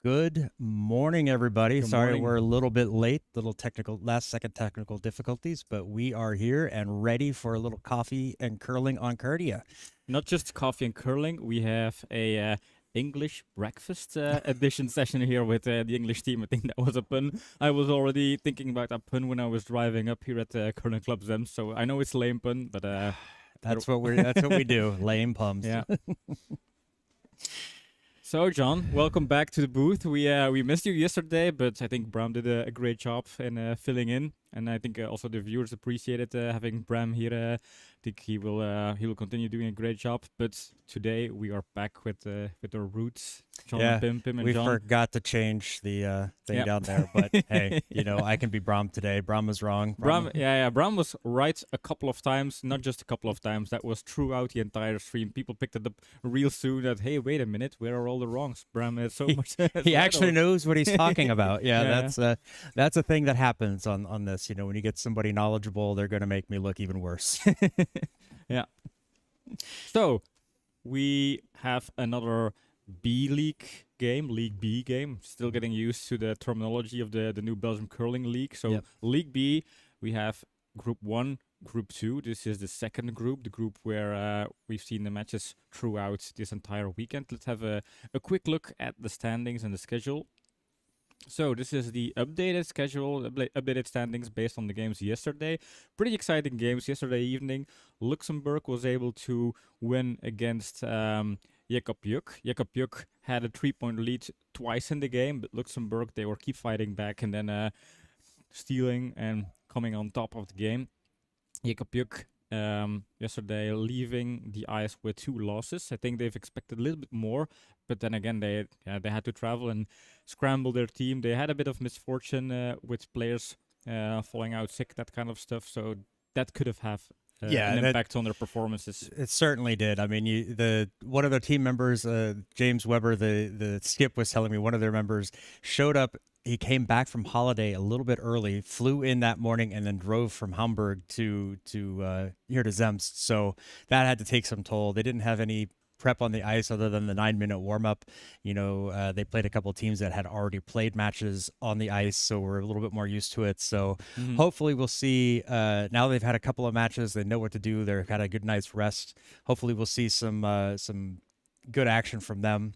Good morning, everybody. Good Sorry morning. we're a little bit late, last second technical difficulties, but we are here and ready for a little coffee and curling on Curdia. Not just coffee and curling, we have a English breakfast edition session here with the English team. I think that was a pun. I was already thinking about that pun when I was driving up here at the Curling Club Zem, so I know it's a lame pun, but that's what we do. Lame pums. Yeah. So, John, welcome back to the booth. We missed you yesterday, but I think Bram did a great job in filling in, and I think also the viewers appreciated having Bram here. I think he will continue doing a great job. But today we are back with our roots, John and Pim and we John. forgot to change the thing down there, but hey, I can be Bram today. Bram was wrong. Bram was right a couple of times, not just a couple of times. That was throughout the entire stream. People picked it up real soon that, hey, wait a minute, where are all the wrongs? Bram has so much. He actually knows what he's talking about. That's a thing that happens on this. When you get somebody knowledgeable, they're going to make me look even worse. Yeah. So we have another League B game. Still getting used to the terminology of the new Belgium Curling League. So League B, we have Group 1 Group 2. This is the second group, the group where we've seen the matches throughout this entire weekend. Let's have a quick look at the standings and the schedule. So this is the updated schedule, updated standings based on the games yesterday. Pretty exciting games yesterday evening. Luxembourg was able to win against Lëtzebuerg. Lëtzebuerg had a 3-point lead twice in the game, but Luxembourg, they were keep fighting back and then stealing and coming on top of the game. Lëtzebuerg yesterday leaving the ice with 2 losses. I think they've expected a little bit more, but then again they had to travel and scramble their team. They had a bit of misfortune with players falling out sick, that kind of stuff. So that could have an impact on their performances. It certainly did. I mean, one of their team members, James Weber, the skip, was telling me one of their members showed up. He came back from holiday a little bit early, flew in that morning, and then drove from Hamburg to here to Zemst. So that had to take some toll. They didn't have any prep on the ice other than the 9-minute warm-up. They played a couple of teams that had already played matches on the ice, so we're a little bit more used to it. So hopefully we'll see, now they've had a couple of matches, they know what to do, they've had a good night's rest. Hopefully we'll see some good action from them,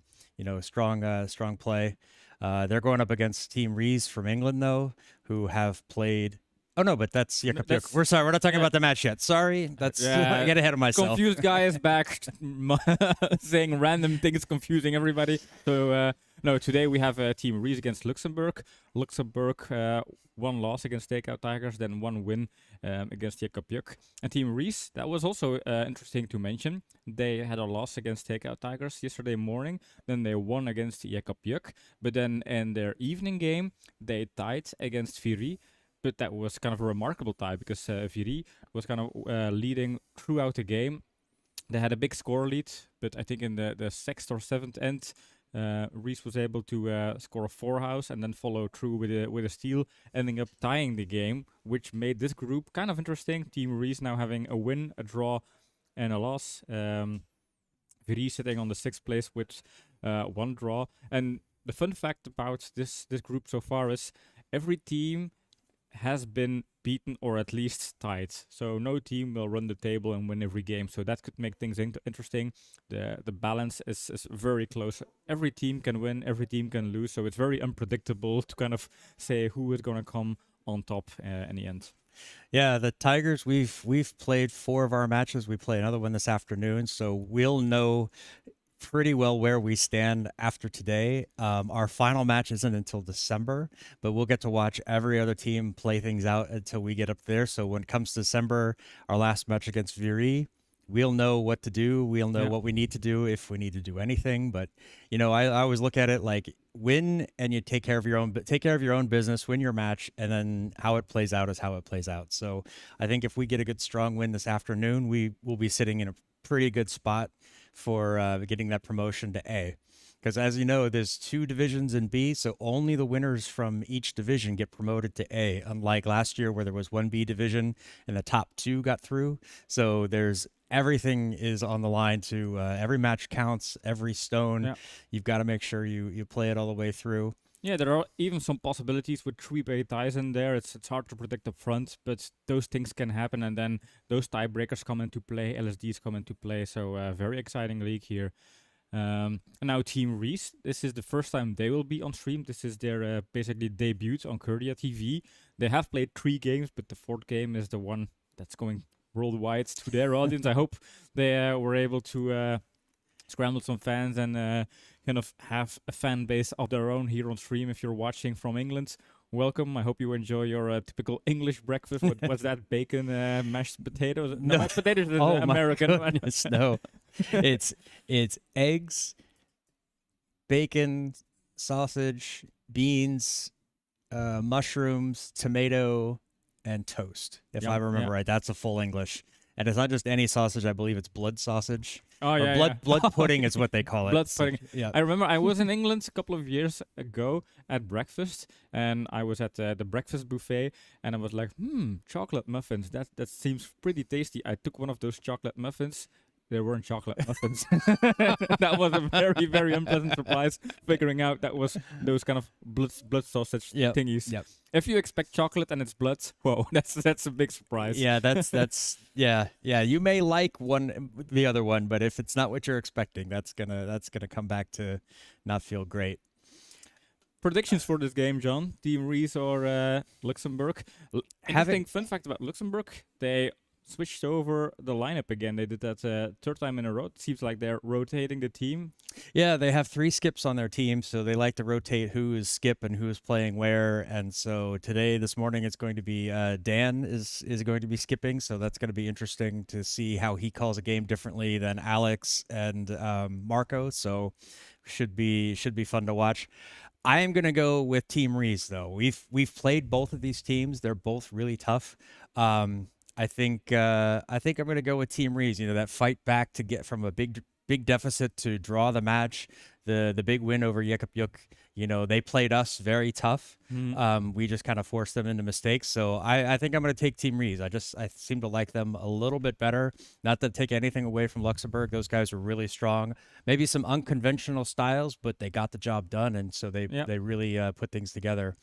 strong play. They're going up against Team Rees from England, though, who have played... Oh, no, but that's Lëtzebuerg. We're sorry, we're not talking about the match yet. Sorry, I get ahead of myself. Confused guy is back saying random things, confusing everybody. So, today we have Team Rees against Luxembourg. Luxembourg, 1 loss against Takeout Tigers, then 1 win against Lëtzebuerg. And Team Rees, that was also interesting to mention. They had a loss against Takeout Tigers yesterday morning. Then they won against Lëtzebuerg. But then in their evening game, they tied against Viry. But that was kind of a remarkable tie because Viry was kind of leading throughout the game. They had a big score lead, but I think in the 6th or 7th end, Rees was able to score a 4-house and then follow through with a steal, ending up tying the game, which made this group kind of interesting. Team Rees now having a win, a draw, and a loss. Viry sitting on the 6th place with 1 draw. And the fun fact about this group so far is every team has been beaten or at least tied. So no team will run the table and win every game. So that could make things interesting. The balance is very close. Every team can win, every team can lose. So it's very unpredictable to kind of say who is going to come on top in the end. Yeah, the Tigers, we've played 4 of our matches. We play another one this afternoon. So we'll know pretty well where we stand after today. Our final match isn't until December, but we'll get to watch every other team play things out until we get up there. So when it comes to December, our last match against Viry, we'll know what to do. We'll know what we need to do if we need to do anything. But I always look at it like win and you take care of your own business, win your match, and then how it plays out is how it plays out. So I think if we get a good strong win this afternoon, we will be sitting in a pretty good spot for getting that promotion to A. Because as you know, there's 2 divisions in B, so only the winners from each division get promoted to A, unlike last year where there was 1 B division and the top 2 got through. So everything is on the line to every match counts, every stone. Yeah. You've got to make sure you play it all the way through. Yeah, there are even some possibilities with 3-way ties in there. It's hard to predict up front, but those things can happen, and then those tiebreakers come into play, LSDs come into play, so very exciting league here. And now Team Rees, this is the first time they will be on stream. This is their basically debut on Curdia TV. They have played 3 games, but the 4th game is the one that's going worldwide to their audience. I hope they were able to scramble some fans and kind of have a fan base of their own here on stream. If you're watching from England, welcome. I hope you enjoy your typical English breakfast. What's that? Bacon, mashed potatoes? No, mashed potatoes is American one. No, it's eggs, bacon, sausage, beans, mushrooms, tomato, and toast. If I remember right, that's a full English. And it's not just any sausage. I believe it's blood sausage. Oh, yeah. Blood pudding is what they call it. Blood pudding. Yeah. I remember I was in England a couple of years ago at breakfast, and I was at the breakfast buffet, and I was like, chocolate muffins. That seems pretty tasty. I took one of those chocolate muffins, there weren't chocolate muffins. That was a very, very unpleasant surprise, figuring out that was those kind of blood sausage Yep, thingies. yep. If you expect chocolate and it's blood, whoa, that's a big surprise. Yeah, that's yeah. You may like the other one, but if it's not what you're expecting, that's gonna come back to not feel great. Predictions for this game, John? Team Rees or Luxembourg? Interesting fun fact about Luxembourg: they switched over the lineup again. They did that third time in a row. It seems like they're rotating the team. Yeah, they have 3 skips on their team, so they like to rotate who is skip and who is playing where. And so this morning, it's going to be Dan is going to be skipping, so that's going to be interesting to see how he calls a game differently than Alex and Marco. So should be fun to watch. I am going to go with Team Rees, though. We've played both of these teams. They're both really tough. I think I'm going to go with Team Rees. You know, that fight back to get from a big deficit to draw the match. The big win over Yekapyuk. You know, they played us very tough. We just kind of forced them into mistakes. So I think I'm going to take Team Rees. I seem to like them a little bit better. Not to take anything away from Luxembourg. Those guys are really strong. Maybe some unconventional styles, but they got the job done, and so they really put things together.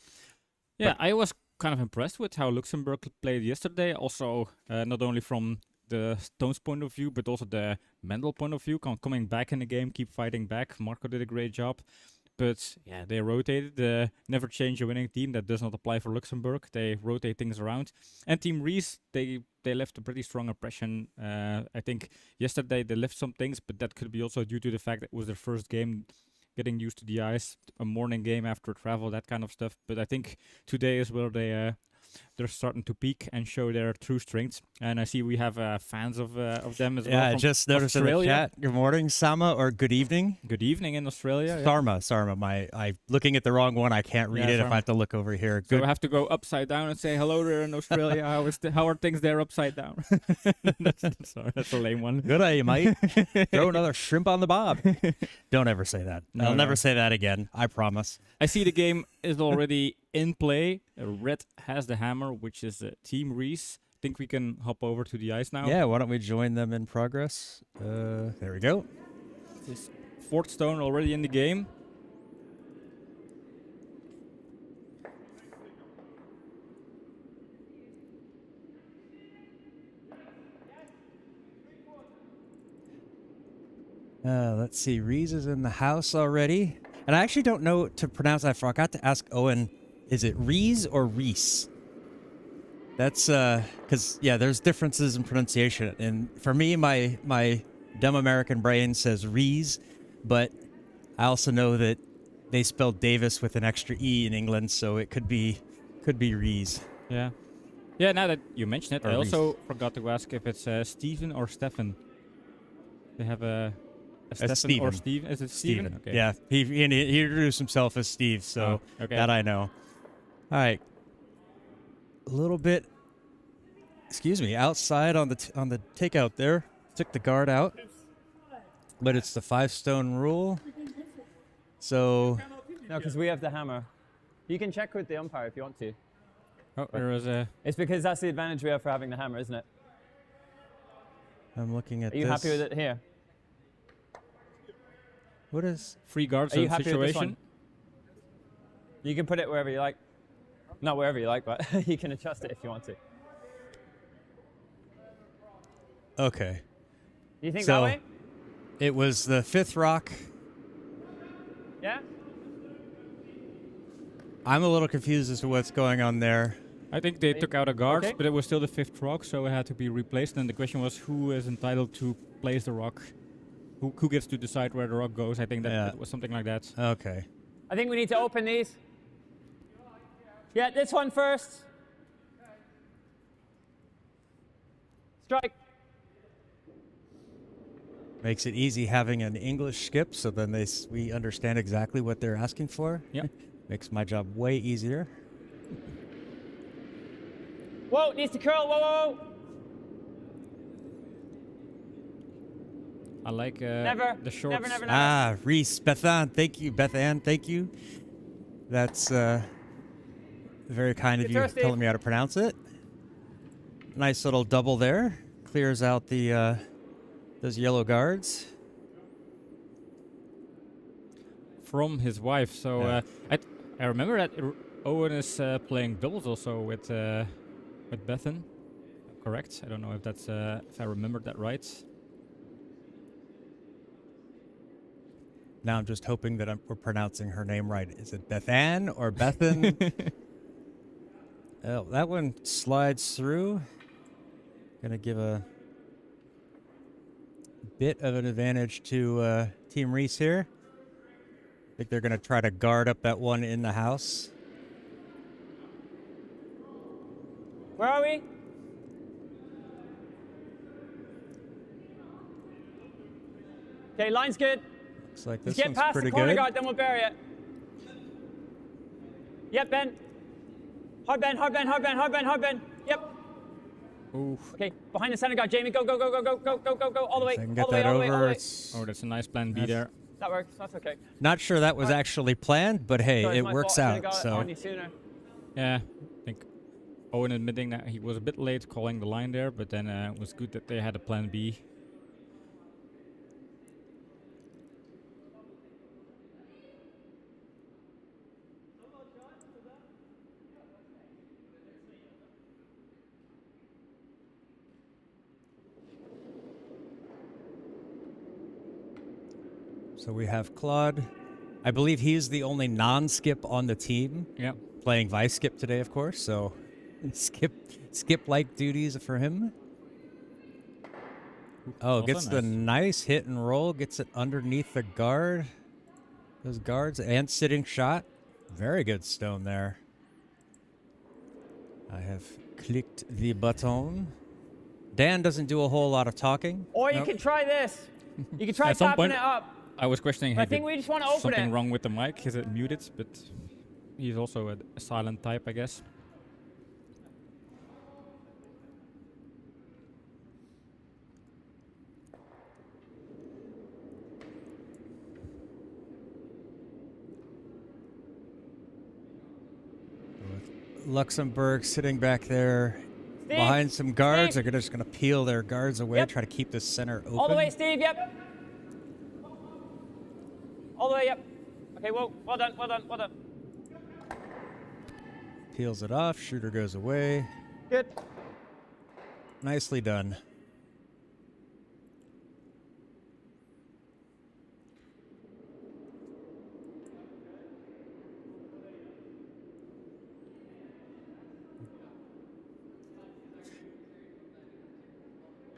Yeah, I was kind of impressed with how Luxembourg played yesterday. Also, not only from the Stones point of view, but also the mental point of view, coming back in the game, keep fighting back. Marco did a great job. But yeah, they rotated. Never change a winning team. That does not apply for Luxembourg. They rotate things around. And Team Rees, they left a pretty strong impression. I think yesterday they left some things, but that could be also due to the fact that it was their first game, getting used to the ice, a morning game after travel, that kind of stuff. But I think today is where they're starting to peak and show their true strengths. And I see we have fans of them as well. Yeah, I from just noticed in the Australia. chat. Good morning, Sama, or good evening. Good evening in Australia. Sarma. I looking at the wrong one. I can't read it Sarma. if I have to look over here. So Good. I have to go upside down and say hello there in Australia. How are things there upside down? Sorry, that's a lame one. Good day, mate. Throw another shrimp on the bob. Don't ever say that. No, I'll no. never say that again. I promise. I see the game is already in play. Red has the hammer, which is Team Rees. Think we can hop over to the ice now. Yeah, why don't we join them in progress? There we go. This fourth stone already in the game. Let's see. Rees is in the house already. And I actually don't know to pronounce. I forgot to ask Owen, is it Rees or Rees? That's because there's differences in pronunciation. And for me, my dumb American brain says Rees, but I also know that they spelled Davis with an extra E in England, so it could be Rees. Yeah. Yeah, now that you mention it, Or I Rees. also forgot to ask if it's Steven or Stefan. They have a Stefan Steven. or Steve. Is it Steven? Okay. Yeah, he introduced himself as Steve, so okay. that I know. All right, a little bit. Excuse me, outside on the takeout there. Took the guard out, but it's the 5 stone rule. So No, because we have the hammer. You can check with the umpire if you want to. Oh, there was a. It's because that's the advantage we have for having the hammer, isn't it? I'm looking at Are you this. happy with it here? What is? Free guard Are you zone happy with this situation. one? You can put it wherever you like. Not wherever you like, but you can adjust it if you want to. Okay. You think So- that way? It was the 5th rock. Yeah? I'm a little confused as to what's going on there. I think they took out a guard, Okay. but it was still the 5th rock, so it had to be replaced. And the question was who is entitled to place the rock? Who gets to decide where the rock goes? I think that it was something like that. Okay. I think we need to open these. Yeah, this one first. Strike. Makes it easy having an English skip, so then we understand exactly what they're asking for. Yep. Makes my job way easier. Whoa, needs to curl. Whoa, whoa, whoa. I like Never. the shorts. Never, never, never. Ah, Rees, Bethan, thank you. Bethan, thank you. That's very kind of Good you throw, Steve. telling me how to pronounce it. Nice little double there. Clears out the Those yellow guards. From his wife. So Yeah. I remember that Owen is playing doubles also with Bethan. Correct. I don't know if that's if I remembered that right. Now I'm just hoping that we're pronouncing her name right. Is it Bethan or Bethan? Oh, that one slides through. Gonna give a bit of an advantage to Team Rees here. I think they're gonna try to guard up that one in the house. Where are we? Okay, line's good. Looks like Just this get one's past pretty the corner good. guard, then we'll bury it. Yep, bend. Hard bend, hard bend, hard bend, hard bend, hard bend. Yep. Oof. Okay, behind the center guard, Jamie. Go, go, go, go, go, go, go, go, go, all the way. If I can All get the way, that all the way, all the over. way. It's Oh, that's a nice plan B That's- there. That works, that's okay. not sure that was Alright. actually planned, but hey, Sorry, it it's my works fault. I should've out. got it So on you sooner. Yeah, I think Owen admitting that he was a bit late calling the line there, but then it was good that they had a plan B. So we have Claude. I believe he's the only non-skip on the team, Yeah. playing vice skip today, of course. So skip-like duties for him. Oh, Also gets the nice. nice hit and roll. Gets it underneath the guard. Those guards and sitting shot. Very good stone there. I have clicked the button. Dan doesn't do a whole lot of talking. Or you Nope. can try this. You can try At some tapping point- it up. I was questioning I hey, think did we just want to open something it. wrong with the mic. Is it muted? But he's also a silent type, I guess. Lëtzebuerg sitting back there Steve, behind some guards. Steve. They're just going to peel their guards away, Yep. try to keep the center open. All the way, Steve, yep. All the way, yep. Okay, well done, well done, well done. Peels it off. Shooter goes away. Good. Nicely done.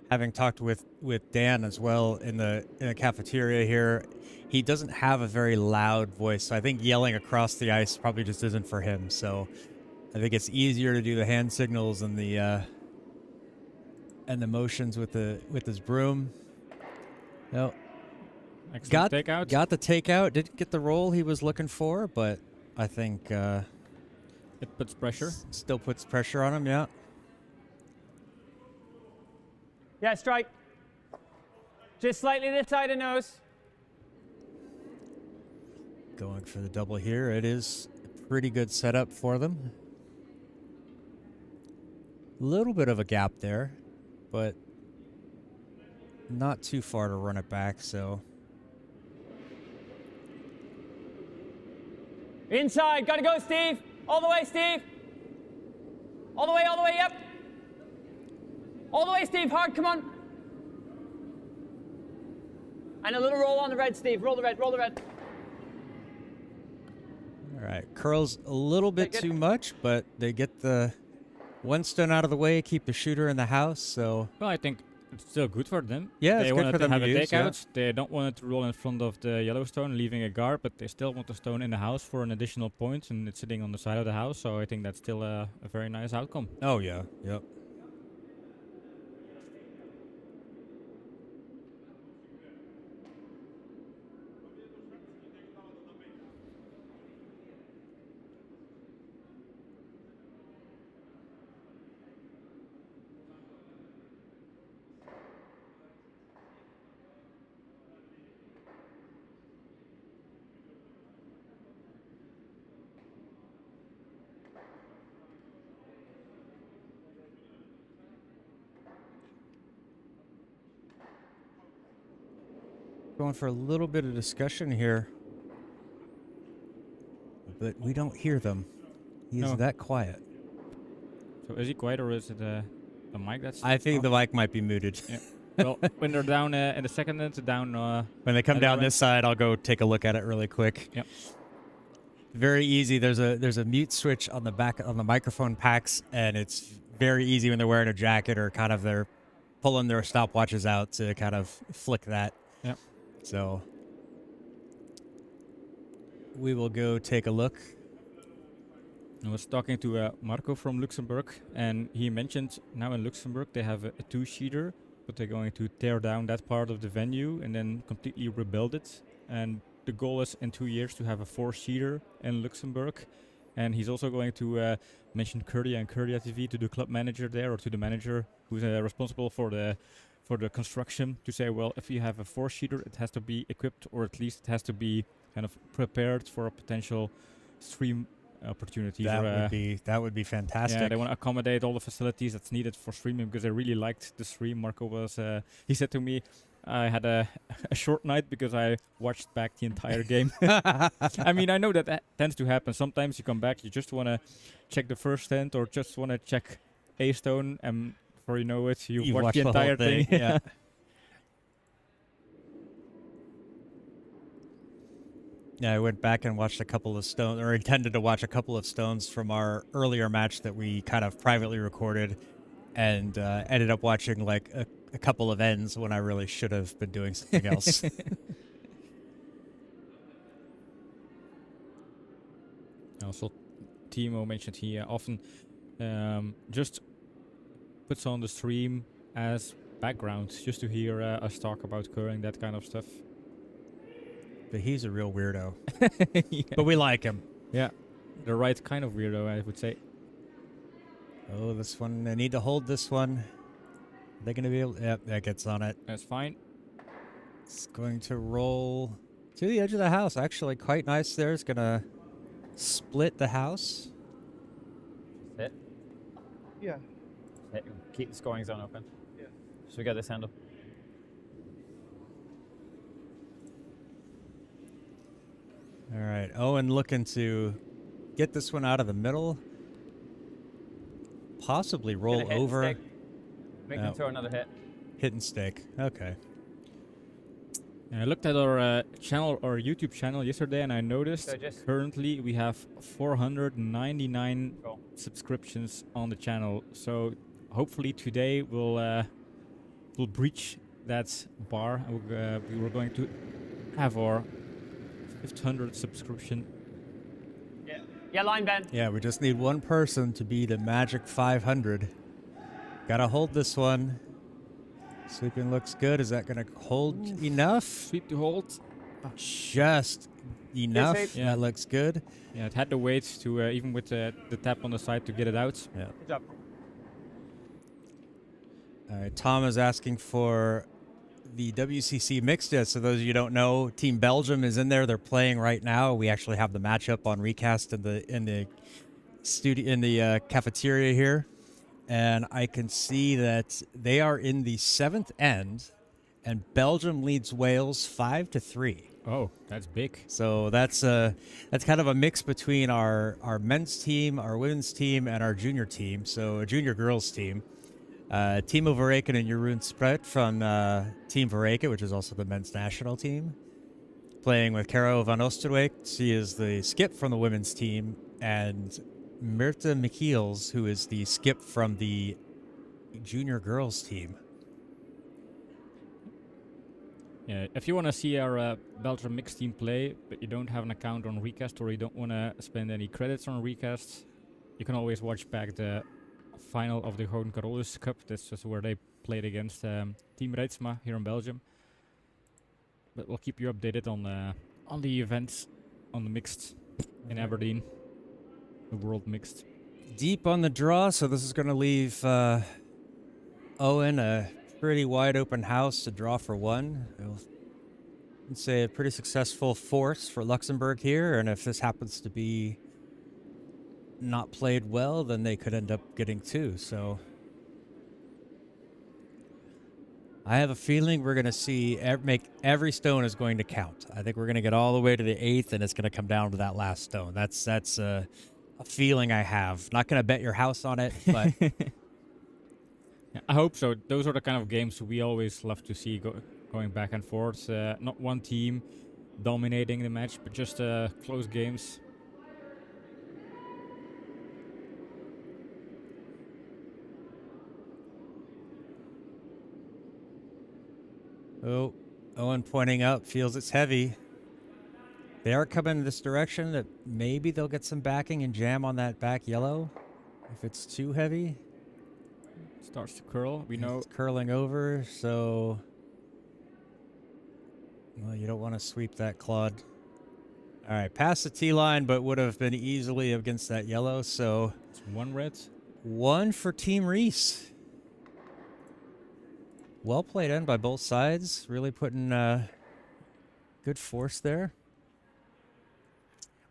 Having talked with Dan as well in the cafeteria here, he doesn't have a very loud voice. So I think yelling across the ice probably just isn't for him. So I think it's easier to do the hand signals and the motions with his broom. No, Excellent takeout. got the takeout. Didn't get the roll he was looking for, but I think It puts pressure. still puts pressure on him. Yeah. Yeah, strike. Just slightly this side of nose. Going for the double here. It is a pretty good setup for them. Little bit of a gap there, but not too far to run it back, so Inside, gotta go, Steve. All the way, Steve. All the way, yep. All the way, Steve, hard, come on. And a little roll on the red, Steve. Roll the red, roll the red. all right. Curls a little bit good. too much, but they get the one stone out of the way, keep the shooter in the house, so Well, I think it's still good for them. Yeah, they it's good wanted for to them have to a use, yeah. takeout. They don't want it to roll in front of the Yellowstone, leaving a guard, but they still want the stone in the house for an additional point, and it's sitting on the side of the house. So I think that's still a very nice outcome. oh yeah, yep. Going for a little bit of discussion here, but we don't hear them. He's No. that quiet. So is he quiet or is it the mic that's I think off? the mic might be muted. Yeah. Well, when they're down in the second end, down... When they come at down our this side, I'll go take a look at it really quick. Yep. Very easy. There's a mute switch on the back on the microphone packs, and it's very easy when they're wearing a jacket or kind of they're pulling their stopwatches out to kind of flick that. Yep. So we will go take a look. I was talking to Marco from Luxembourg, and he mentioned now in Luxembourg they have a two-sheeter, but they're going to tear down that part of the venue and then completely rebuild it. And the goal is in 2 years to have a four-sheeter in Luxembourg. And he's also going to mention Curdia and Curdia TV to the club manager there, or to the manager who's responsible for the construction, to say, well, if you have a four-sheeter, it has to be equipped, or at least it has to be kind of prepared for a potential stream opportunities. That would be fantastic. Yeah, they want to accommodate all the facilities that's needed for streaming, because I really liked the stream. Marco was, he said to me, I had a short night because I watched back the entire game. I mean, I know that tends to happen. Sometimes you come back, you just want to check the first end or just want to check a stone, and before you know it, you've watched the entire whole thing. Yeah. Yeah, I went back and watched a couple of stones, or intended to watch a couple of stones from our earlier match that we kind of privately recorded, and ended up watching like a couple of ends when I really should have been doing something else. Also, Timo mentioned he often just puts on the stream as background, just to hear us talk about curling, that kind of stuff. But he's a real weirdo. Yeah. But we like him. Yeah, the right kind of weirdo, I would say. Oh, this one. I need to hold this one. Are they going to be able... Yep, that gets on it. That's fine. It's going to roll to the edge of the house. Actually, quite nice there. It's going to split the house. Hit. Yeah. Hit. Keep the scoring zone open. Yeah. Should we get this handle? All right. Owen looking to get this one out of the middle. Possibly roll Gonna hit and over. stick. Make them throw another hit. Hit and stick. Okay. I looked at our channel, our YouTube channel yesterday, and I noticed So just- currently we have 499 Cool. subscriptions on the channel. So hopefully today we'll breach that bar. We were going to have our 500 subscription. Yeah. Yeah, line bend. Yeah, we just need one person to be the magic 500. Gotta hold this one. Sweeping looks good. Is that gonna hold enough? Sweep to hold. Just enough. sweep. Yeah. That looks good. Yeah, it had to wait to even with the tap on the side to get it out. Yeah. Good job. All right. Tom is asking for the WCC mixed. So those of you who don't know, Team Belgium is in there. They're playing right now. We actually have the matchup on recast in the studio in the cafeteria here. And I can see that they are in the 7th end, and Belgium leads Wales 5-3. Oh, that's big. So that's kind of a mix between our men's team, our women's team, and our junior team. So a junior girls team. Timo Verreken and Jeroen Spruit from Team Verreken, which is also the men's national team, playing with Karl van Oosterwijk. She is the skip from the women's team, and Myrthe Michiels, who is the skip from the junior girls team. Yeah, if you want to see our Belgium mixed team play, but you don't have an account on Recast, or you don't want to spend any credits on Recast, you can always watch back the final of the Gouden Carolus Cup. This is where they played against Team Reitsma here in Belgium. But we'll keep you updated on the events on the mixed in Aberdeen. The world mixed. Deep on the draw, so this is going to leave Owen a pretty wide open house to draw for one. I'd say a pretty successful force for Luxembourg here, and if this happens to be not played well, then they could end up getting two. So I have a feeling we're going to see make every stone is going to count. I think we're going to get all the way to the 8th, and it's going to come down to that last stone. That's a feeling I have. Not going to bet your house on it, but Yeah, I hope so. Those are the kind of games we always love to see going back and forth. Not one team dominating the match, but just close games. oh, Owen pointing up feels it's heavy. They are coming in this direction. That maybe they'll get some backing and jam on that back yellow. If it's too heavy, Starts to curl. We know. it's curling over. So, well, you don't want to sweep that Claude. All right, past the T line, but would have been easily against that yellow. So, It's one red. 1 for Team Rees. Well played in by both sides. Really putting good force there.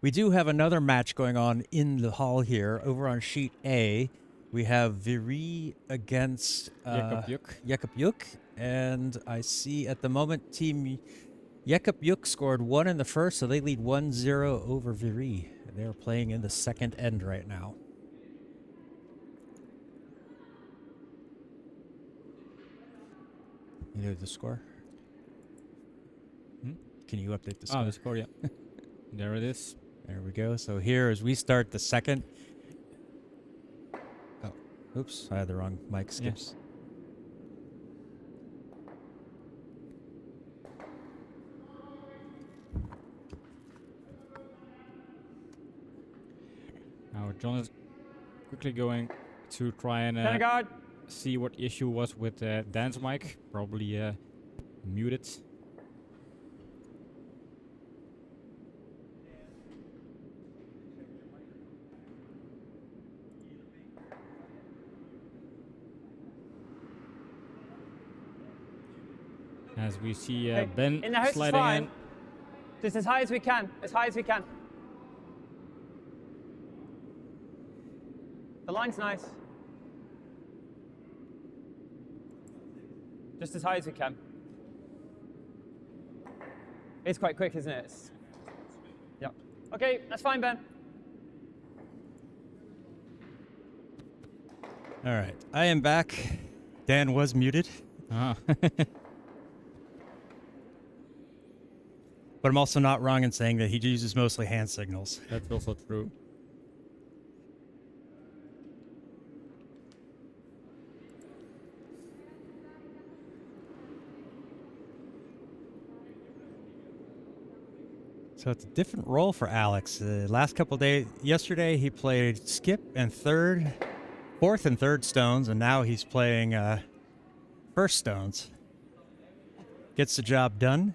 We do have another match going on in the hall here. Over on sheet A, we have Viri against Yekapyuk. And I see at the moment Team Yekapyuk scored 1 in the first, so they lead 1-0 over Viri. They're playing in the second end right now. You know the score? Hmm? Can you update the score? Oh, the score, yeah. There it is. There we go. So here as we start the second. Oh, oops. I had the wrong mic skips. Now John is quickly going to try and Center guard. see what the issue was with Dan's mic. Probably muted. As we see Okay, Ben in the house is sliding fine. in. Just as high as we can. As high as we can. The line's nice. Just as high as we can. It's quite quick, isn't it? Yeah. Okay, that's fine, Ben. All right. I am back. Dan was muted, Ah. but I'm also not wrong in saying that he uses mostly hand signals. That's also true. So it's a different role for Alex. Last couple days, yesterday he played skip and fourth and third stones, and now he's playing first stones. Gets the job done.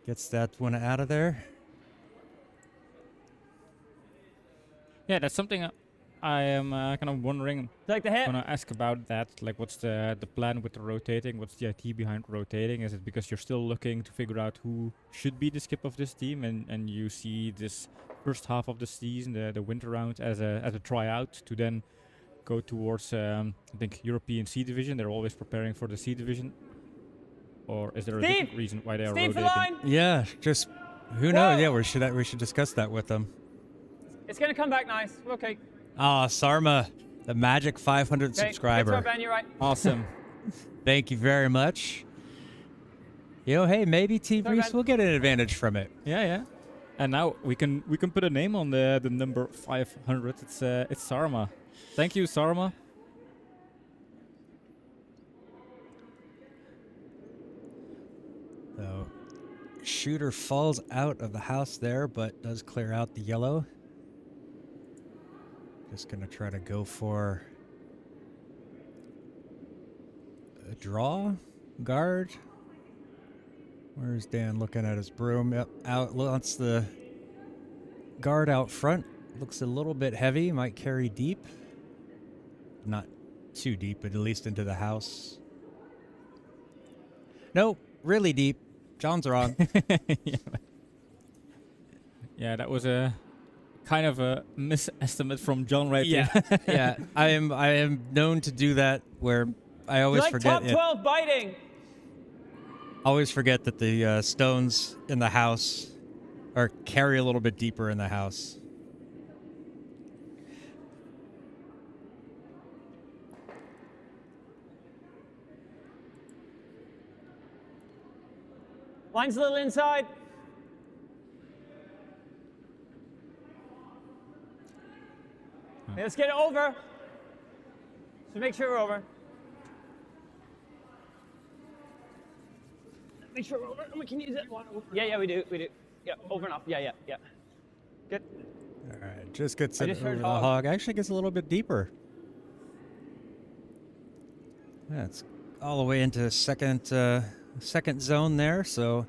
Gets that one out of there. Yeah, that's something I am kind of wondering. Take the hit. Want to ask about that? Like, what's the plan with the rotating? What's the idea behind rotating? Is it because you're still looking to figure out who should be the skip of this team, and you see this first half of the season, the winter round, as a tryout to then go towards I think European C division? They're always preparing for the C division, or is there a Steve! different reason why they are Steve, for rotating? line. Yeah, just who knows? Whoa! Yeah, we should discuss that with them. It's going to come back nice. Okay. Ah, Sarma, the magic 500 Okay. subscriber. Good throw, Ben, you're right. Awesome. Thank you very much. Hey, maybe Team Sorry, Rees man. will get an advantage from it. Yeah. And now we can put a name on the number 500. It's Sarma. Thank you, Sarma. So, shooter falls out of the house there, but does clear out the yellow. Just gonna try to go for a draw guard. Where's Dan looking at his broom? Yep, out wants the guard out front. Looks a little bit heavy, might carry deep. Not too deep, but at least into the house. Nope, really deep. John's wrong. Yeah, that was a kind of a misestimate from John right Yeah, there. yeah. I am known to do that where I You always like forget top it. 12 biting. Always forget that the stones in the house are carry a little bit deeper in the house. Line's a little inside. Okay, let's get it over. So make sure we're over. Make sure we're over. We can use it. Yeah, we do. Yeah, over and up. Yeah. Good. All right, just gets I it just over heard the hog. hog. Actually gets a little bit deeper. That's all the way into second zone there, so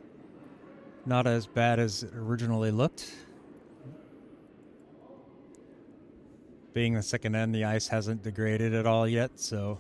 not as bad as it originally looked. Being the second end, the ice hasn't degraded at all yet, so.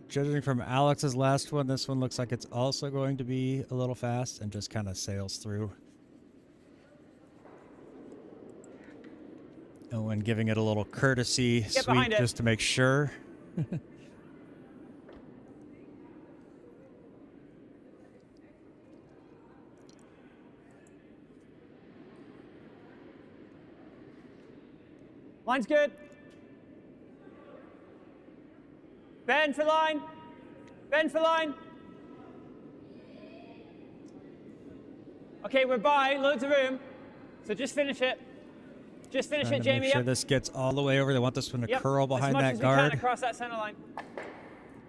Judging from Alex's last one, this one looks like it's also going to be a little fast and just kind of sails through. Owen giving it a little courtesy sweep just to make sure. Line's good. Bend for line. Bend for line. Okay, we're by. Loads of room. So just finish it. Just finish it, Jamie. Make sure this gets all the way over. They want this one to curl behind that as guard. we can across that center line.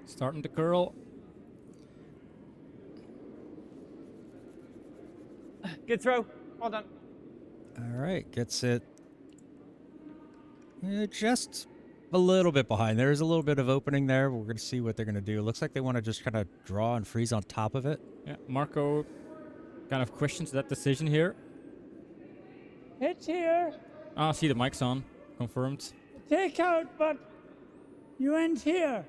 Starting to curl. Good throw. Well done. All right, gets it just a little bit behind. There's a little bit of opening there. We're going to see what they're going to do. It looks like they want to just kind of draw and freeze on top of it. Yeah, Marco kind of questions that decision here. It's here. Ah, see the mic's on. Confirmed. Take out, but you end here.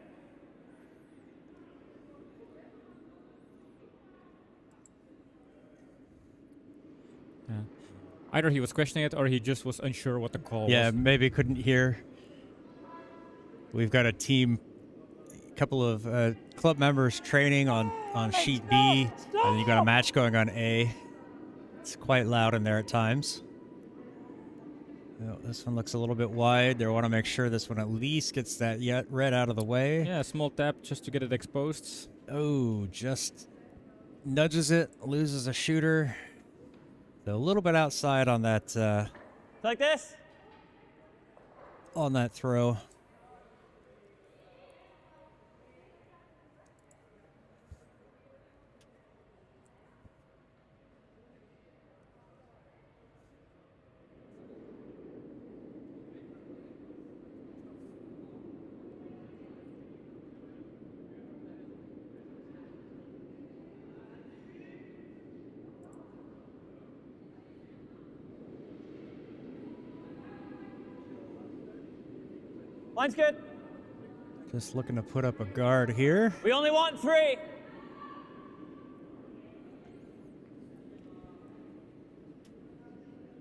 Yeah. Either he was questioning it or he just was unsure what the call Yeah, was. maybe couldn't hear. We've got a team, a couple of club members training on sheet B, and you got a match going on A. It's quite loud in there at times. Oh, this one looks a little bit wide. They want to make sure this one at least gets that red out of the way. Yeah, small tap just to get it exposed. Oh, just nudges it, loses a shooter. So a little bit outside on that Like this? on that throw. Line's good. Just looking to put up a guard here. We only want 3.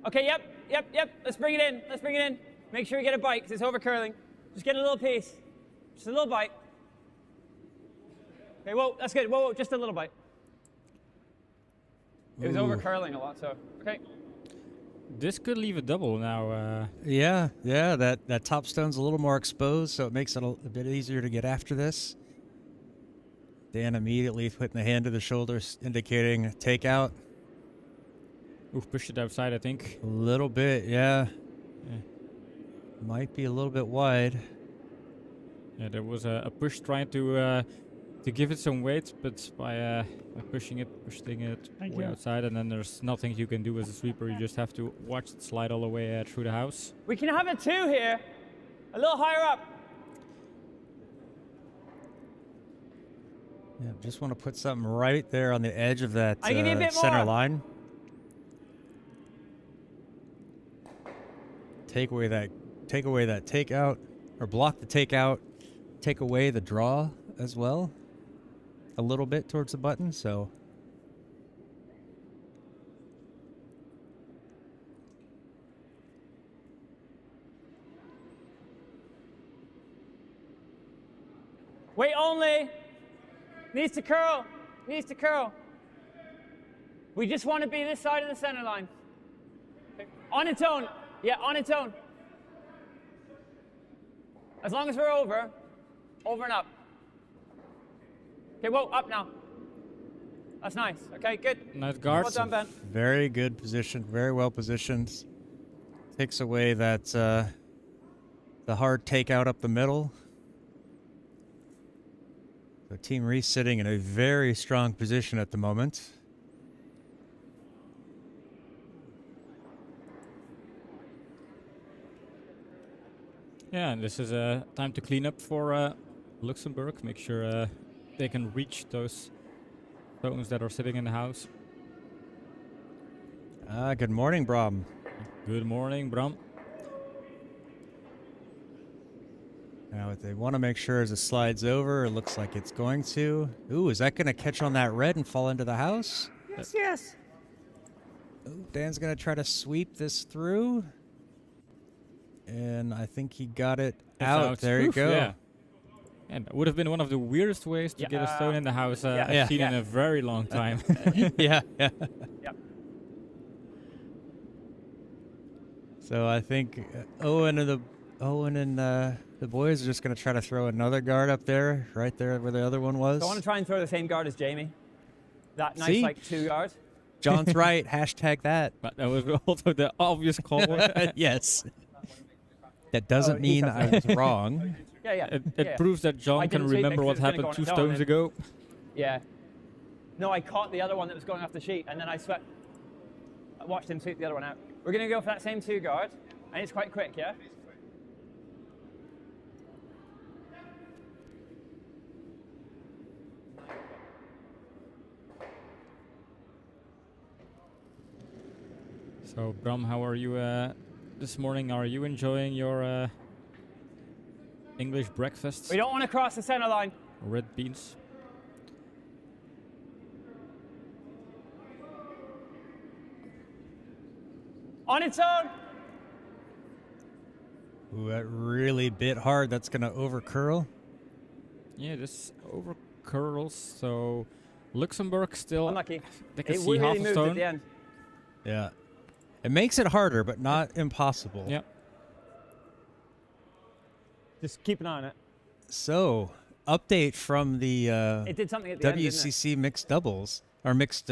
Okay, yep. Let's bring it in. Make sure you get a bite, because it's over curling. Just get a little piece. Just a little bite. Okay, whoa, that's good. Whoa, just a little bite. It was over curling a lot, so, okay. This could leave a double now. Yeah, that top stone's a little more exposed, so it makes it a bit easier to get after this. Dan immediately putting the hand to the shoulders, indicating takeout. Oof, pushed it outside, I think. A little bit, yeah. Yeah. Might be a little bit wide. Yeah, there was a push trying to give it some weight, but by pushing it way outside, and then there's nothing you can do as a sweeper. You just have to watch it slide all the way through the house. We can have a 2 here. A little higher up. Yeah, just want to put something right there on the edge of that I give you a bit center more. line. Take away that takeout, or block the takeout. Take away the draw as well. a little bit towards the button, so Weight only. Needs to curl. Needs to curl. We just want to be this side of the center line. Okay. On its own. Yeah, on its own. As long as we're over and up. Okay, whoa, up now. That's nice. Okay, good. Nice guard. Well done, Ben. very good position, very well positioned. Takes away that the hard takeout up the middle. So Team Rees sitting in a very strong position at the moment. Yeah, and this is time to clean up for Lëtzebuerg. Make sure they can reach those stones that are sitting in the house. Good morning, Brom. Good morning, Bram. Now, what they want to make sure as it slides over, it looks like it's going to. Ooh, is that going to catch on that red and fall into the house? Yes, yes. Ooh, Dan's going to try to sweep this through. And I think he got it That's out. There you Oof, go. Yeah. And it would have been one of the weirdest ways to get a stone in the house I've seen in a very long time. Yeah. Yep. So I think Owen and the boys are just going to try to throw another guard up there, right there where the other one was. So I want to try and throw the same guard as Jamie. That nice, See? like 2 yards. John's right. Hashtag that. But that was also the obvious call. Yes. That doesn't mean I was wrong. Yeah, yeah. It proves that John I can didn't see it remember what because it was happened 2 gonna go on stones its ago. Yeah. No, I caught the other one that was going off the sheet, and then I watched him sweep the other one out. We're going to go for that same 2 guard, and it's quite quick, yeah? So, Bram, how are you this morning? Are you enjoying your English breakfast? We don't want to cross the center line. Red beans. On its own. Ooh, that really bit hard. That's going to over curl. Yeah, this over curls. So, Lëtzebuerg still. Unlucky. They can It see really half a moved at stone. the end. Yeah. It makes it harder, but not impossible. Yeah. Just keep an eye on it. So, update from the It did something at the end, didn't it? WCC mixed doubles, or mixed.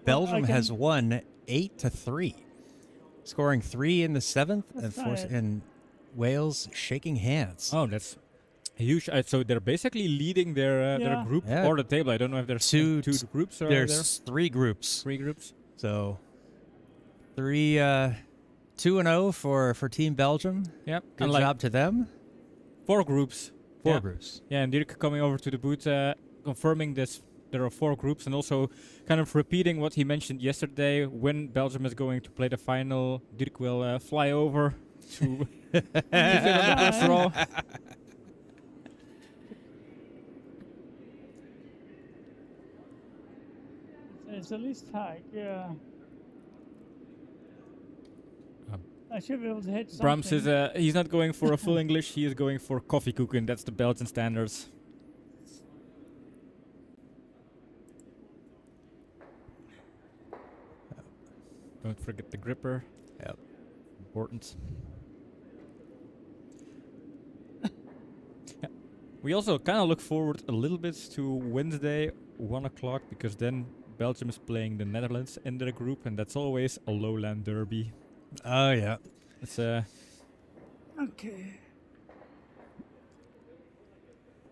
Belgium I has can- won 8-3, scoring 3 in the 7th, and tired. and Wales shaking hands. Oh, that's huge. So they're basically leading their Yeah. group Yeah. or the table. I don't know if there's Two- two groups or there. There's 3 groups, 3 groups. so 2-0 for Team Belgium. Yep. Good and like job to them. 4 groups. 4 Yeah. groups. Yeah, and Dirk coming over to the booth, confirming this. There are 4 groups, and also kind of repeating what he mentioned yesterday. When Belgium is going to play the final, Dirk will fly over to sit on the first row. It's at least tight, yeah. Um, I should be able to hit something. Bram says he's not going for a full English, he is going for coffee cooking. That's the Belgian standards. Don't forget the gripper. Yep. Important. Yeah. We also kind of look forward a little bit to Wednesday, 1 o'clock, because then Belgium is playing the Netherlands in their group, and that's always a lowland derby. Oh yeah. It's Okay.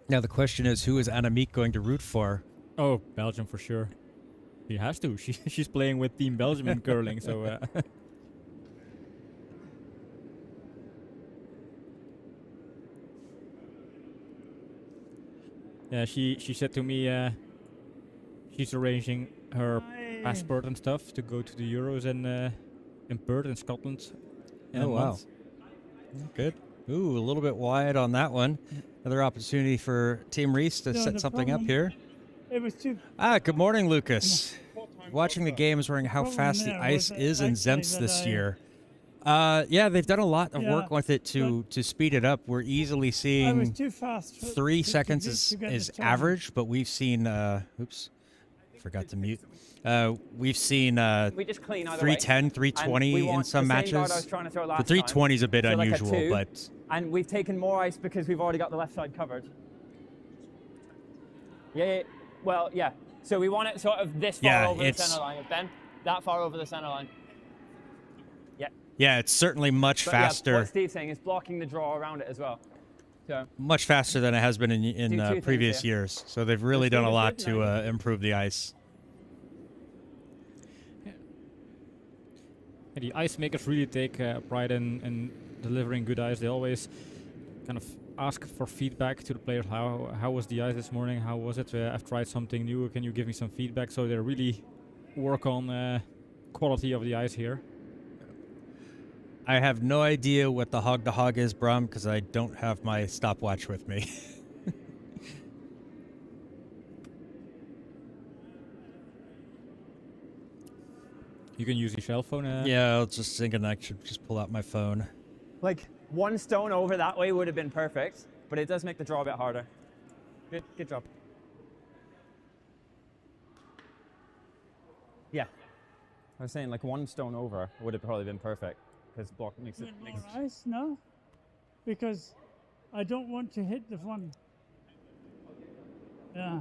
Now the question is, who is Annemiek going to root for? oh, Belgium for sure. She has to. She's playing with Team Belgium in curling, so. Yeah, she said to me she's arranging her passport and stuff to go to the Euros in Perth in Scotland in a Oh, wow. month. Good. Ooh, a little bit wide on that one. Another opportunity for Team Rees to No, set the something up problem- here. It was too. Good morning, Lucas. Watching the game is wondering how Problem fast the there ice was is in actually Zemst that this I- year. Yeah, they've done a lot of work Yeah, with it to speed it up. We're easily I was seeing too fast. 3 seconds to get is the time. average, but we've seen oops, forgot to mute. We've seen We just clean either way. 310, And 320 we in want some the same guard I was matches. trying to throw The last 320 is a bit time. So like a unusual, 2, but and we've taken more ice because we've already got the left side covered. Yeah. Well, yeah. So we want it sort of this far Yeah, over the it's- center line, Ben. That far over the center line. yeah, it's certainly much But faster. Yeah, what Steve's saying is blocking the draw around it as well. So Much faster than it has been Do in two things previous here. years. So they've really Let's done do a this lot good to night. improve the ice. And the ice makers really take pride in delivering good ice. They always kind of ask for feedback to the players. How was the ice this morning? How was it? I've tried something new. Can you give me some feedback? So they really work on quality of the ice here. I have no idea what the hog to hog is, Brum, because I don't have my stopwatch with me. You can use your cell phone. Yeah, I was just thinking I should just pull out my phone. like 1 stone over that way would have been perfect, but it does make the draw a bit harder. Good job. Yeah. I was saying like 1 stone over would have probably been perfect because block makes it. With more ice, no, because I don't want to hit the one. Yeah.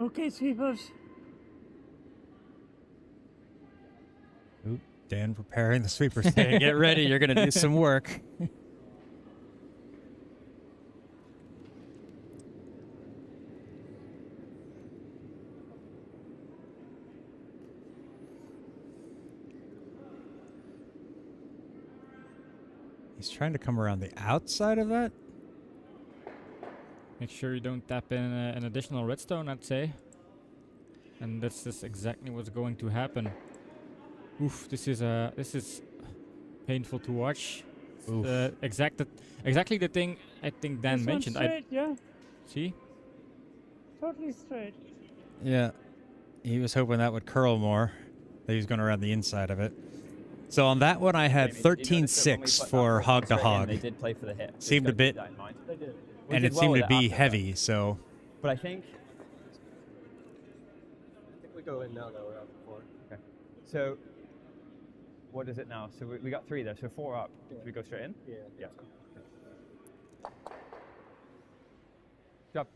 Okay, sweepers. Oop, Dan preparing the sweeper stand. Get ready, you're going to do some work. He's trying to come around the outside of that. Make sure you don't tap in an additional redstone, I'd say. And that's just exactly what's going to happen. Oof, this is painful to watch. Oof. Exactly the thing I think Dan This one's mentioned. straight, yeah, See? totally straight. Yeah, he was hoping that would curl more. That he was going around the inside of it. So on that one, I had Jamie, did you notice that when we 13-6 put that for first hog one to straight in, hog. They did play for the hit. Seemed a bit, They did. We and did it well seemed with to be after that. heavy. So But I think We go in now, though. We're out before. okay. So what is it now? So we got 3 there. So 4 up. Do we go straight in? Yeah. Yeah. Drop.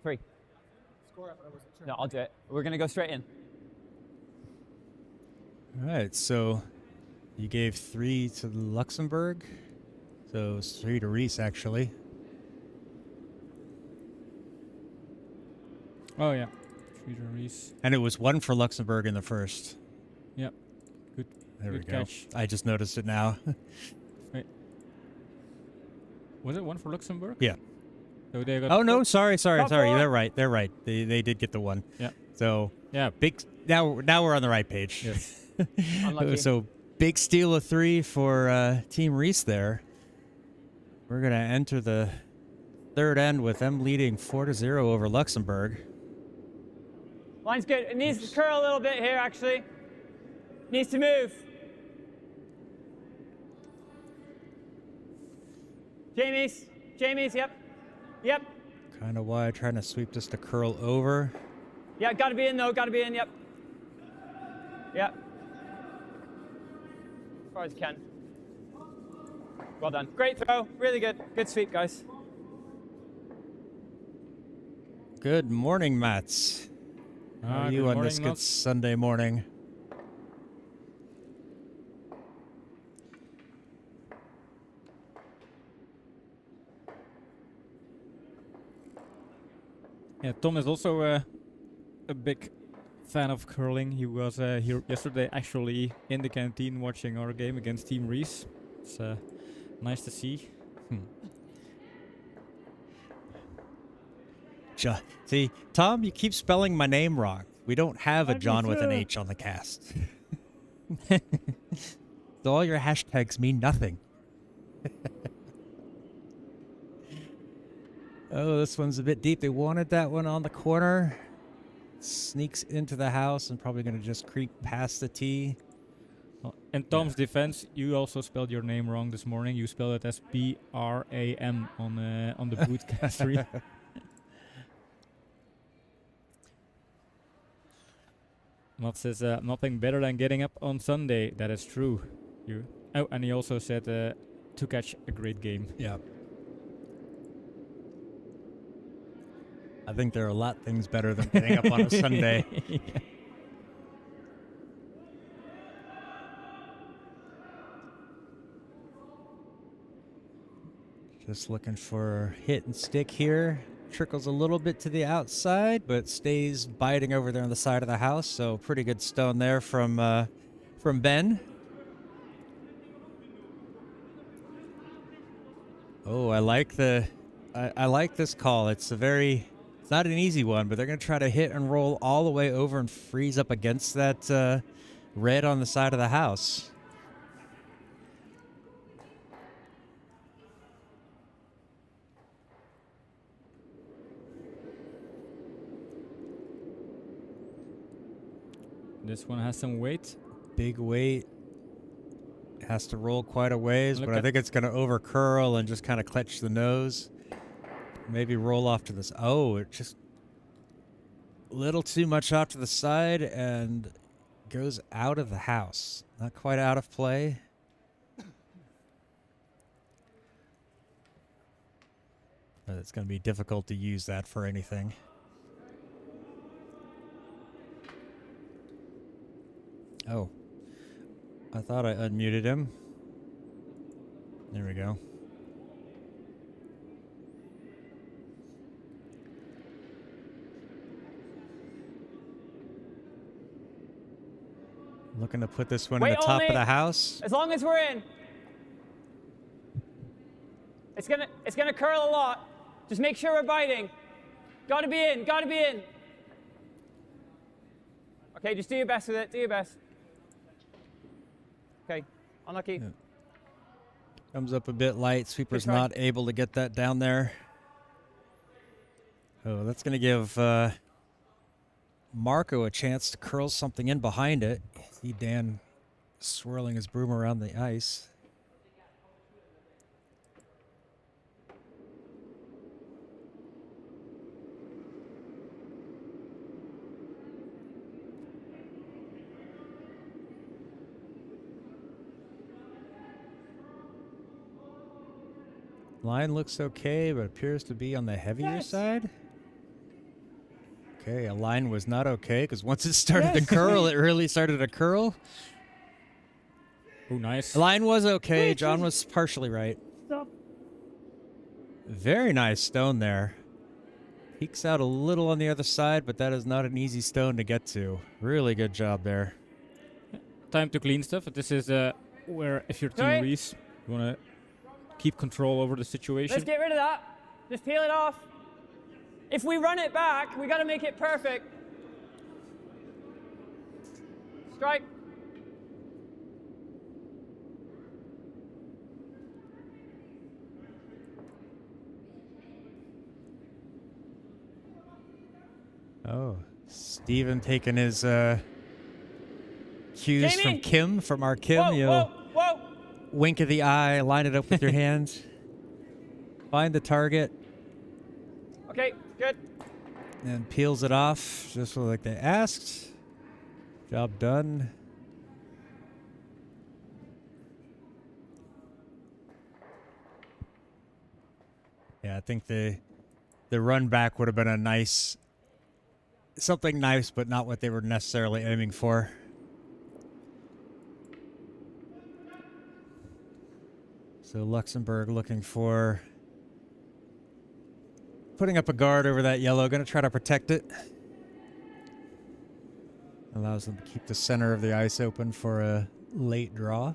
3. Score up, I wasn't sure. No, I'll do it. We're gonna go straight in. all right, so you gave 3 to Luxembourg. So it's 3 to Rees actually. Oh yeah. Treater Rees. And it was 1 for Luxembourg in the first. Yep. Good. There we Good go. catch. I just noticed it now. Was it 1 for Luxembourg? Yeah. So they got Oh no, sorry. Top They're 4. right. They're right. They did get the 1. Yeah. So Yeah. big. Now we're on the right page. Yes. Unlucky. So big steal of 3 for Team Rees there. We're gonna enter the third end with them leading 4-0 over Luxembourg. Line's good. It needs to curl a little bit here, actually. Needs to move. Jamie's, yep. Yep. Kind of wide, trying to sweep this to curl over. Yeah, gotta be in though, gotta be in, yep. Yep. As far as you can. Well done. Great throw, really good. Good sweep, guys. Good morning, Mats. How are you on this good Sunday morning? Yeah, Tom is also a big fan of curling. He was here yesterday, actually in the canteen watching our game against Team Rees. It's nice to see. See, Tom, you keep spelling my name wrong. We don't have a I'm John with an sure. H on the cast. So all your hashtags mean nothing. Oh, this one's a bit deep. They wanted that one on the corner. Sneaks into the house and probably going to just creep past the tee. Well, in Tom's defense, you also spelled your name wrong this morning. You spelled it as B-R-A-M on the broadcast read. Matt says, nothing better than getting up on Sunday. That is true. Oh, and he also said, to catch a great game. Yeah. I think there are a lot of things better than getting up on a Sunday. Yeah. Just looking for hit and stick here. Trickles a little bit to the outside, but stays biting over there on the side of the house. So pretty good stone there from Ben. Oh, I like I like this call. It's not an easy one, but they're going to try to hit and roll all the way over and freeze up against that red on the side of the house. This one has some weight. Big weight. Has to roll quite a ways, Look but I at- think it's going to over curl and just kind of clutch the nose. Maybe roll off to this. Oh, it just a little too much off to the side and goes out of the house. Not quite out of play. But it's going to be difficult to use that for anything. Oh. I thought I unmuted him. There we go. Looking to put this one in Wait, the top of only- the house. As long as we're in. It's gonna curl a lot. Just make sure we're biting. Gotta be in, gotta be in. Okay, just do your best with it, do your best. Okay, unlucky. Yeah. Comes up a bit light. Sweeper's Good try. not able to get that down there. Oh, that's going to give Marco a chance to curl something in behind it. See Dan swirling his broom around the ice. Line looks okay, but appears to be on the heavier Yes. side. Okay, a line was not okay because once it started to Yes. curl, it really started to curl. Oh, nice. The line was okay. Wait, John wait. was partially right. Stop. Very nice stone there. Peeks out a little on the other side, but that is not an easy stone to get to. Really good job there. Time to clean stuff. This is where, if you're Team Sorry? Rees, you want to keep control over the situation. Let's get rid of that. Just peel it off. If we run it back, we gotta make it perfect. Strike. Oh, Steven taking his cues from Jamie! Kim, from our Kim. Whoa, You whoa, whoa. wink of the eye, line it up with your hands. Find the target. Okay, good. And peels it off, just like they asked. Job done. Yeah, I think the run back would have been a nice, something nice, but not what they were necessarily aiming for. So Lëtzebuerg looking for putting up a guard over that yellow, going to try to protect it. Allows them to keep the center of the ice open for a late draw.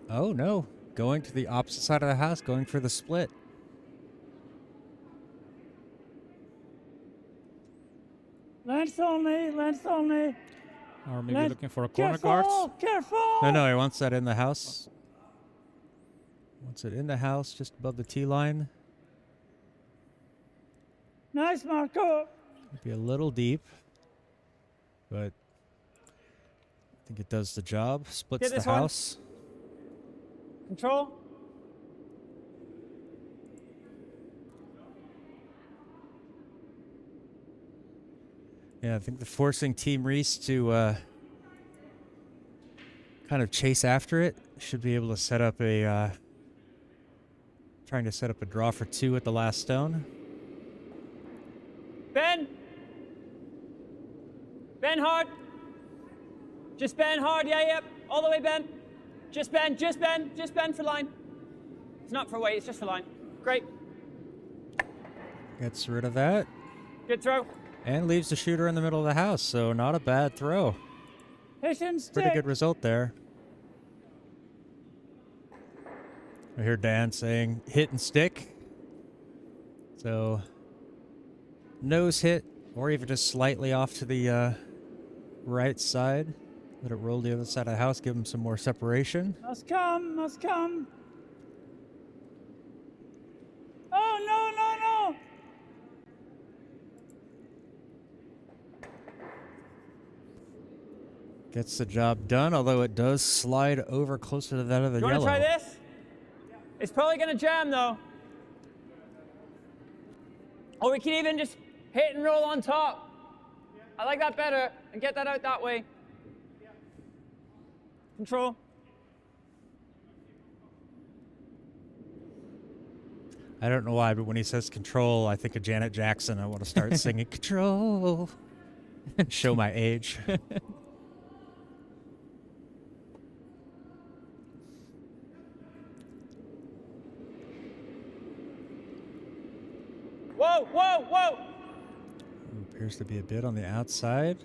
Oh, no. Going to the opposite side of the house, going for the split. Length only, length only. Or maybe Length. looking for a corner Careful, guard. careful. No, he wants that in the house. Wants it in the house, just above the tee line. Nice, Marco. Might be a little deep, but I think it does the job. Splits Get the this one. house. Control. Yeah, I think the forcing Team Rees to kind of chase after it should be able to set up a trying to set up a draw for 2 at the last stone. Bend. Bend hard. Just bend hard. Yeah, yep. All the way bend. Just bend, just bend, just bend for line. It's not for weight, it's just for line. Great. Gets rid of that Good throw. and leaves the shooter in the middle of the house, so not a bad throw. Hit and stick. Pretty good result there. I hear Dan saying hit and stick. So nose hit, or even just slightly off to the right side. Let it roll the other side of the house, give him some more separation. Must come, must come. Oh, no, no, no. Gets the job done, although it does slide over closer to that of the You want yellow. to try this? It's probably going to jam though. Or we can even just hit and roll on top. I like that better and get that out that way. Control. I don't know why, but when he says control, I think of Janet Jackson. I want to start singing control. Show my age. Whoa, whoa, whoa. Appears to be a bit on the outside.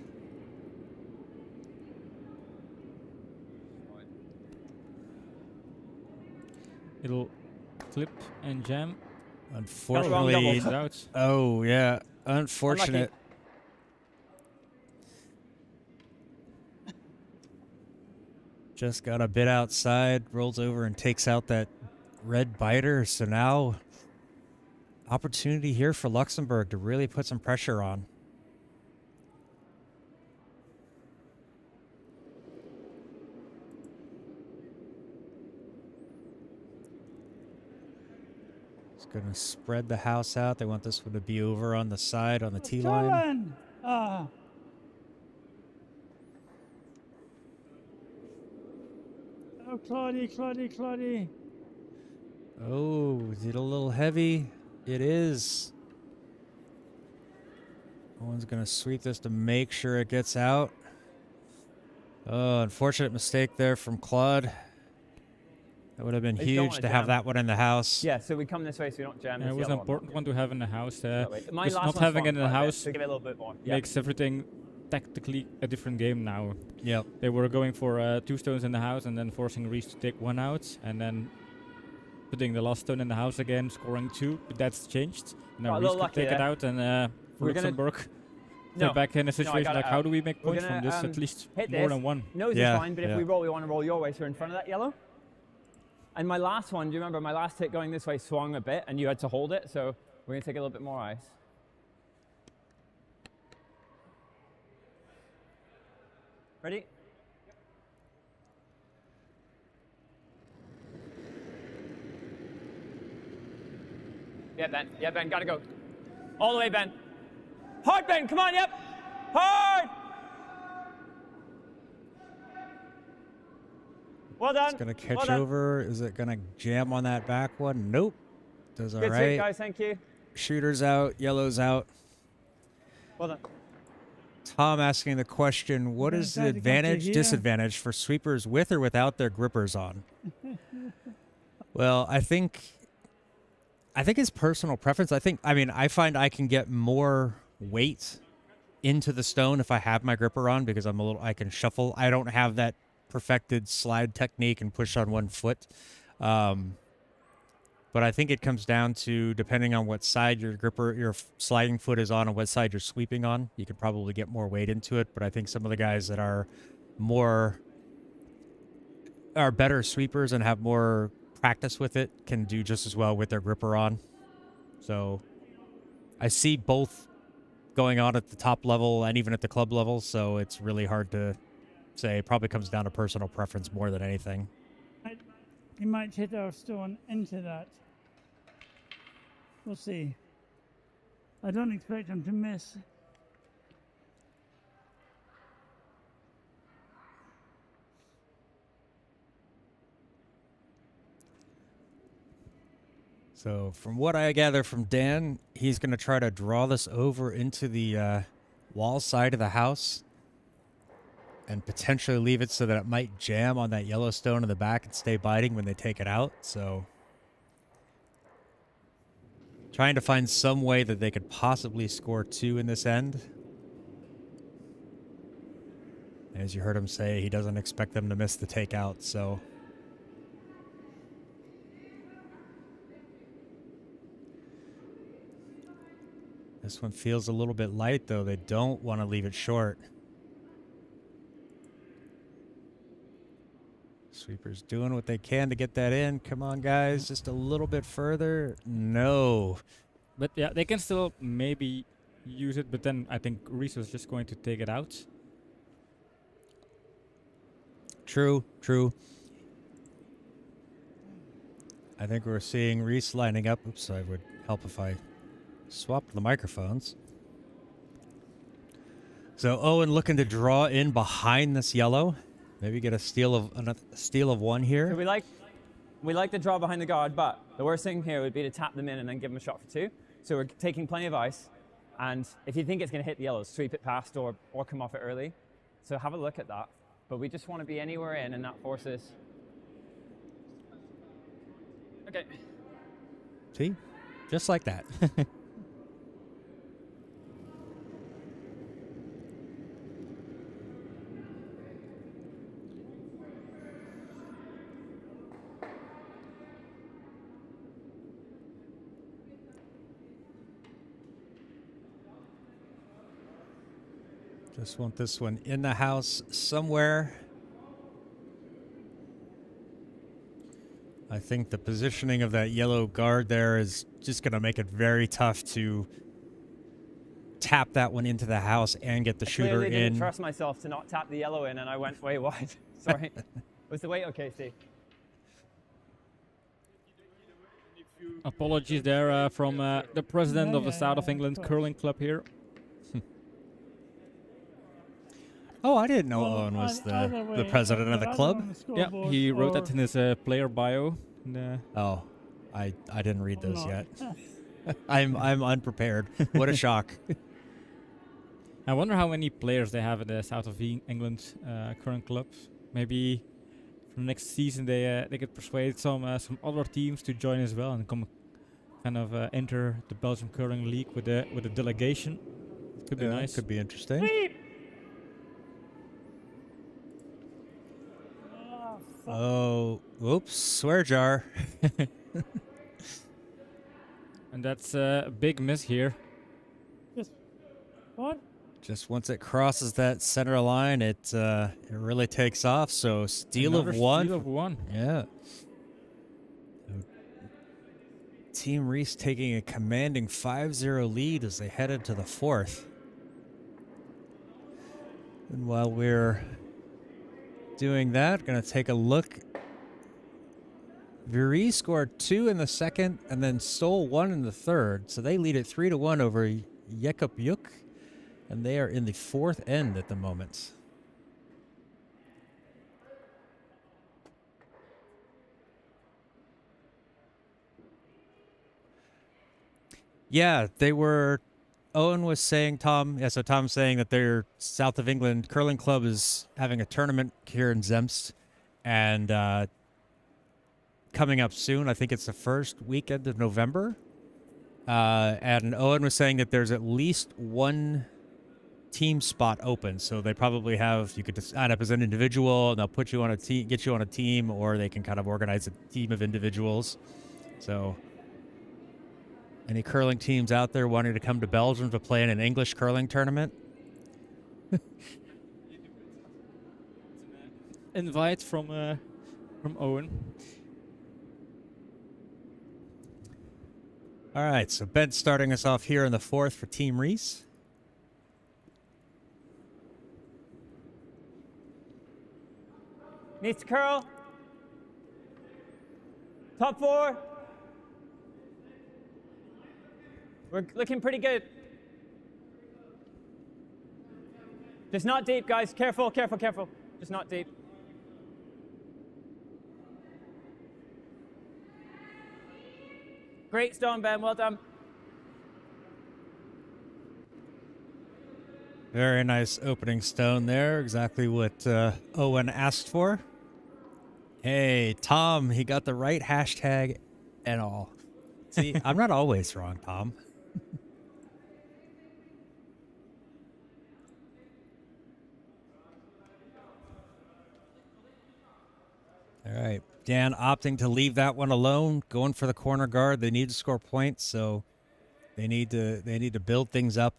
It'll clip and jam. Unfortunately, It out. oh yeah, unfortunate. Just got a bit outside, rolls over and takes out that red biter. So now, opportunity here for Lëtzebuerg to really put some pressure on. Going to spread the house out. They want this one to be over on the side on the tee line. Going. Ah. Oh, Claudie, Claudie, Claudie. Oh, is it a little heavy? It is. Owen's going to sweep this to make sure it gets out. Oh, unfortunate mistake there from Claude. That would have been They don't huge wanna to have jam. that one in the house. Yeah, so we come this way so we don't jam Yeah, this it was an yellow important one to have in the house. That way. My Because last not one's having it in swung the quite a bit, house so give it a little bit more. Yeah. makes everything tactically a different game now. Yep. They were going for 2 stones in the house and then forcing Rees to take 1 out and then putting the last stone in the house again, scoring 2. But that's changed. Now Got a Rees little could lucky take it there. out and We're gonna- Lëtzebuerg No. back in a No, I situation got like it how out. do we make We're points gonna, from this? At least hit more this. than 1. Nose Yeah, is fine, but yeah. if we roll, we want to roll your way, so we're in front of that yellow. And my last one, do you remember my last hit going this way swung a bit and you had to hold it, so we're going to take a little bit more ice. Ready? Yeah, Ben. Yeah, Ben. Gotta go. All the way, Ben. Hard, Ben. Come on. Yep. Hard. Well done. It's going to catch well done. over. Is it going to jam on that back one? Nope. Does all Good right. hit, guys. Thank you. Shooter's out. Yellow's out. Well done. Tom asking the question, what gonna is the try to get to advantage, here. disadvantage for sweepers with or without their grippers on? Well, I think it's personal preference. I find I can get more weight into the stone if I have my gripper on because I can shuffle. I don't have that perfected slide technique and push on one foot. But I think it comes down to, depending on what side your sliding foot is on and what side you're sweeping on, you could probably get more weight into it. But I think some of the guys that are better sweepers and have more practice with it can do just as well with their gripper on. So I see both going on at the top level and even at the club level, so it's really hard to say. It probably comes down to personal preference more than anything. He might hit our stone into that. We'll see. I don't expect him to miss. So from what I gather from Dan, he's going to try to draw this over into the wall side of the house and potentially leave it so that it might jam on that yellow stone in the back and stay biting when they take it out. So trying to find some way that they could possibly score 2 in this end. As you heard him say, he doesn't expect them to miss the takeout, so... This one feels a little bit light, though. They don't want to leave it short. Sweeper's doing what they can to get that in. Come on, guys. Just a little bit further. No. But yeah, they can still maybe use it, but then I think Rees is just going to take it out. True, true. I think we're seeing Rees lining up. Oops, I would help if I swapped the microphones. So Owen looking to draw in behind this yellow. Maybe get a steal of 1 here. So we like the draw behind the guard, but the worst thing here would be to tap them in and then give them a shot for 2. So we're taking plenty of ice, and if you think it's going to hit the yellow, sweep it past or come off it early. So have a look at that. But we just want to be anywhere in, and that forces. Okay. See? Just like that. Just want this one in the house somewhere. I think the positioning of that yellow guard there is just going to make it very tough to tap that one into the house and get the shooter Clearly didn't in. trust myself to not tap the yellow in, and I went way wide. Sorry. Was the weight okay, Steve? Apologies there from the president of the South of England curling club here. Oh, I didn't know Owen was the president of the club. Yeah, he wrote that in his player bio. Oh, I didn't read those yet. I'm unprepared. What a shock. I wonder how many players they have in the South of England current clubs. Maybe from next season they could persuade some other teams to join as well and come kind of enter the Belgium curling league with a delegation. It could be nice. Could be interesting. Sweep! Oh, whoops, swear jar. And that's a big miss here. What? Just once it crosses that center line, it really takes off. So steal Another of 1. Steal of 1. Yeah. Team Rees taking a commanding 5-0 lead as they head into the 4th. And while we're doing that, going to take a look. Rees scored 2 in the 2nd and then stole 1 in the 3rd. So they lead it 3-1 over Lëtzebuerg. And they are in the 4th end at the moment. Yeah, they were. Owen was saying, Tom. Yeah, so Tom's saying that their South of England curling club is having a tournament here in Zemst, and coming up soon. I think it's the first weekend of November. And Owen was saying that there's at least one team spot open. So they probably have, you could just sign up as an individual and they'll put you on a team, get you on a team, or they can kind of organize a team of individuals. So any curling teams out there wanting to come to Belgium to play in an English curling tournament? Invite from Owen. All right, so Ben's starting us off here in the fourth for Team Rees. Needs to curl. Top 4. We're looking pretty good. Just not deep, guys. Careful, careful, careful. Just not deep. Great stone, Ben. Well done. Very nice opening stone there. Exactly what Owen asked for. Hey, Tom, he got the right hashtag and all. See, I'm not always wrong, Tom. All right, Dan opting to leave that one alone, going for the corner guard. They need to score points, so they need to build things up.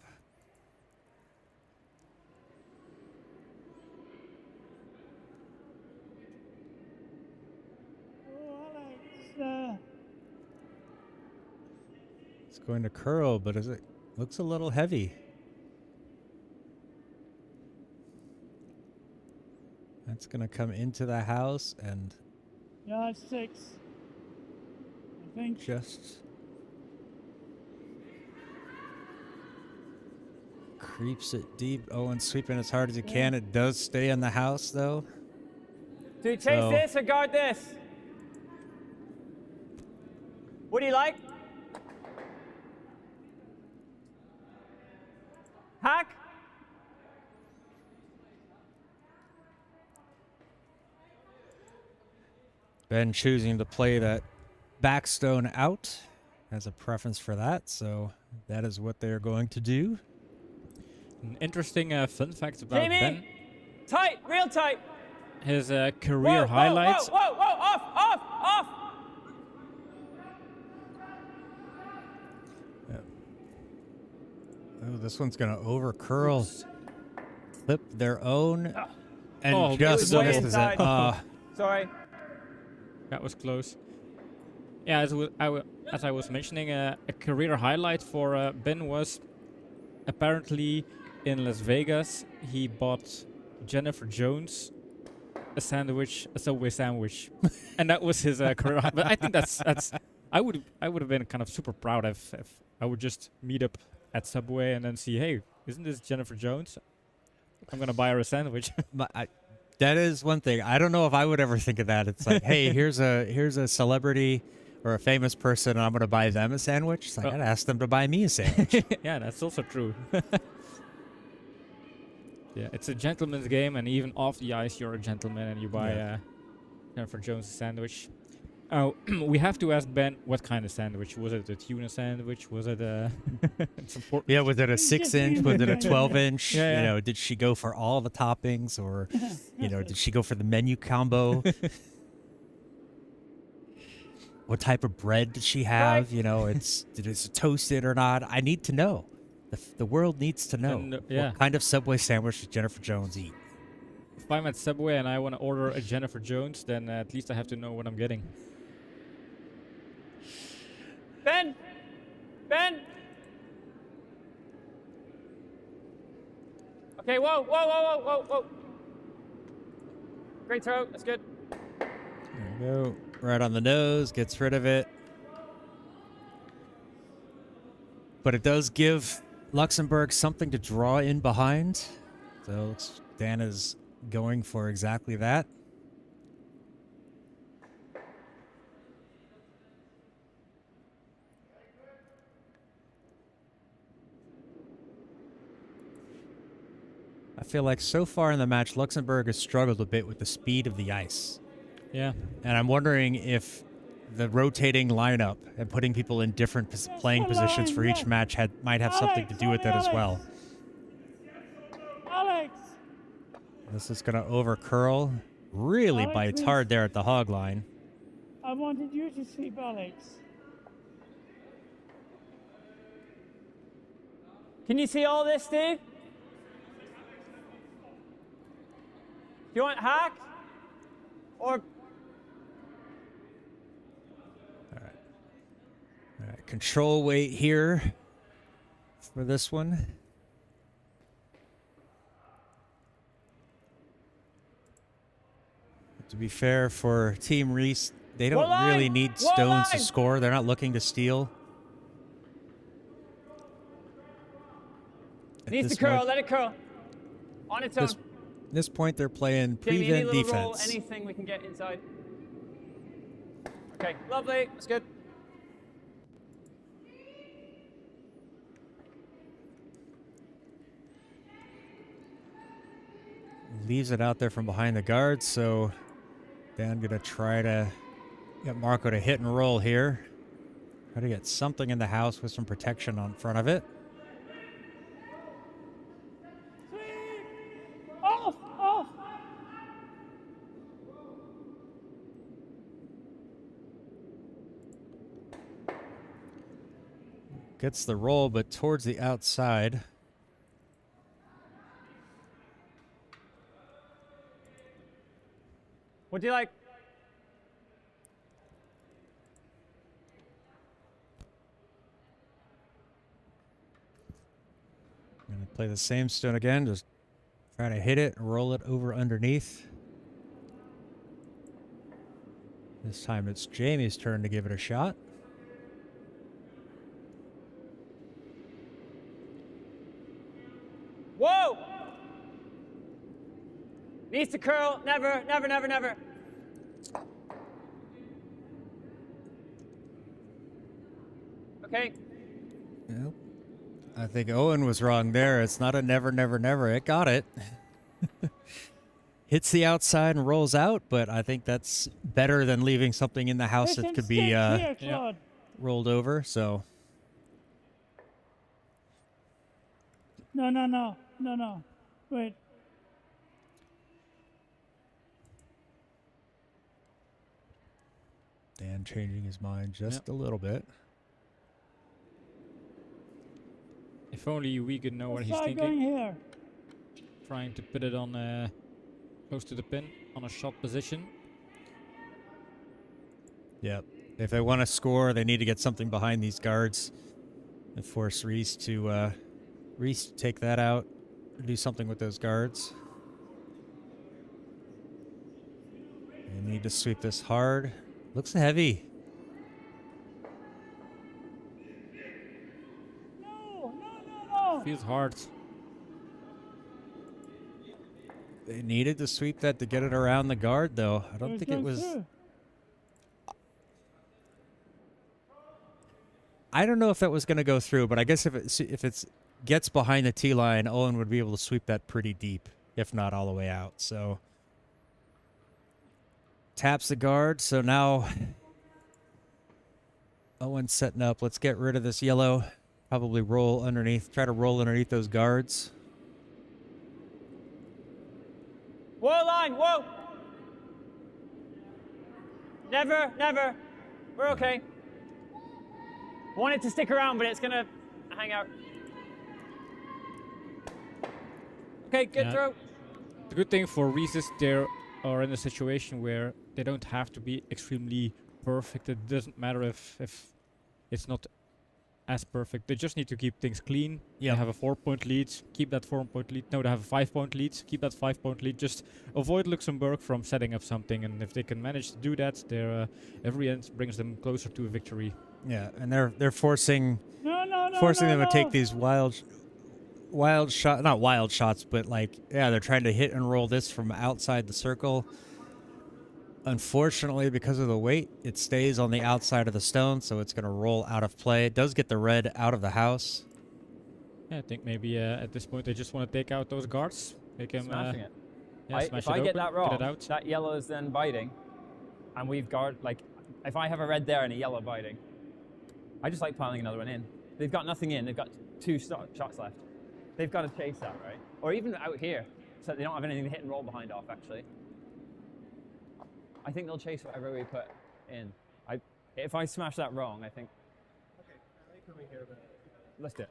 It's going to curl, but it looks a little heavy. That's going to come into the house and Yard 6. I think. just creeps it deep. Owen sweeping as hard as he can. It does stay in the house, though. Do you chase So- this or guard this? What do you like? Hack? Ben choosing to play that backstone out, has a preference for that, so that is what they're going to do. An interesting fun fact about Jamie? Ben. Tight, real tight. His career Whoa, whoa, highlights. Whoa, whoa, whoa, off, off, off. Oh, this one's going to over curl, clip their own, and Oh, just way misses it. inside. Sorry. That was close. Yeah, as I was mentioning, a career highlight for Ben was apparently in Las Vegas. He bought Jennifer Jones a Subway sandwich, and that was his career. But I think that's I would have been kind of super proud if I would just meet up at Subway and then see, hey, isn't this Jennifer Jones? I'm gonna buy her a sandwich. That is one thing. I don't know if I would ever think of that. It's like, hey, here's a celebrity or a famous person, and I'm going to buy them a sandwich. It's like, I'd ask them to buy me a sandwich. Yeah, that's also true. Yeah, it's a gentleman's game, and even off the ice, you're a gentleman, and you buy Jennifer Jones a sandwich. Oh, we have to ask Ben what kind of sandwich. Was it a tuna sandwich? Was it a... It's important. Yeah, was it a 6-inch? Was it a 12-inch? Yeah, yeah. You know, did she go for all the toppings, or you know, did she go for the menu combo? What type of bread did she have? Right. You know, did it toasted or not? I need to know. The world needs to know. And, yeah. What kind of Subway sandwich does Jennifer Jones eat? If I'm at Subway and I want to order a Jennifer Jones, then at least I have to know what I'm getting. Ben! Ben! Okay, whoa, whoa, whoa, whoa, whoa, whoa. Great throw, that's good. There you go. Right on the nose, gets rid of it. But it does give Lëtzebuerg something to draw in behind. So Dan is going for exactly that. I feel like so far in the match, Lëtzebuerg has struggled a bit with the speed of the ice. Yeah. And I'm wondering if the rotating lineup and putting people in different playing positions for each match might have something to do with that as well. This is going to over curl. Really Alex, bites please. hard there at the hog line. I wanted you to sweep Alex. Can you see all this, Steve? Do you want hack? Or All right, control weight here for this one. To be fair, for Team Rees, they don't Wall really line! need Wall stones to line! score. They're not looking to steal. At needs to this curl, point- let it curl. On its own. This point, they're playing Jamie, any prevent little roll, defense. anything we can get inside. Okay, lovely. That's good. Leaves it out there from behind the guards, so Dan gonna try to get Marco to hit and roll here. Try to get something in the house with some protection on front of it. Off! Off! Gets the roll, but towards the outside. What do you like? Gonna play the same stone again, just try to hit it and roll it over underneath. This time it's Jamie's turn to give it a shot. Whoa! Needs to curl. Never, never, never, never. Okay. Yep. I think Owen was wrong there. It's not a never, never, never. It got it. Hits the outside and rolls out, but I think that's better than leaving something in the house that Listen, could stick be here, Claude. rolled over. So No, no, no. No, no. Wait. Dan changing his mind just a little bit. If only we could know what he's Start thinking. going here. Trying to put it on close to the pin on a shot position. Yep. If they want to score, they need to get something behind these guards and force Rees to take that out, do something with those guards. They need to sweep this hard. Looks heavy. No, no, no, no. Feels hard. They needed to sweep that to get it around the guard, though. I don't think it going was. through. I don't know if that was going to go through, but I guess if it gets behind the T line, Owen would be able to sweep that pretty deep, if not all the way out. So taps the guard. So now Owen's setting up. Let's get rid of this yellow. Probably roll underneath. Try to roll underneath those guards. Whoa, line, whoa! Never, never. We're okay. Want it to stick around, but it's gonna hang out. Okay, good Yeah. throw. The good thing for Rees is they are in a situation where they don't have to be extremely perfect. It doesn't matter if it's not as perfect. They just need to keep things clean. Yeah. They have a 4-point lead. Keep that 4-point lead. No, they have a 5-point lead. Keep that 5-point lead. Just avoid Luxembourg from setting up something. And if they can manage to do that, every end brings them closer to a victory. Yeah, and they're forcing No, no, no, forcing no, them to take no. these wild shot, not wild shots, but like, yeah, they're trying to hit and roll this from outside the circle. Unfortunately, because of the weight, it stays on the outside of the stone, so it's going to roll out of play. It does get the red out of the house. Yeah, I think maybe at this point they just want to take out those guards. Make them Smashing it. yeah, smash If it I get open, that wrong, get it out. that yellow is then biting, and we've got, like, if I have a red there and a yellow biting, I just like piling another one in. They've got nothing in. They've got two shots left. They've got to chase that, right? Or even out here. so they don't have anything to hit and roll behind off, actually. I think they'll chase whatever we put in. If I smash that wrong, I think... Okay, I like coming here, but... Let's do it.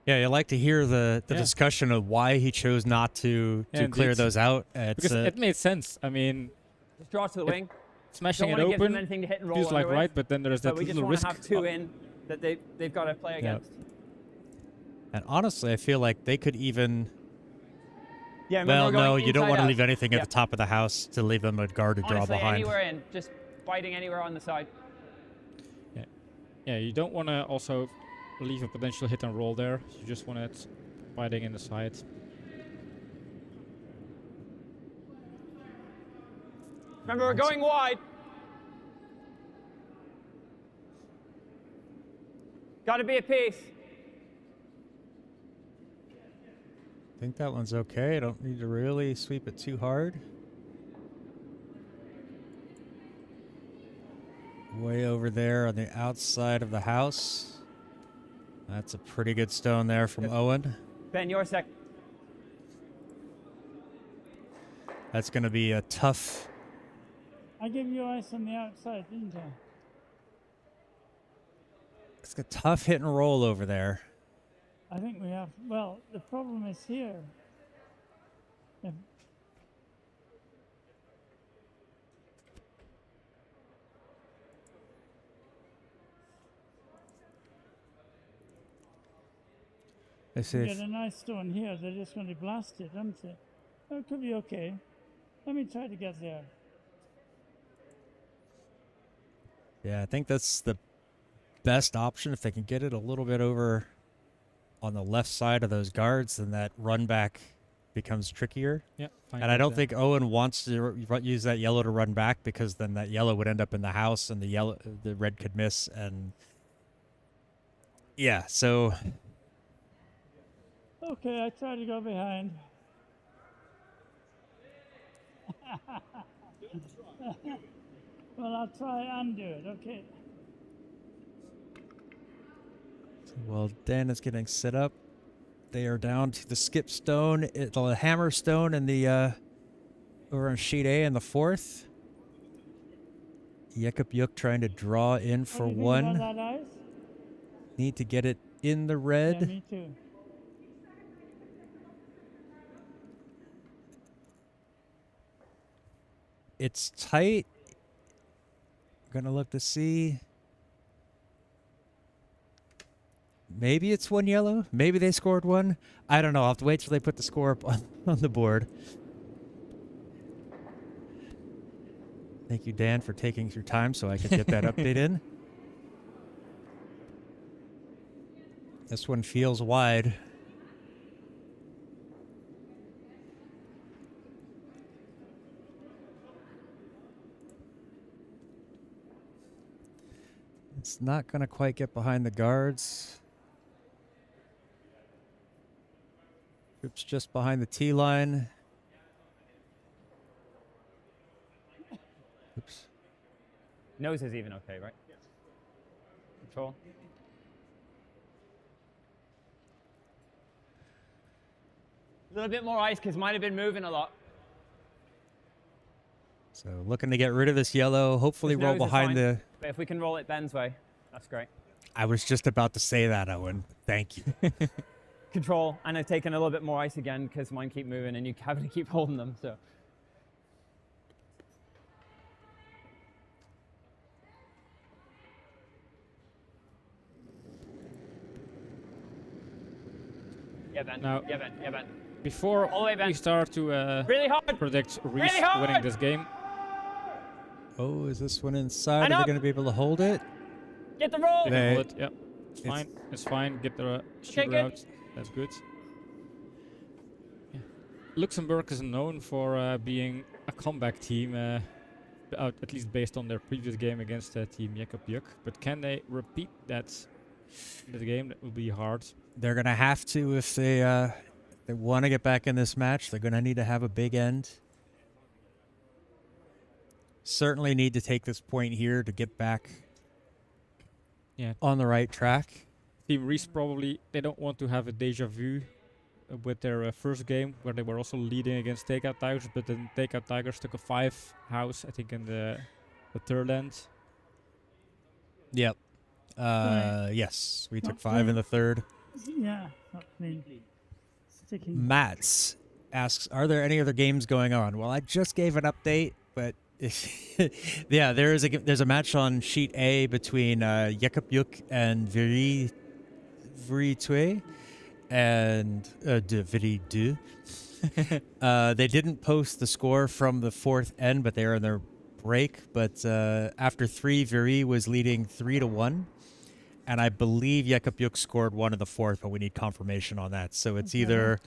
Yeah, you like to hear the discussion of why he chose not to clear those out. Because it made sense. I mean, Just draw to the wing. smashing Don't it want to give them open anything to hit and roll feels like underway, right, but then there's that but we just little want risk. to have two in that they've got to play against. And honestly, I feel like they could even... Yeah, remember Well, we're going no, you don't inside want to out. leave anything Yeah. at the top of the house to leave them a guard to draw Honestly, behind. anywhere in, just biting anywhere on the side. Yeah, you don't want to also leave a potential hit and roll there. You just want it biting in the side. Remember, we're going wide. Got to be a piece. I think that one's okay. I don't need to really sweep it too hard. Way over there on the outside of the house. That's a pretty good stone there from Owen. Ben, your sec. That's going to be a tough... I gave you ice on the outside, didn't I? It's a tough hit and roll over there. I think we have. Well, the problem is here. If I see. you get a nice stone here, they're just going to blast it, aren't they? Oh, it could be okay. Let me try to get there. Yeah, I think that's the best option. If they can get it a little bit over on the left side of those guards, then that run back becomes trickier. Yeah, fine. And I don't think Owen wants to use that yellow to run back, because then that yellow would end up in the house and the red could miss. And yeah, so Okay, I try to go behind. Well, I'll try and do it. Okay. while Dan is getting set up, they are down to the skip stone, the hammer stone, and the over on sheet A in the fourth. Yuk trying to draw in for What do you think about one. that ice? Need to get it in the Yeah, red. me too. It's tight. Gonna look to see. Maybe it's one yellow. Maybe they scored one. I don't know. I'll have to wait till they put the score up on the board. Thank you, Dan, for taking your time so I could get that update in. This one feels wide. It's not going to quite get behind the guards. Oops, just behind the tee line. Oops. Nose is even okay, right? Yes. Control. A little bit more ice because might have been moving a lot. So looking to get rid of this yellow. Hopefully His roll nose is behind fine, the... But if we can roll it Ben's way, that's great. I was just about to say that, Owen. Thank you. Control, and I've taken a little bit more ice again because mine keep moving and you have to keep holding them. So. Yeah, Ben. Now- Yeah, Ben. Yeah, Ben. Before All the way back. we start to Really hard. predict Rees Really hard! winning this game, Oh, is this one inside? And Are they up! going to be able to hold it? Get the roll. they They- can hold it. Yeah, it's it's- fine. It's fine. Get the shooter good. out. That's good. Yeah. Luxembourg is known for being a comeback team, at least based on their previous game against Team Juk. But can they repeat that in this game? That will be hard. They're going to have to if they want to get back in this match. They're going to need to have a big end. Certainly need to take this point here to get back Yeah. on the right track. Team Rees probably, they don't want to have a deja vu with their first game, where they were also leading against Takeout Tigers, but then Takeout Tigers took a 5 house, I think, in the third end. Yep. Right. Yes, we took Not 5 in the third. Yeah, not clean. Sticking. Mats asks, "Are there any other games going on?" Well, I just gave an update, but yeah, there's a match on sheet A between Yekapyuk and Viritue and de Viridu. They didn't post the score from the fourth end, but they are in their break. But after 3, Viri was leading 3-1. And I believe Yekapyuk scored 1 in the fourth, but we need confirmation on that. So it's either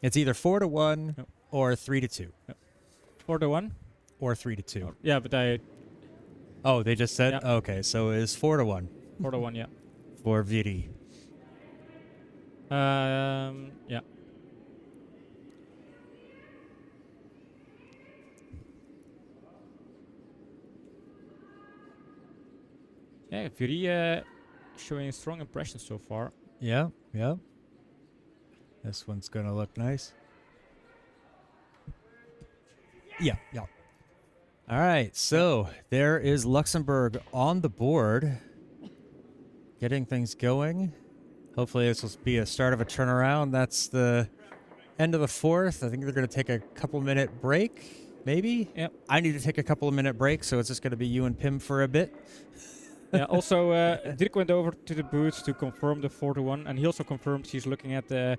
4-1 Yep. or 3-2 4-1. or 3-2. Yeah, but Oh, they just said? Yeah. Okay, so it's 4-1 4-1, yeah. for Viri. Yeah. Yeah, Viri showing strong impressions so far. Yeah. This one's going to look nice. Yeah. All right, so there is Lëtzebuerg on the board, getting things going. Hopefully this will be a start of a turnaround. That's the end of the fourth. I think they're going to take a couple-minute break, maybe? Yep. I need to take a couple-minute break, so it's just going to be you and Pim for a bit. Yeah, also, Dirk went over to the booth to confirm the 4-1, and he also confirmed he's looking at the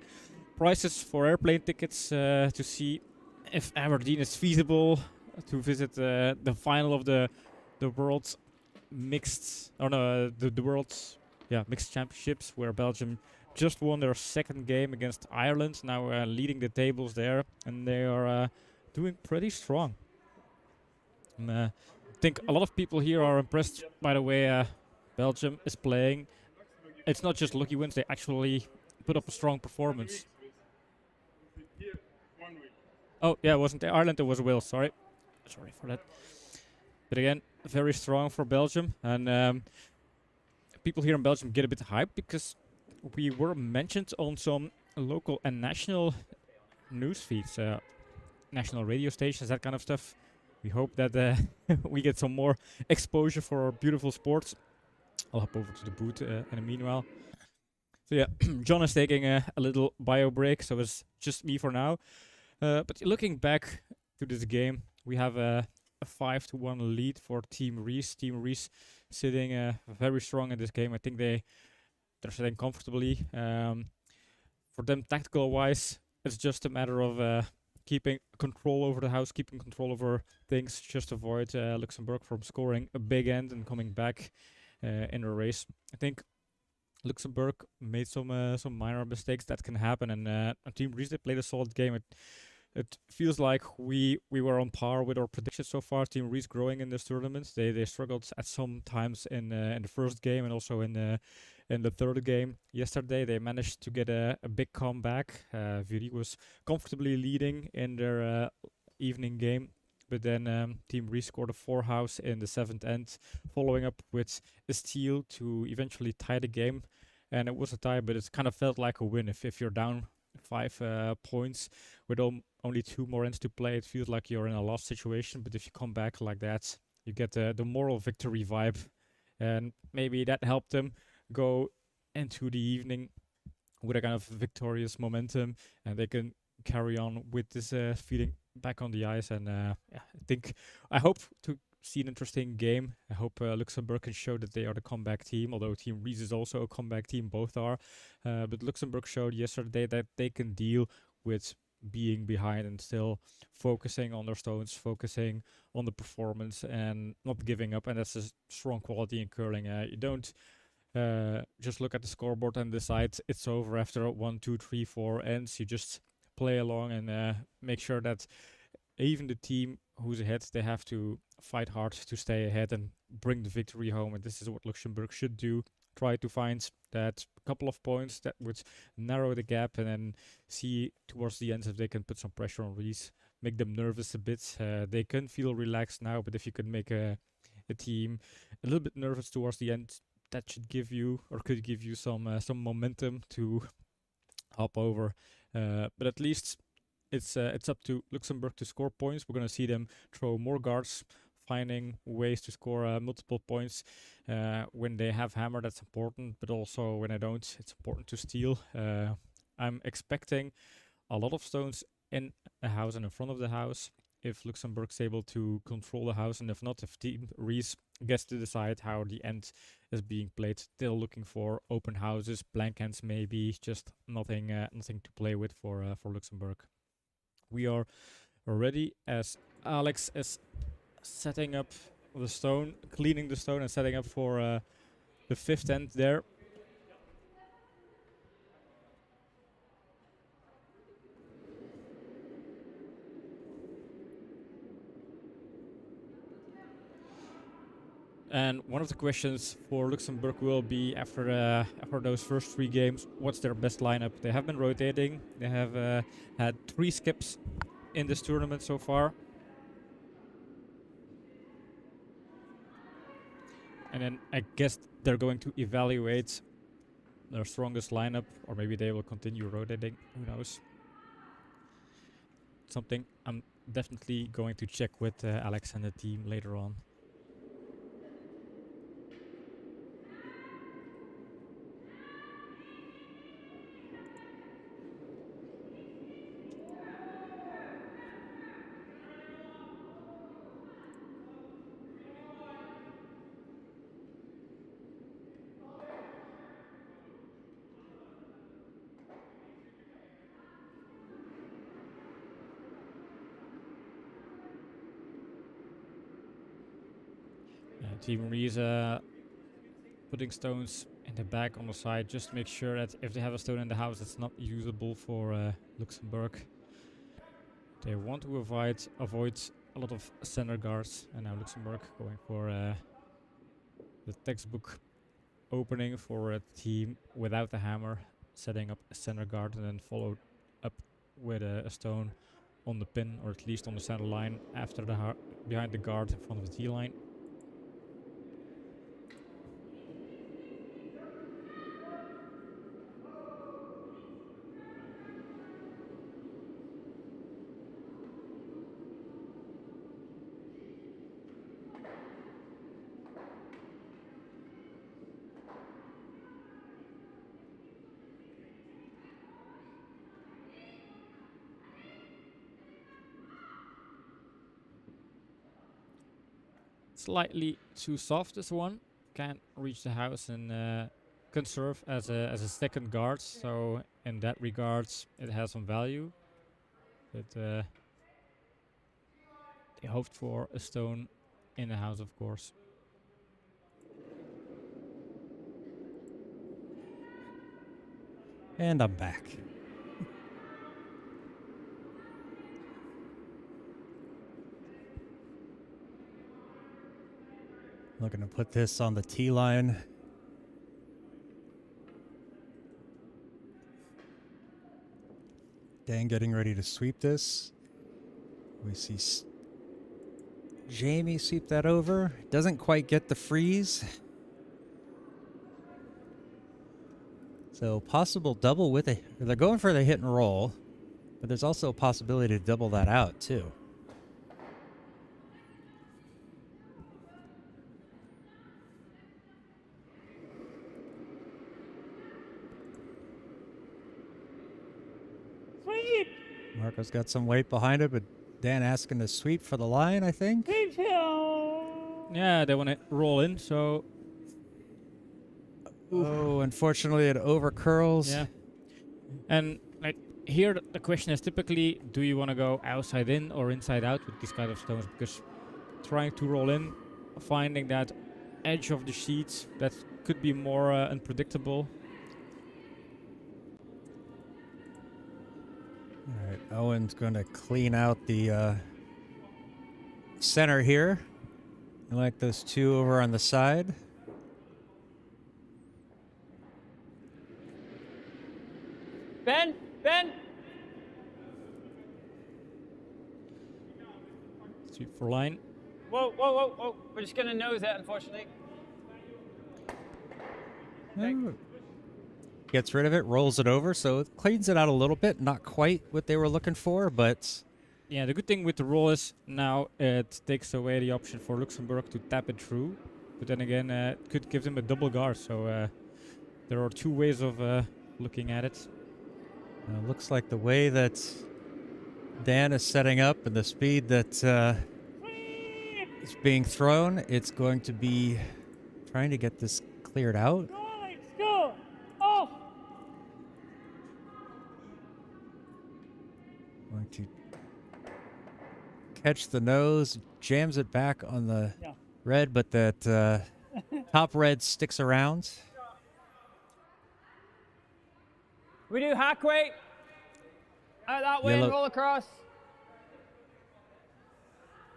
prices for airplane tickets to see if Aberdeen is feasible to visit the final of the world's mixed, the world's mixed championships, where Belgium just won their second game against Ireland, now leading the tables there, and they are doing pretty strong. I think a lot of people here are impressed by the way Belgium is playing. It's not just lucky wins, they actually put up a strong performance. Oh, yeah, it wasn't Ireland, it was Wales, sorry for that. But again, very strong for Belgium, and people here in Belgium get a bit hyped because we were mentioned on some local and national news feeds, national radio stations, that kind of stuff. We hope that we get some more exposure for our beautiful sports. I'll hop over to the booth in the meanwhile. So yeah, John is taking a little bio break, so it's just me for now. But looking back to this game, we have a 5-1 lead for Team Rees. Team Rees sitting very strong in this game. I think they're sitting comfortably. For them, tactical-wise, it's just a matter of keeping control over the house, keeping control over things, just avoid Lëtzebuerg from scoring a big end and coming back in the race. I think Lëtzebuerg made some minor mistakes that can happen, and Team Rees, they played a solid game. It feels like we were on par with our predictions so far. Team Rees growing in this tournament. They struggled at some times in the first game and also in the third game. Yesterday they managed to get a big comeback. Viri was comfortably leading in their evening game, but then Team Rees scored a 4 house in the 7th end, following up with a steal to eventually tie the game. And it was a tie, but it kind of felt like a win. If you're down 5 points with only 2 more ends to play, it feels like you're in a lost situation. But if you come back like that, you get the moral victory vibe, and maybe that helped them go into the evening with a kind of victorious momentum, and they can carry on with this feeling back on the ice. And I hope to see an interesting game. I hope Lëtzebuerg can show that they are the comeback team, although Team Rees is also a comeback team, both are. But Lëtzebuerg showed yesterday that they can deal with being behind and still focusing on their stones, focusing on the performance and not giving up. And that's a strong quality in curling. You don't just look at the scoreboard and decide it's over after 1, 2, 3, 4 ends. You just play along and make sure that even the team who's ahead, they have to fight hard to stay ahead and bring the victory home. And this is what Lëtzebuerg should do. Try to find that couple of points that would narrow the gap, and then see towards the end if they can put some pressure on Rees, make them nervous a bit. They can feel relaxed now, but if you could make a team a little bit nervous towards the end, that should give you, or could give you, some momentum to hop over But at least it's up to Luxembourg to score points. We're going to see them throw more guards, finding ways to score multiple points. When they have hammer, that's important, but also when they don't, it's important to steal. I'm expecting a lot of stones in a house and in front of the house if Luxembourg's able to control the house, and if not, if Team Rees gets to decide how the end is being played. Still looking for open houses, blank ends maybe, just nothing to play with for Luxembourg. We are ready as Alex is setting up the stone, cleaning the stone and setting up for the fifth end there. And one of the questions for Luxembourg will be after those first 3 games, what's their best lineup? They have been rotating. They have had 3 skips in this tournament so far. And then I guess they're going to evaluate their strongest lineup, or maybe they will continue rotating. Who knows? Something I'm definitely going to check with Alex and the team later on. Team Rees putting stones in the back on the side, just to make sure that if they have a stone in the house, it's not usable for Luxembourg. They want to avoid a lot of center guards, and now Luxembourg going for the textbook opening for a team without the hammer, setting up a center guard and then followed up with a stone on the pin, or at least on the center line after the behind the guard in front of the T-line. Slightly too soft, this one. Can't reach the house and can serve as a second guard, so in that regards it has some value. But they hoped for a stone in the house, of course. And I'm back. Looking to put this on the T line. Dan getting ready to sweep this. We see Jamie sweep that over. Doesn't quite get the freeze. So possible double with a... They're going for the hit and roll, but there's also a possibility to double that out too. Sweep! Marco's got some weight behind it, but Dan asking to sweep for the line, I think. Sweep hill! Yeah, they want to roll in, so... Oh, unfortunately it over curls. Yeah. And like here the question is typically, do you want to go outside in or inside out with these kind of stones? Because trying to roll in, finding that edge of the sheet, that could be more unpredictable. All right, Owen's going to clean out the center here. I like those two over on the side. Ben, Ben. Sweep for line. Whoa, whoa, whoa, whoa. We're just gonna nose it, unfortunately. Okay. Oh. gets rid of it, rolls it over, so it cleans it out a little bit. Not quite what they were looking for, but Yeah, the good thing with the roll is now it takes away the option for Luxembourg to tap it through. But then again, it could give them a double guard, so there are two ways of looking at it. looks like the way that Dan is setting up and the speed that is being thrown, it's going to be trying to get this cleared out. Go, Alex, go! Off! Going to catch the nose, jams it back on the Yeah. red, but that top red sticks around. We do hack weight. Out that way and Yellow. roll across.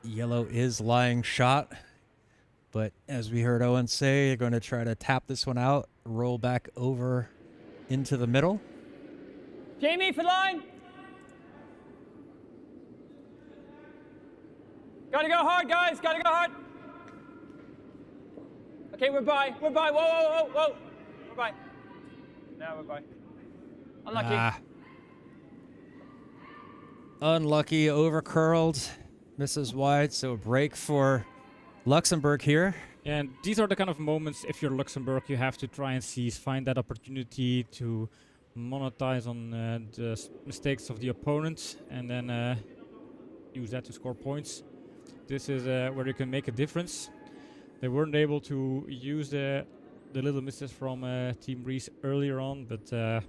Yellow is lying shot, but as we heard Owen say, you're going to try to tap this one out, roll back over into the middle. Jamie for line. Gotta go hard, guys. Gotta go hard. Okay, we're by. We're by. Whoa, whoa, whoa, whoa. We're by. Now we're by. Unlucky. Unlucky, over curled, misses wide, so a break for Luxembourg here. And these are the kind of moments, if you're Luxembourg, you have to try and seize, find that opportunity to monetize on the mistakes of the opponent, and then use that to score points. This is where you can make a difference. They weren't able to use the little misses from Team Rees earlier on, but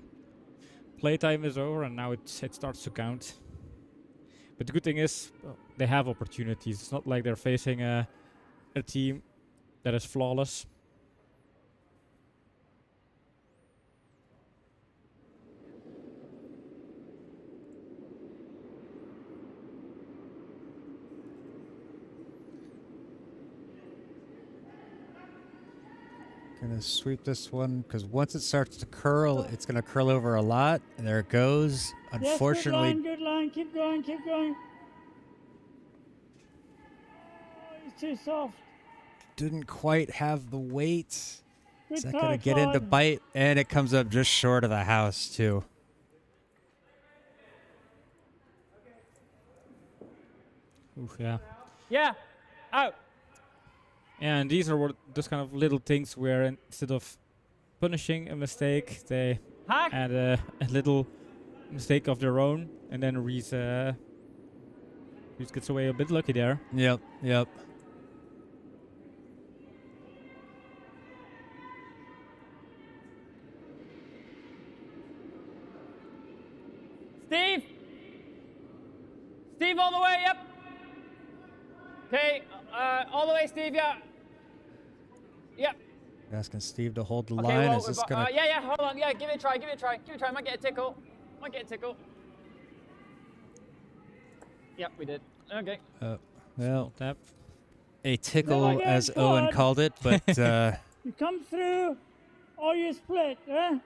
playtime is over and now it starts to count. But the good thing is, they have opportunities. It's not like they're facing a team that is flawless. Gonna sweep this one because once it starts to curl, it's gonna curl over a lot. And there it goes. Unfortunately, Yes, good line, keep going, keep going. Oh, it's too soft. didn't quite have the weight. Good Is that try, gonna get into Claude. bite? And it comes up just short of the house too. Oof, yeah. Yeah. Out. And these are those kind of little things where instead of punishing a mistake, they Hack. add a little mistake of their own, and then Rees gets away a bit lucky there. Yep, yep. Steve. Steve all the way. Yep. Okay. All the way, Steve. Yeah. Yep. Asking Steve to hold the Okay, line. well, Is this gonna? yeah, hold on. Yeah, give it a try, give it a try. Give it a try. Might get a tickle. Might get a tickle. Yep, we did. Okay. Well, Tap. a tickle, again, as Owen Claude. called it, but You come through or you split, eh?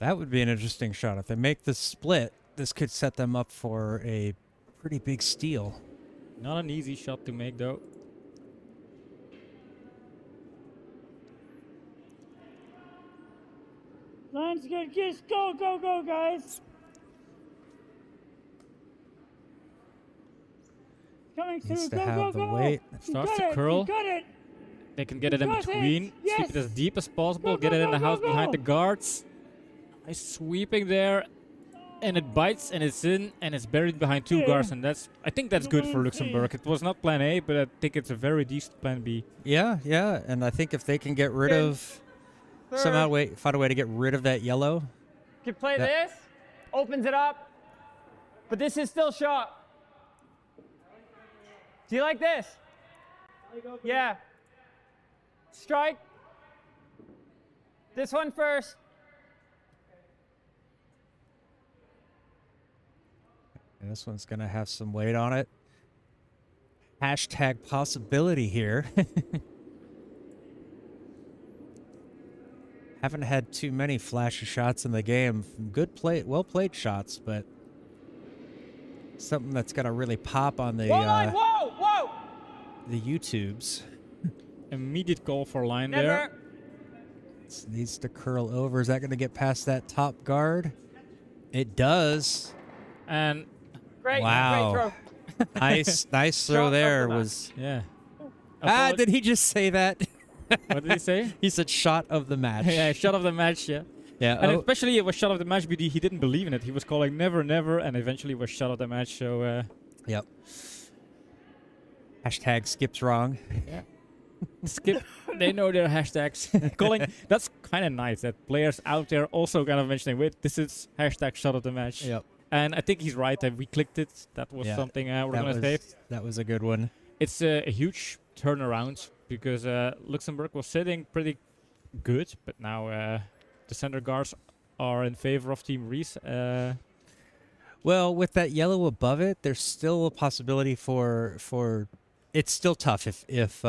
that would be an interesting shot. If they make this split, this could set them up for a pretty big steal. Not an easy shot to make though. Line's good. Just go, go, go, guys. Coming through. Needs to Go, have go, the go. weight. You Starts got to it, curl. You got it. They can get it in Got it. between, sweep it Yes. as deep as possible, Go, get go, it in go, the go, house behind the go. guards. Nice sweeping there, and it bites and it's in and it's buried behind two Yeah. guards, and I think that's good for Plan Luxembourg. C. It was not plan A, but I think it's a very decent plan B. Yeah, yeah, and I think if they can get rid Good. of somehow find a way to get rid of that yellow. Can play Yeah. this. Opens it up. But this is still shot. Do you like this? Yeah. Strike. This one first. And this one's gonna have some weight on it. Hashtag possibility here. Haven't had too many flashy shots in the game. Good play, well played shots, but something that's gonna really pop on the Whoa, line, whoa, whoa. the YouTubes. immediate call for line there. Never. This needs to curl over. Is that going to get past that top guard? It does. And Great. Wow. Great throw. Nice throw Shot there. of the match. Was yeah. did he just say that? What did he say? He said shot of the match. Yeah, shot of the match, yeah. Yeah. And Oh, especially it was shot of the match, but he didn't believe in it. He was calling never, never, and eventually was shot of the match. So yep. Hashtag skips wrong. skip. They know their hashtags. Calling. That's kind of nice that players out there also kind of mentioning, wait, this is hashtag shot of the match. Yep. And I think he's right that we clicked it. That was Yeah, something we're That gonna was, save. that was a good one. It's a huge turnaround because Lëtzebuerg was sitting pretty good, but now the center guards are in favor of Team Rees. Well, with that yellow above it, there's still a possibility for it's still tough if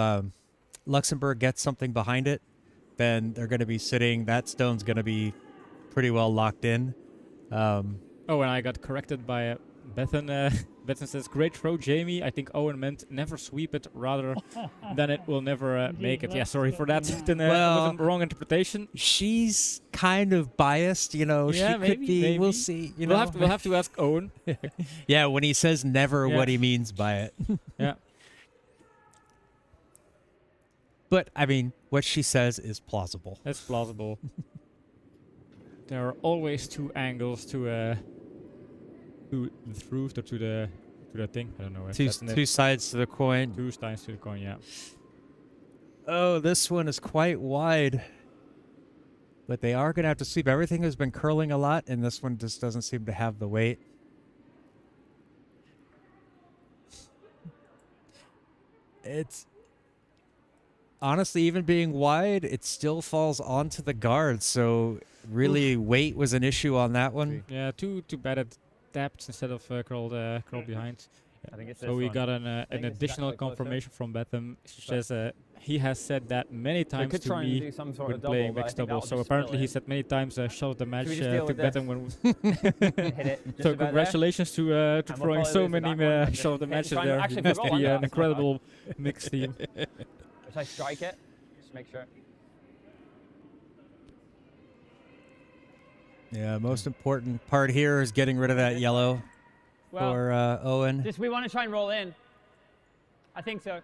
Lëtzebuerg gets something behind it, then they're going to be sitting. That stone's going to be pretty well locked in. Oh, and I got corrected by Bethan. Bethan says, great throw, Jamie. I think Owen meant never sweep it, rather than it will never make it. Yeah, sorry for that. Then, Well, was a wrong interpretation. She's kind of biased, you know. Yeah, she maybe, could be. maybe. We'll see. You We'll know, have to ask Owen. yeah, when he says never, Yeah. what he means by it. Yeah. But I mean, what she says is plausible. That's plausible. There are always two angles to the truth or to the thing. I don't know. if that's Two sides to the coin. two sides to the coin. Yeah. Oh, this one is quite wide. But they are going to have to sweep. Everything has been curling a lot, and this one just doesn't seem to have the weight. It's honestly, even being wide, it still falls onto the guard. So really, weight was an issue on that one. Yeah. Too bad at depth instead of curled behind. I think it's So this we one. got an it's additional exactly closer. confirmation from Betham. She says he has said that many We times could to try and me do some sort when of double, playing but I mixed think double. that'll So just apparently spill he in. said many times shot of the match we just deal to with this? Betham when. Hit it. Just So about there. congratulations to we'll throwing probably so lose the many back one, like shot of the this. matches Trying to there. actually It must forgot be one, an that's not bad. incredible mixed team. Should I strike it? Just make sure. Yeah, most important part here is getting rid of that yellow Well, for Owen. just we want to try and roll in. I think so.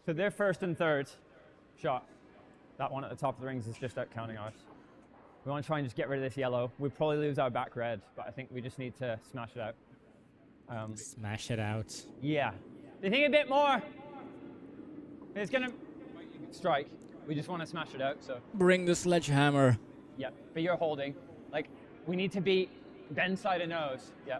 So they're first and third shot. That one at the top of the rings is just out counting ours. We want to try and just get rid of this yellow. We'll probably lose our back red, but I think we just need to smash it out. Smash it out. Yeah. They think a bit more. It's going to strike. We just want to smash it out, so. Bring the sledgehammer. Yeah, but you're holding. Like, we need to beat Ben's side of nose. Yeah.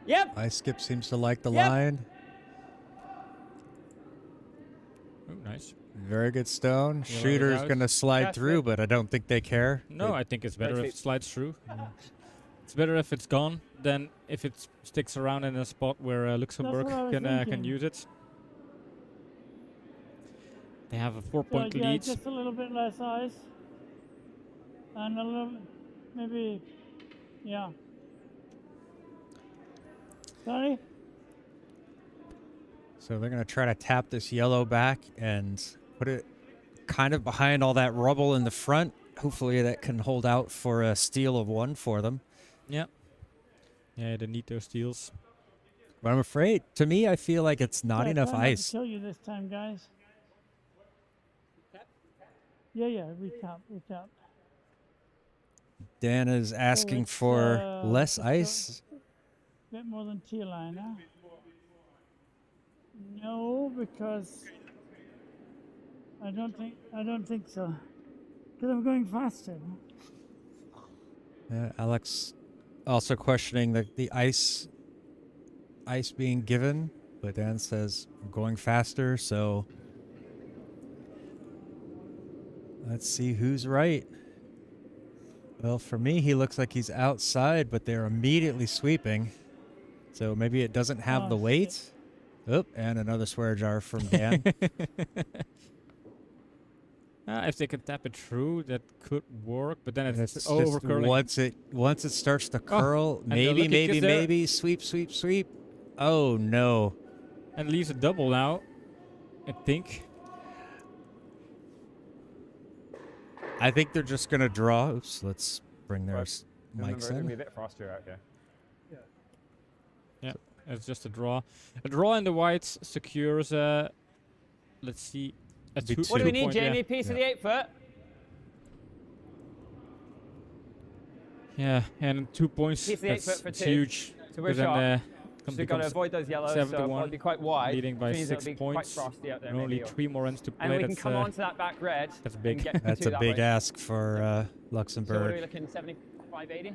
Yep. Ice Skip seems to like the Yep. line. Oh, nice. Very good stone. Yellow is Shooter's out. going to slide That's through, it. but I don't think they care. No, I think it's better Right if it slides through. It's better if it's gone than if it sticks around in a spot where Luxembourg what I was can thinking. use it. They have a So, 4-point yeah, lead. just a little bit less ice. And a little, maybe, yeah. Sorry? So they're going to try to tap this yellow back and put it kind of behind all that rubble in the front. Hopefully that can hold out for a steal of one for them. Yeah. Yeah, they need those steals. But I'm afraid, to me, I feel like it's not Yeah, enough try not to ice. kill you this time, guys. Yeah, recap. Dan is asking it's, for less it's ice. Bit more than T-line, huh? No, because I don't think so. Because I'm going faster. Alex also questioning the ice being given, but Dan says I'm going faster, so let's see who's right. Well, for me, he looks like he's outside, but they're immediately sweeping. So maybe it doesn't have Oh, the weight. Oop, and another swear jar from Dan. If they can tap it through, that could work. But then And it's it's over just curling. once it starts to curl, and the maybe, lucky kiss there. maybe, sweep, sweep, sweep. Oh no. And leaves a double now, I think. I think they're just gonna draw. Oops, let's bring their Right. mics It's gonna be a in. bit frostier out here. Yeah, it's just a draw. A draw in the whites secures, let's see, a Be two, two. What do we two need, point, Jamie? yeah. Piece of the 8 foot. Yeah, and 2 points. Piece of the 8 That's foot for it's 2. huge. So we're Because then, sharp. comes So you've got to becomes avoid those yellows, 7 so to it'll 1, be quite wide. leading by which means 6 it'll be points. quite frosty out there. And only maybe. 3 more ends to play. And we can that's, come onto that back red. that's and big. get the That's two a that big way. ask for So what are we Luxembourg. looking, 75, 80?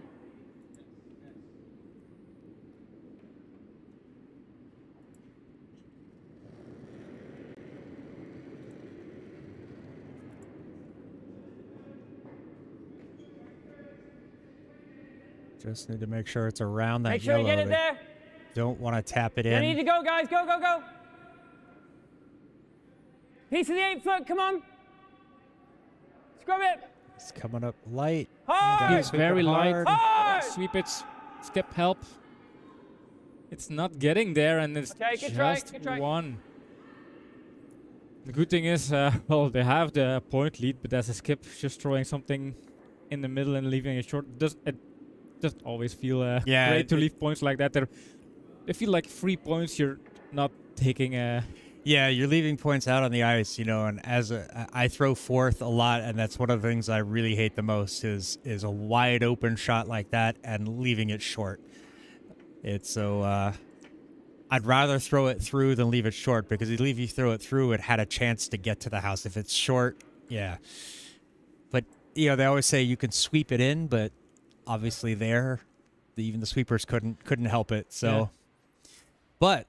Just need to make sure it's around that Make sure yellow. you get it They there. don't want to tap it You need to in. go, guys. Go, go, go. Piece of the 8 foot. Come on. Scrub it. It's coming up light. Hard. Gotta It's sweep it very light. hard. Hard. Sweep it. Skip help. It's not getting there, and it's Okay, good try, just good try. 1. The good thing is, well, they have the point lead, but as a skip, just throwing something in the middle and leaving it short it doesn't always feel Yeah, great to it- leave points like that. They feel like 3 points you're not taking a. Yeah, you're leaving points out on the ice, and I throw fourth a lot, and that's one of the things I really hate the most is a wide open shot like that and leaving it short. It's so I'd rather throw it through than leave it short, because if you throw it through, it had a chance to get to the house. If it's short, yeah. But they always say you can sweep it in, but obviously even the sweepers couldn't help it. So, Yeah. but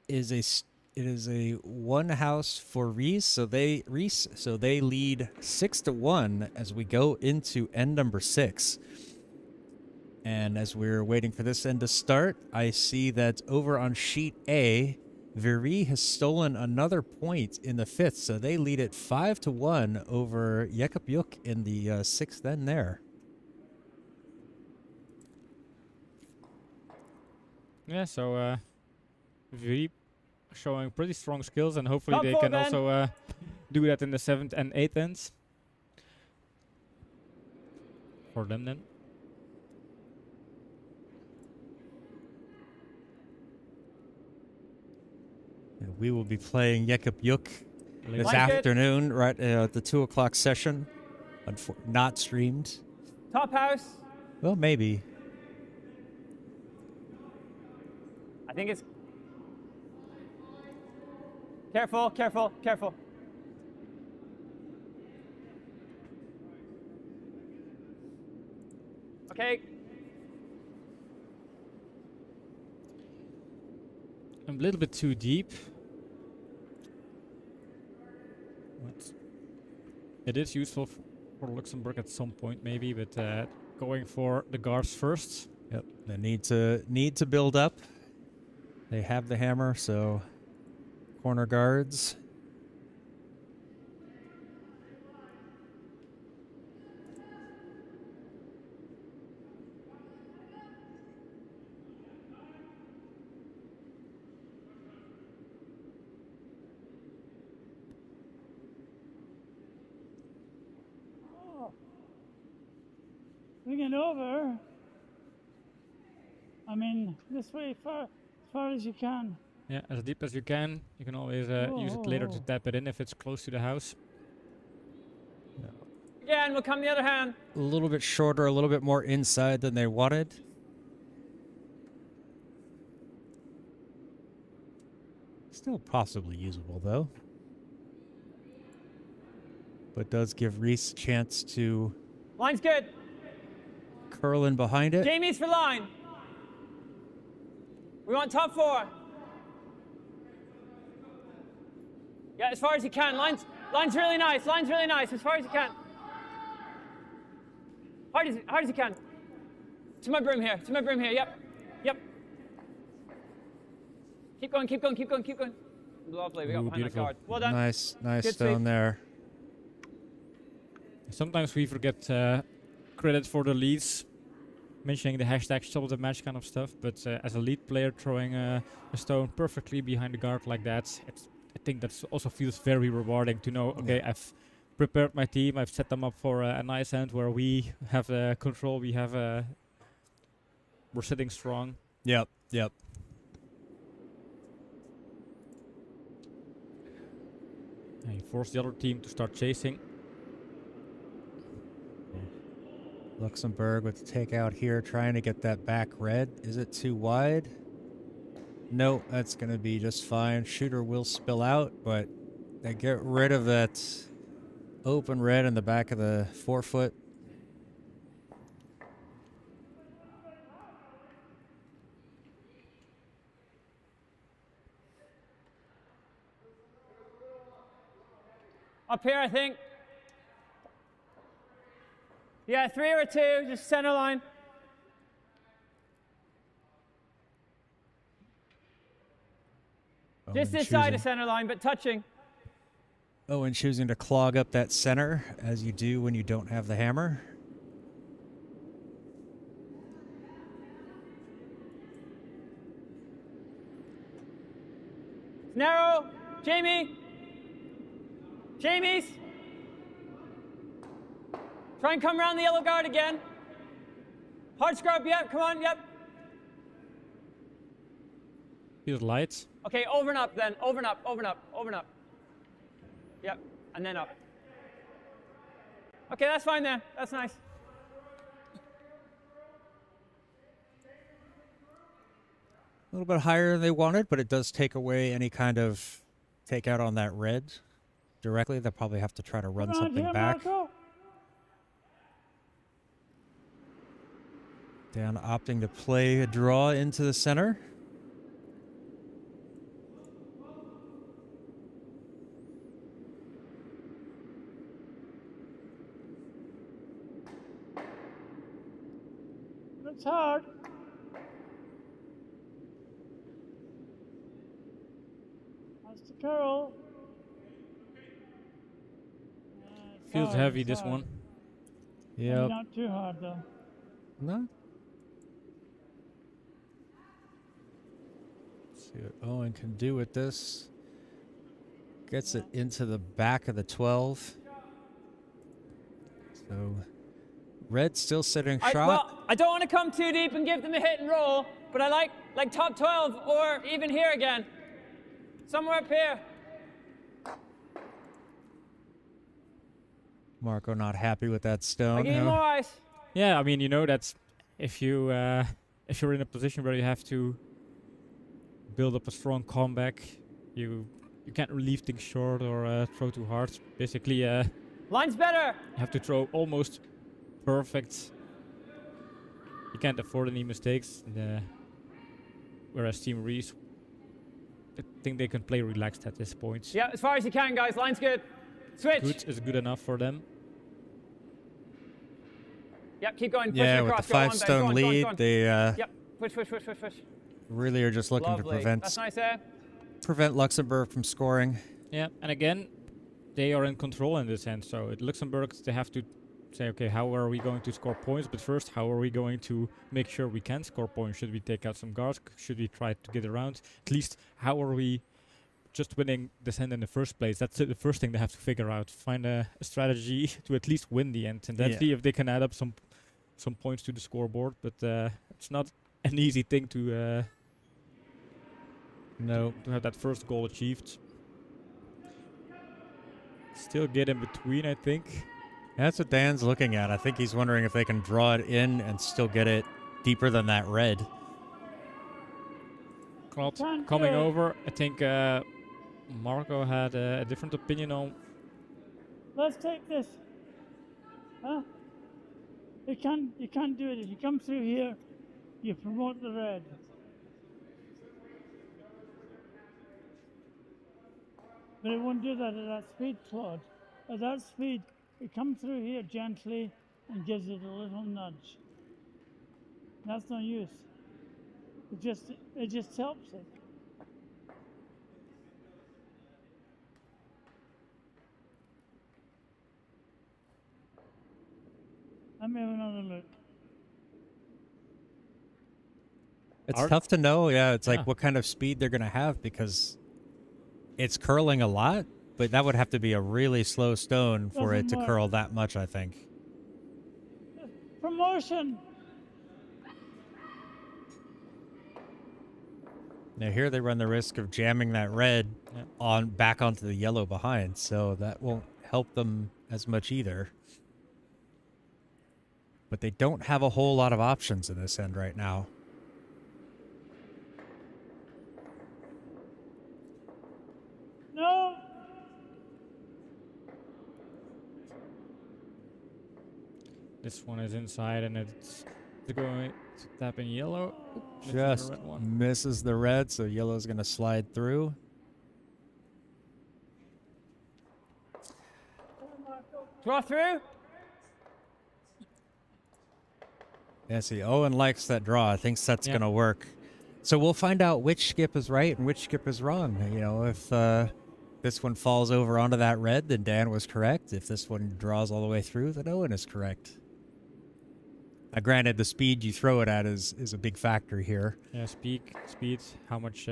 it is a one house for Rees, so they lead 6-1 as we go into end number 6. And as we're waiting for this end to start, I see that over on sheet A, Viri has stolen another point in the 5th, so they lead it 5-1 over Lëtzebuerg in the 6th end there. Yeah, so Viri showing pretty strong skills, and hopefully Top they four, can Ben. also do that in the 7th and 8th ends. For them then. And we will be playing Lëtzebuerg this Like it. afternoon, right at the 2 o'clock session. Not streamed. Top house. Well, maybe. I think it's. Careful, careful, careful. Okay. I'm a little bit too deep. But it is useful for Luxembourg at some point, maybe, but going for the guards first. Yep. They need to build up. They have the hammer, so corner guards. Bring it over. I mean, this way as far as you can. Yeah, as deep as you can. You can always use it later to Oh. tap it in if it's close to the house. Again, we'll come the other hand. A little bit shorter, a little bit more inside than they wanted. Still possibly usable, though. But does give Rees a chance to Line's good. curl in behind it. Jamie's for line. We want top 4. Yeah, as far as you can. Line's really nice. Line's really nice. As far as you can. Hard as you can. To my broom here. To my broom here. Yep. Yep. Keep going, keep going, keep going, keep going. Lovely, we got Ooh, behind that beautiful. guard. Well done. Nice Good stone sweep. there. Sometimes we forget credit for the leads, mentioning the hashtag stop the match kind of stuff, but as a lead player throwing a stone perfectly behind the guard like that, I think that also feels very rewarding to know, okay, I've prepared my team, I've set them up for a nice end where we have control, we're sitting strong. Yep. And you force the other team to start chasing. Lëtzebuerg with the takeout here, trying to get that back red. Is it too wide? No, that's going to be just fine. Shooter will spill out, but they get rid of that open red in the back of the forefoot. Up here, I think. Yeah, 3 or 2, just center line. Just this side of center line, but touching. Owen choosing to clog up that center, as you do when you don't have the hammer. Narrow. Jamie. Jamie's. Try and come around the yellow guard again. Hard scrub, yep, come on, yep. Feels light. Okay, over and up then, over and up, over and up, over and up. Yep, and then up. Okay, that's fine there, that's nice. A little bit higher than they wanted, but it does take away any kind of takeout on that red directly. They'll probably have to try to run something back. Dan opting to play a draw into the center. It's hard. That's the Karl. Feels heavy, this one. Yep. Not too hard though. No. See what Owen can do with this. Gets it into the back of the 12. So red still sitting shot. Well, I don't want to come too deep and give them a hit and roll, but I like top 12 or even here again. Somewhere up here. Marco not happy with that stone. I give you more ice. Yeah, I mean, you know that if you're in a position where you have to build up a strong comeback, you can't leave things short or throw too hard. Basically, you Line's better. have to throw almost perfect. You can't afford any mistakes. Whereas Team Rees, I think they can play relaxed at this point. Yeah, as far as you can, guys. Line's good. Switch. Good is good enough for them. Yep, keep going. Push Yeah, it with across. the Go on, Ben. 5-stone Go on, lead, go on. they Yep, push. really are just looking to Lovely. prevent That's nice there. Lëtzebuerg from scoring. Yeah, and again, they are in control in this end. So at Lëtzebuerg, they have to say, okay, how are we going to score points? But first, how are we going to make sure we can score points? Should we take out some guards? Should we try to get around? At least, how are we just winning this end in the first place? That's the first thing they have to figure out. Find a strategy to at least win the end, and then see if they can add up some points to the scoreboard. But it's not an easy thing to to have that first goal achieved. Still get in between, I think. That's what Dan's looking at. I think he's wondering if they can draw it in and still get it deeper than that red. Karl coming over. I think Marco had a different opinion on. Let's take this. Huh? You can't do it. If you come through here, you promote the red. But it won't do that at that speed, Claude. At that speed, it comes through here gently and gives it a little nudge. That's no use. It just helps it. Let me have another look. It's tough to know. Yeah, it's like what kind of speed they're going to have because it's curling a lot, but that would have to be a really slow stone for it to Doesn't curl work. that much, I think. Promotion. Now here they run the risk of jamming that red on back onto the yellow behind, so that won't help them as much either. But they don't have a whole lot of options in this end right now. No. This one is inside and it's going to tap in yellow. Oop, misses the Just red one. misses the red, so yellow's going to slide through. Draw through. Yeah, see, Owen likes that draw. Thinks that's going to work. So we'll find out which skip is right and which skip is wrong. You know, if this one falls over onto that red, then Dan was correct. If this one draws all the way through, then Owen is correct. Granted, the speed you throw it at is a big factor here. Yeah, speed, how much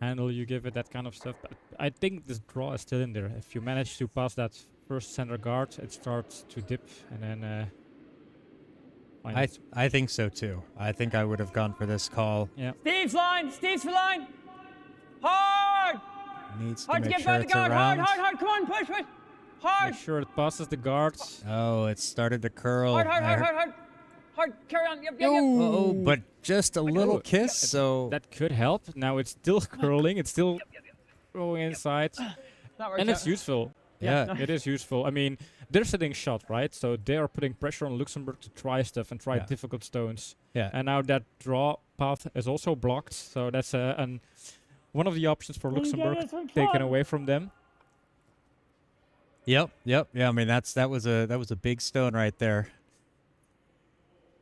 handle you give it, that kind of stuff. But I think this draw is still in there. If you manage to pass that first center guard, it starts to dip and then... I think so too. I think I would have gone for this call. Yeah. Steve's line. Steve's for line. Hard. Needs to Hard to make get sure by the it's guard. around. Hard. Come on, push. Hard. Make sure it passes the guards. Oh, it started to curl. Hard. I heard- Carry on. Yep. Oh, but just a little kiss, so... That could help. Now it's still curling. It's still going inside. That works And it's out. useful. Yeah. It is useful. I mean, they're sitting shot, right? So they are putting pressure on Luxembourg to try stuff and try difficult stones. Yeah. And now that draw path is also blocked. So that's one of the options for Can you get Luxembourg this one, taken Karl? away from them. Yep. Yeah, I mean that was a big stone right there.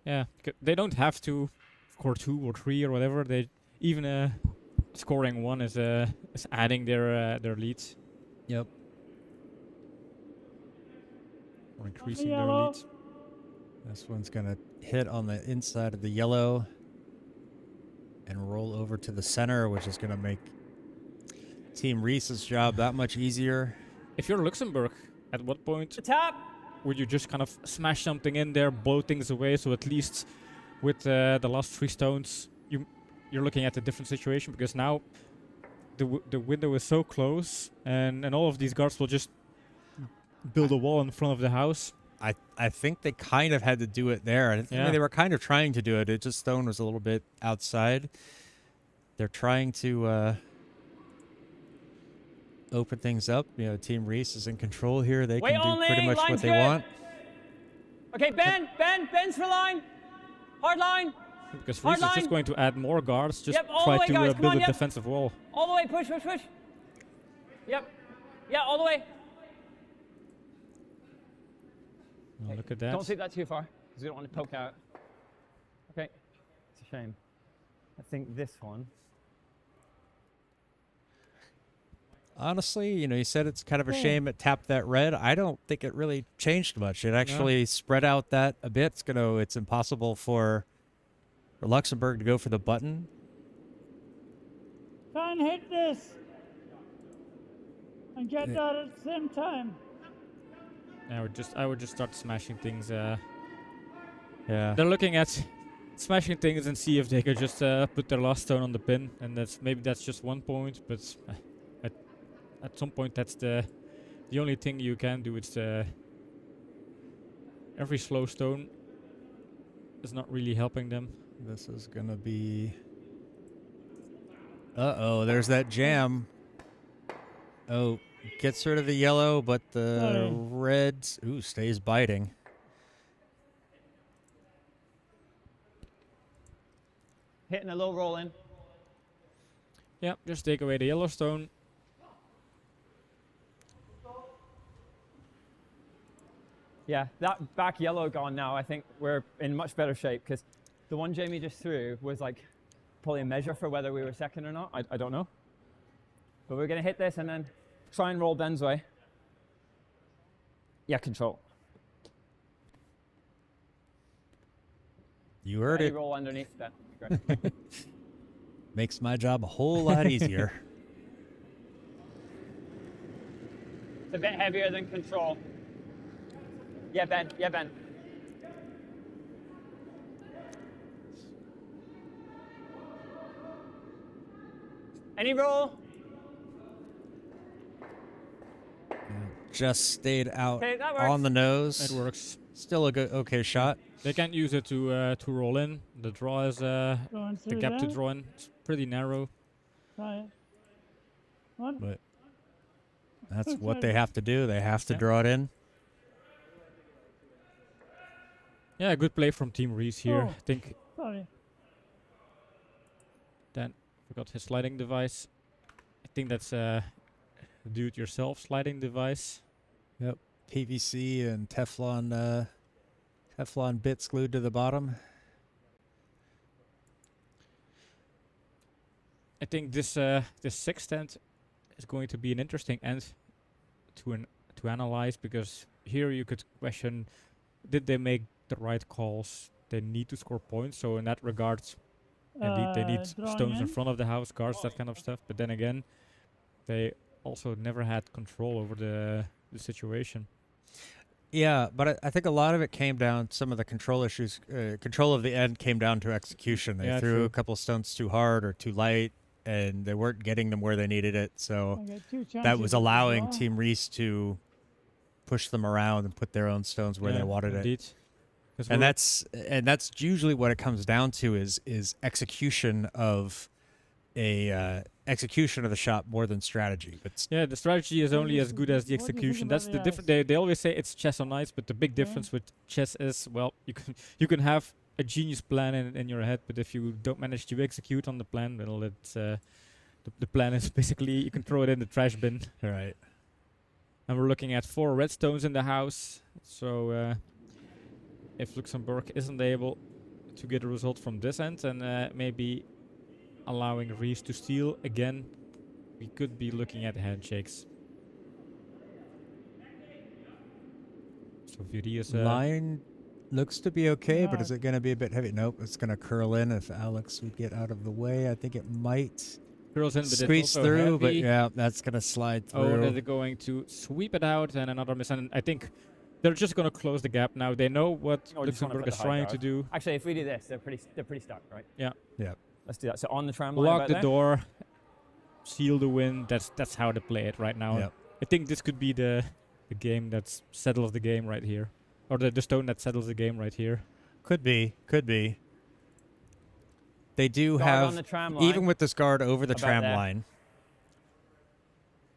Yeah, they don't have to score 2 or 3 or whatever. They even scoring 1 is adding their lead Yep. or increasing their Yellow. lead. This one's gonna hit on the inside of the yellow and roll over to the center, which is gonna make Team Rees's job that much easier. If you're Luxembourg, at what point The tap. would you just kind of smash something in there, blow things away? So at least with the last 3 stones, you're looking at a different situation because now the window is so close, and all of these guards will just build a wall in front of the house. I think they kind of had to do it there. I mean, they were kind of trying to do it. It just stone was a little bit outside. They're trying to open things up. You know, Team Rees is in control here. They Wait can do only, pretty much what line's they good. want. Okay, Ben's for line. Hard line. Because Hard Rees is just line. going to add more guards, just Yep, all try the way, to guys, come build on, a yep. defensive wall. All the way, push. Yep. Yeah, all the way. Oh, look at that. Don't take that too far, because we don't want to poke out. Okay. It's a shame. I think this one. Honestly, you know, you said it's kind of a shame it tapped that red. I don't think it really changed much. It actually spread out that a bit. It's impossible for Luxembourg to go for the button. Try and hit this. And get that at the same time. I would just start smashing things. Yeah. They're looking at smashing things and see if they could just put their last stone on the pin, and that's just 1 point. But at some point, that's the only thing you can do. It's every slow stone is not really helping them. This is going to be... Uh-oh, there's that jam. Oh, gets rid of the yellow, but the red stays biting. Hitting a low roll in. Yeah, just take away the yellow stone. Yeah, that back yellow gone now. I think we're in much better shape because the one Jamie just threw was like probably a measure for whether we were second or not. I don't know. But we're going to hit this and then try and roll Ben's way. Yeah, control. You heard Any it. roll underneath that. Great. Makes my job a whole lot easier. It's a bit heavier than control. Yeah, Ben. Yeah, Ben. Any roll? Just stayed out Okay, that on works. the nose. It works. Still a good, okay shot. They can't use it to roll in. The draw is Going the through gap to there. draw in. It's pretty narrow. Try it. What? But that's what they have to do. They have to draw it in. Yeah, good play from Team Rees here. Oh. I think Sorry. Dan forgot his sliding device. I think that's do-it-yourself sliding device. Yep. PVC and Teflon Teflon bits glued to the bottom. I think this this sixth end is going to be an interesting end to analyze, because here you could question, did they make the right calls? They need to score points, so in that regard, indeed they need drawing stones in in. front of the house, guards, that kind of stuff. But then again, they also never had control over the situation. Yeah, but I think a lot of it came down, some of the control issues, control of the end came down to execution. They Yeah, threw true. a couple stones too hard or too light, and they weren't getting them where they needed it. So I got 2 chances that was to allowing draw. Team Rees to push them around and put their own stones where Yeah, they wanted it. indeed. 'Cause And we're- that's usually what it comes down to is execution of execution of the shot more than strategy. But yeah, the strategy is What only do you as good as the what do you think execution. about That's the the difference. ice? They always say it's chess on ice, but the big Yeah. difference with chess is, well, you can have a genius plan in your head, but if you don't manage to execute on the plan, well, it's the plan is basically you can throw it in the trash bin. all right. And we're looking at 4 red stones in the house. So if Luxembourg isn't able to get a result from this end, and maybe allowing Rees to steal again, we could be looking at handshakes. So Viri's Line looks to be okay, but Yeah. is it going to be a bit heavy? Nope, it's going to curl in if Alex would get out of the way. I think it might curls in, but it's squeeze also through, but heavy. yeah, that's going to slide Oh, through. they're going to sweep it out, and another miss. And I think they're just going to close the gap now. They know what Or just wanna Luxembourg put is the high trying guard. to do. Actually, if we do this, they're pretty stuck, right? Yeah. Yeah. Let's do that. So on the tram line Block about the there. door, seal the win. That's how they play it right now. Yep. I think this could be the game that settles the game right here, or the stone that settles the game right here. Could be. They do Guard have, on the tram line. even with this guard over the About tram there. line.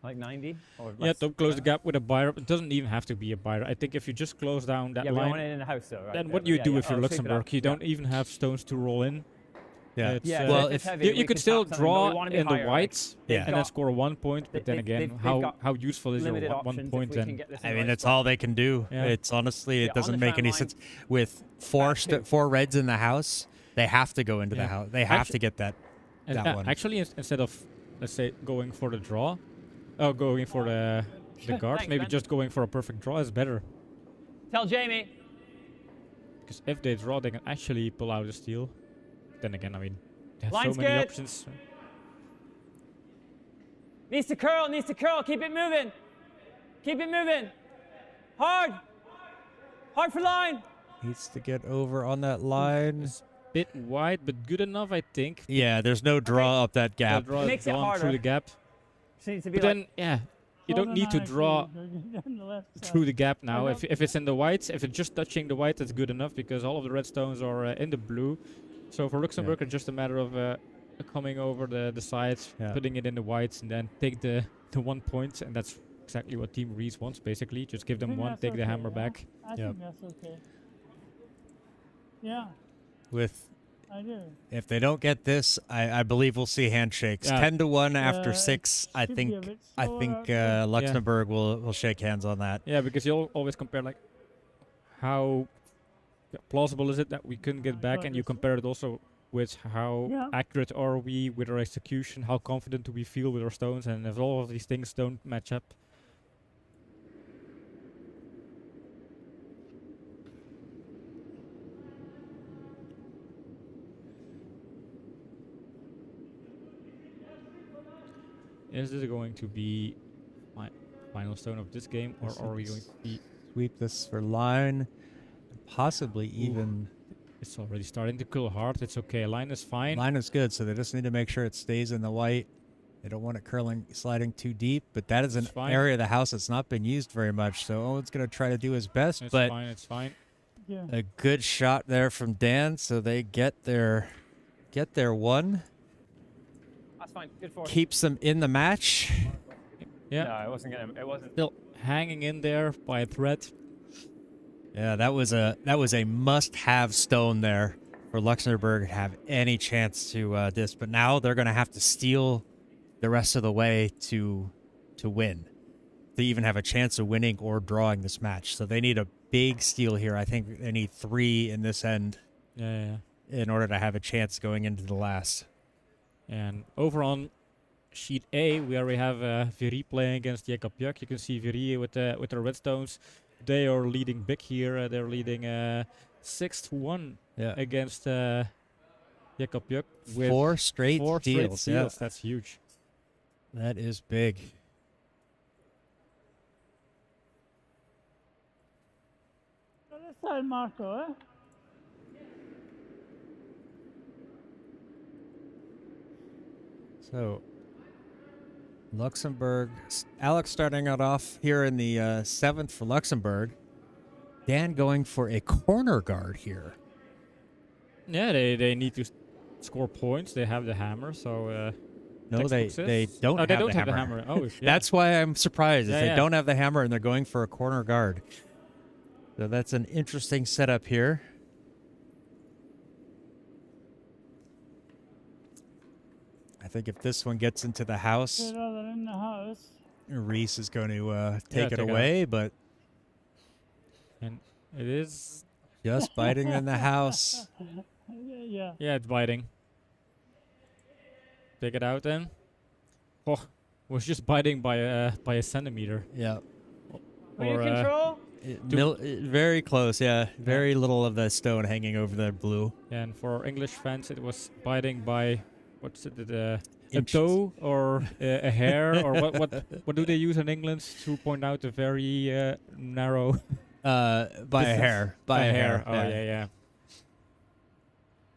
Like 90 or Yeah, less. don't close the gap with a buyer. It doesn't even have to be a buyer. I think if you just close down that Yeah, we don't want line, it in the house though, right? then there, what do you yeah, do yeah. if you're Oh, sweep it Luxembourg? up. You Yeah. don't even have stones to roll in. Yeah. It's, Yeah, Well, if it's if- heavy, you we could tap still something, but we draw wanna be in the higher, right? whites They've Yeah. and then got- score 1 point, but then they've again, got how useful is your limited 1 options if point we can then? get this in I the mean, right that's spot. all they can do. Yeah. It's honestly, Yeah, it on doesn't the make tram any line. sense. With four Back two. four reds in the house, they have to go into the Yeah. house. They have Actu- to get that. And, That one. Actually, instead of, let's say, going for the draw, going for the guards, Thanks, maybe man. just going for a perfect draw is better. Tell Jamie. Because if they draw, they can actually pull out a steal. Then again, I mean, they have Line's so many good. options. Needs to curl, needs to curl. Keep it moving. Keep it moving. Hard. Hard for line. Needs to get over on that line. It's a bit wide, but good enough, I think. Yeah, there's no draw up that The gap. draw is Makes it gone harder. through the gap. Just needs to be But like, then, yeah, you Hold don't an need to eye, draw please, on the left through side. the gap now. know. If it's in the whites, if it's just touching the white, that's good enough, because all of the red stones are in the blue. So for Luxembourg, it's just a matter of coming over the sides, Yeah. putting it in the whites, and then take the 1 point, and that's exactly what Team Rees wants, basically. Just give I them think one, that's take the okay, hammer yeah. back. I Yep. think that's okay. Yeah, With I do. if they don't get this, I believe we'll see handshakes. Yeah. 10-1 after Uh, 6. I should be a think bit slower out uh, Luxembourg will shake hands on that. Yeah, because you'll always compare, like, how plausible is it that we couldn't get back, and you compare it also with how Yeah. accurate are we with our execution, how confident do we feel with our stones, and if all of these things don't match up. Is this going to be my final stone of this game, or are we going to be... Sweep this for line, possibly even... It's already starting to kill hard. It's okay. Line is fine. Line is good, so they just need to make sure it stays in the white. They don't want it sliding too deep, but that is an area of the house that's not been used very much, so Owen's going to try to do his best, It's but fine. It's fine. Yeah. a good shot there from Dan, so they get their one. That's fine. Good forward. Keeps them in the match. Yeah. No, it wasn't gonna. It wasn't. Still hanging in there by a thread. Yeah, that was a must-have stone there for Lëtzebuerg to have any chance to this. But now they're going to have to steal the rest of the way to win, to even have a chance of winning or drawing this match. So they need a big steal here. I think they need 3 in this end Yeah. in order to have a chance going into the last. And over on sheet A, we already have Viri playing against Lëtzebuerg. You can see Viri with the redstones. They are leading big here. They're leading 6-1 Yeah, against Lëtzebuerg with 4 straight four steals. straight steals. That's huge. That is big. Well, this side, Marco, eh? So, Luxembourg, Alex starting it off here in the 7th for Luxembourg. Dan going for a corner guard here. Yeah, they need to score points. They have the hammer, so... No, they textbook don't. Oh, they have don't the have the hammer. hammer. Oh, yeah. That's why I'm surprised. Is Yeah, they yeah. don't have the hammer and they're going for a corner guard. So that's an interesting setup here. I think if this one gets into the house, They're rather in the house. Rees is going to take it take it away, but And it is... just biting in the house. Yeah. Yeah, it's biting. Take it out then. Oh, was just biting by a centimeter. Yeah. Are you control? Very close, yeah. Very little of the stone hanging over the blue. And for English fans, it was biting by what's it? A Inches. toe or a hair or what do they use in England to point out a very narrow? By a hair. By a hair. Oh yeah.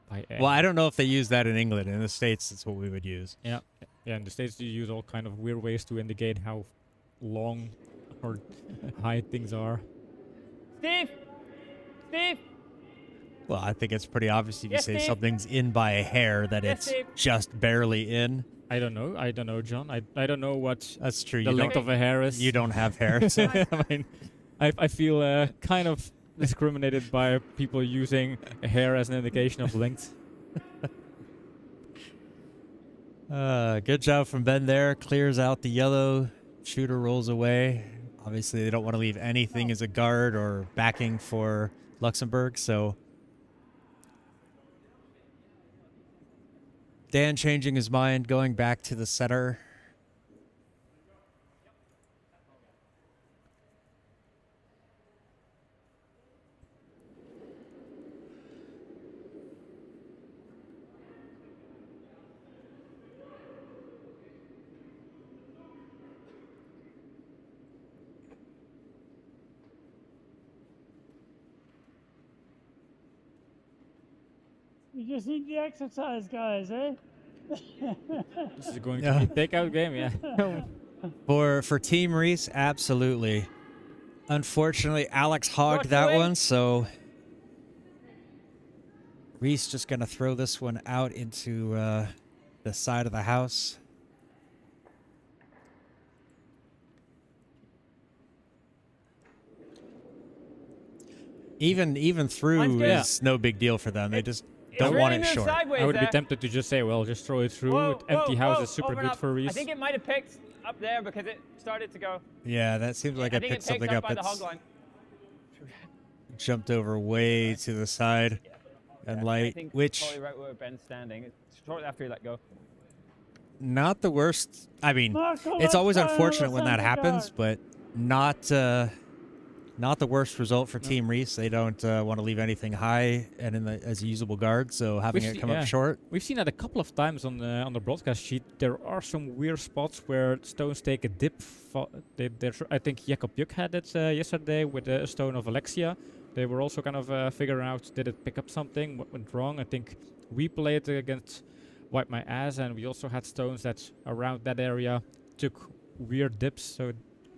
By a Well, I don't know if they use that in England. In the States, it's what we would use. Yeah. In the States, you use all kind of weird ways to indicate how long or high things are. Steve. Well, I think it's pretty obvious if you Yes, say Steve. something's in by a hair that Yes, it's Steve. just barely in. I don't know, John. I don't know what That's true. the length of a hair is. You don't have hair. So. I mean, I feel kind of discriminated by people using a hair as an indication of length. Good job from Ben there. Clears out the yellow. Shooter rolls away. Obviously, they don't want to leave anything as a guard or backing for Luxembourg, so Dan changing his mind, going back to the center. You just need the exercise, guys, eh? This is going to be a takeout game, yeah. For Team Rees, absolutely. Unfortunately, Alex hogged that away. one, so Rees just going to throw this one out into the side of the house. Even through Mine's good. is no big deal for them. They just It's don't really want it moved short. sideways I would be there. tempted to just say, well, just throw it through. Whoa, Empty house whoa, is super open good up. for Rees. I think it might have picked up there because it started to go. Yeah, that seems like I I think picked it picked something up. by the It's hog line. jumped over way to the side and I light, think which probably right where Ben's standing. It's shortly after he let go. not the worst. I mean, Marco, it's always let's try unfortunate another when that center happens, guard. but Not the worst result for Team Rees. They don't want to leave anything high and as a usable guard, so having it come up short. We've seen that a couple of times on the broadcast sheet. There are some weird spots where stones take a dip. I think Jakob Juk had it yesterday with a stone of Alexia. They were also kind of figuring out, did it pick up something, what went wrong. I think we played against Wipe My Ass, and we also had stones that around that area took weird dips, so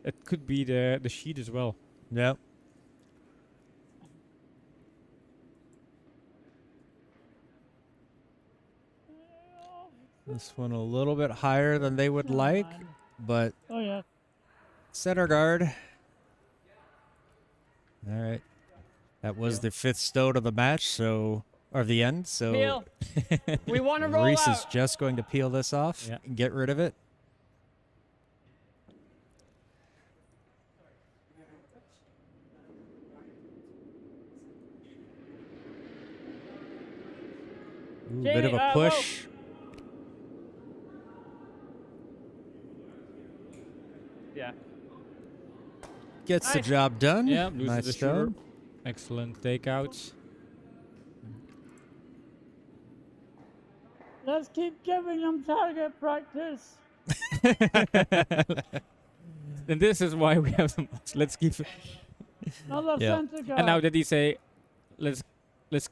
it could be the sheet as well. Yep. This one a little bit higher than they would like, but Oh yeah. center guard. All right. That was the 5th stone of the match, so or the end. So Peel. We want to roll Rees out. is just going to peel this off and get rid of it. Ooh, bit of a push. Yeah. Gets the job done. Yeah, loses nice the stone. shooter. Excellent takeouts. Let's keep giving them target practice. And this is why we have the most. Let's keep. Another center guard. And now did he say, let's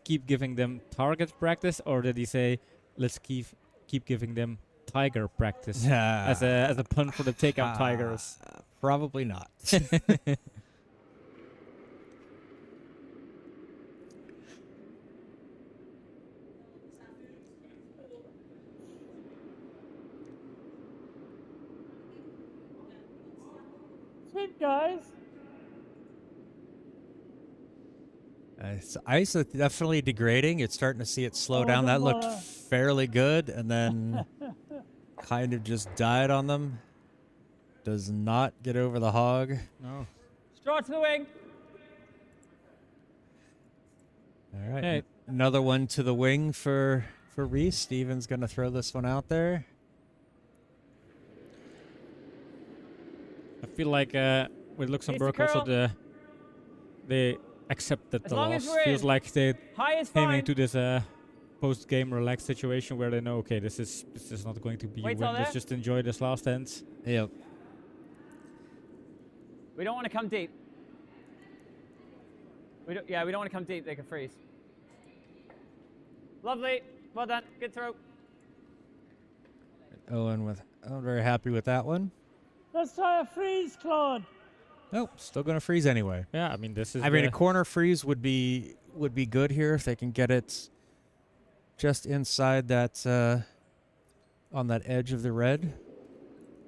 keep giving them target practice, or did he say, let's keep giving them tiger practice as a pun for the takeout tigers? Probably not. Sweet guys. Ice is definitely degrading. It's starting to see it slow down. That looked fairly good, and then kind of just died on them. Does not get over the hog. No. Straw to the wing. All right. Hey. Another one to the wing for Rees. Steven's going to throw this one out there. I feel like with Luxembourg also they accepted the loss. Feels like they came into this post-game relaxed situation where they know, okay, this is not going to be a win. Let's just enjoy this last end. Yep. We don't want to come deep. We don't want to come deep. They can freeze. Lovely. Well done. Good throw. I'm very happy with that one. Let's try a freeze, Claude. Nope, still going to freeze anyway. Yeah, I mean, this is. I mean, a corner freeze would be good here if they can get it just inside that on that edge of the red.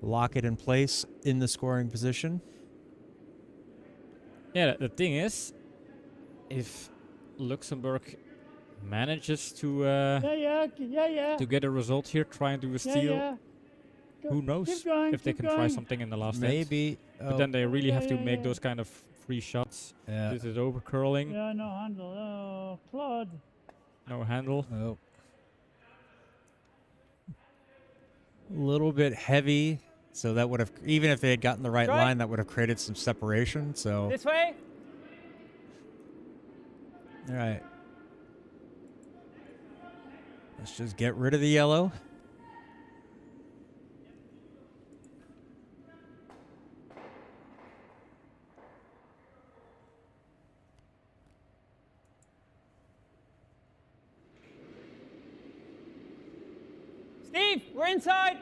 Lock it in place in the scoring position. Yeah, the thing is, if Luxembourg manages to to get a result here, try and do a steal, who knows if they can try something in the last end. Maybe. But then they really have to make those kind of free shots. Yeah. This is over curling. Yeah, no handle. Oh, Claude. No handle. Oh. A little bit heavy. So that would have, even if they had gotten the right line, that would have created some separation. So. This way. All right. Let's just get rid of the yellow. Steve, we're inside.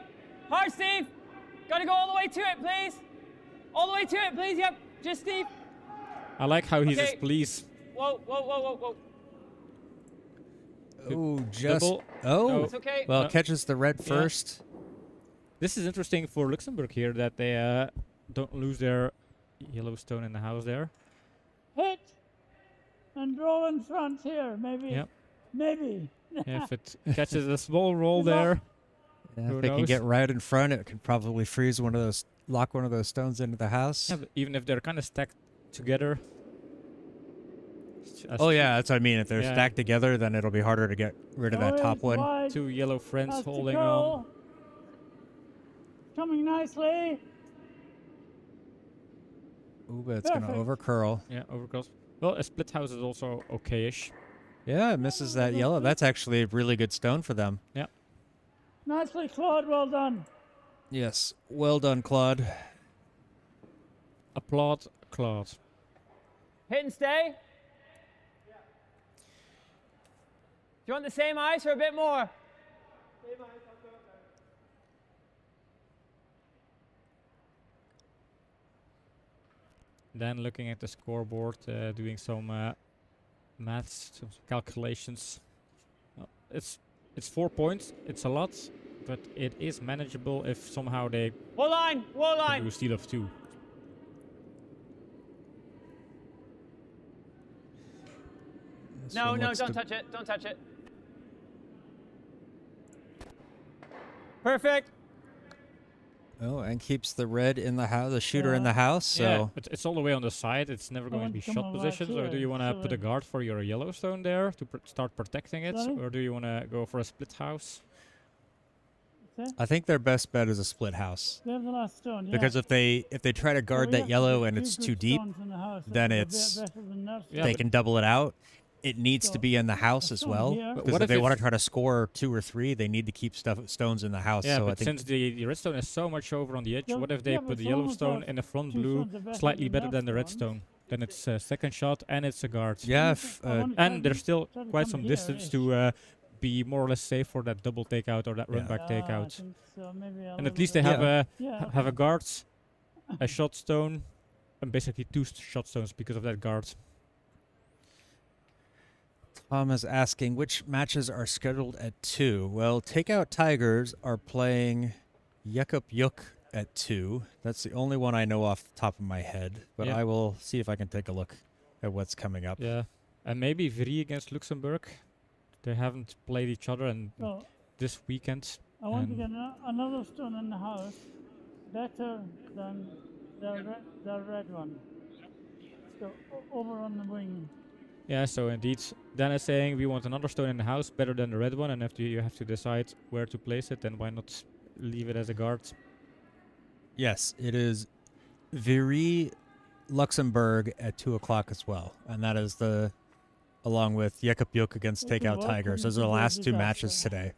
Hard, Steve. Got to go all the way to it, please. All the way to it, please. Yep. Just Steve. I like how he says please. Whoa, whoa, whoa, whoa, whoa. Oh, just. Double. Oh. No. It's okay. Well, it catches the red first. This is interesting for Luxembourg here that they don't lose their yellow stone in the house there. Hit and roll in front here, maybe. Yep. Maybe. Yeah, if it catches a small roll there. Yeah, if they can get right in front, it could probably freeze one of those, lock one of those stones into the house. Yeah, but even if they're kind of stacked together. Oh yeah, that's what I mean. If they're stacked together, then it'll be harder to get rid of that top one. Wide. Two yellow friends Has to holding go. on. Coming nicely. Ooh, but it's going to Perfect. over curl. Yeah, overcross. Well, a split house is also okay-ish. Yeah, it misses that yellow. That's actually a really good stone for them. Yeah. Nicely, Claude. Well done. Yes. Well done, Claude. Applaud, Claude. Hit and stay. Do you want the same ice or a bit more? Then looking at the scoreboard, doing some maths, some calculations. Well, it's 4 points. It's a lot, but it is manageable if somehow they Wall line, wall can line. do a steal of 2. This No, one no, looks don't to- touch it. Don't touch it. Perfect. Oh, and keeps the red in the house, the shooter in the house. So Yeah, but it's all the way on the side. It's never going to want be to come shot over position. So do here, you want to so put a then- guard for your Yellowstone there to start protecting it, Sorry? or do you want to go for a split house? Okay. I think their best bet is a split house. We have the last stone. Yeah. Because if they try to So guard we that have to yellow get and two it's good too deep, stones in the house that then are a bit it's- better than that Yeah, they but- can double it out. It needs to So, be in the house a as stone well. here. But Because what if if they want to it's- try to score 2 or 3, they need to keep stones in the house. Yeah, so I but think since the redstone is so much over on the edge, Yeah, what if they yeah, put but the some of Yellowstone those in the front two blue stones are better slightly than better that than the stones. redstone? Then it's a second shot and it's a guard. yeah, And there's still try to quite come some here distance ish. to be more or less safe for that double takeout or that run Yeah. back I takeout. think so, maybe a And at little least they bit- have a Yeah, have a guard, a shot stone, and basically 2 shot stones because of that guard. Tom is asking which matches are scheduled at 2. Well, Takeout Tigers are playing Yuckup Yuk at 2. That's the only one I know off the top of my head, but Yeah. I will see if I can take a look at what's coming up. Yeah, and maybe Vrie against Luxembourg. They haven't played each other, and So this weekend. I want to And- get another stone in the house, better than the red one. So over on the wing. Yeah, so indeed, Dan is saying we want another stone in the house better than the red one, and after you have to decide where to place it, then why not leave it as a guard? Yes, it is Viri Luxembourg at 2 o'clock as well. And that is along with Yuckup Yuk against Okay, Takeout well, Tigers. couldn't Those are the be a last 2 matches disaster. today.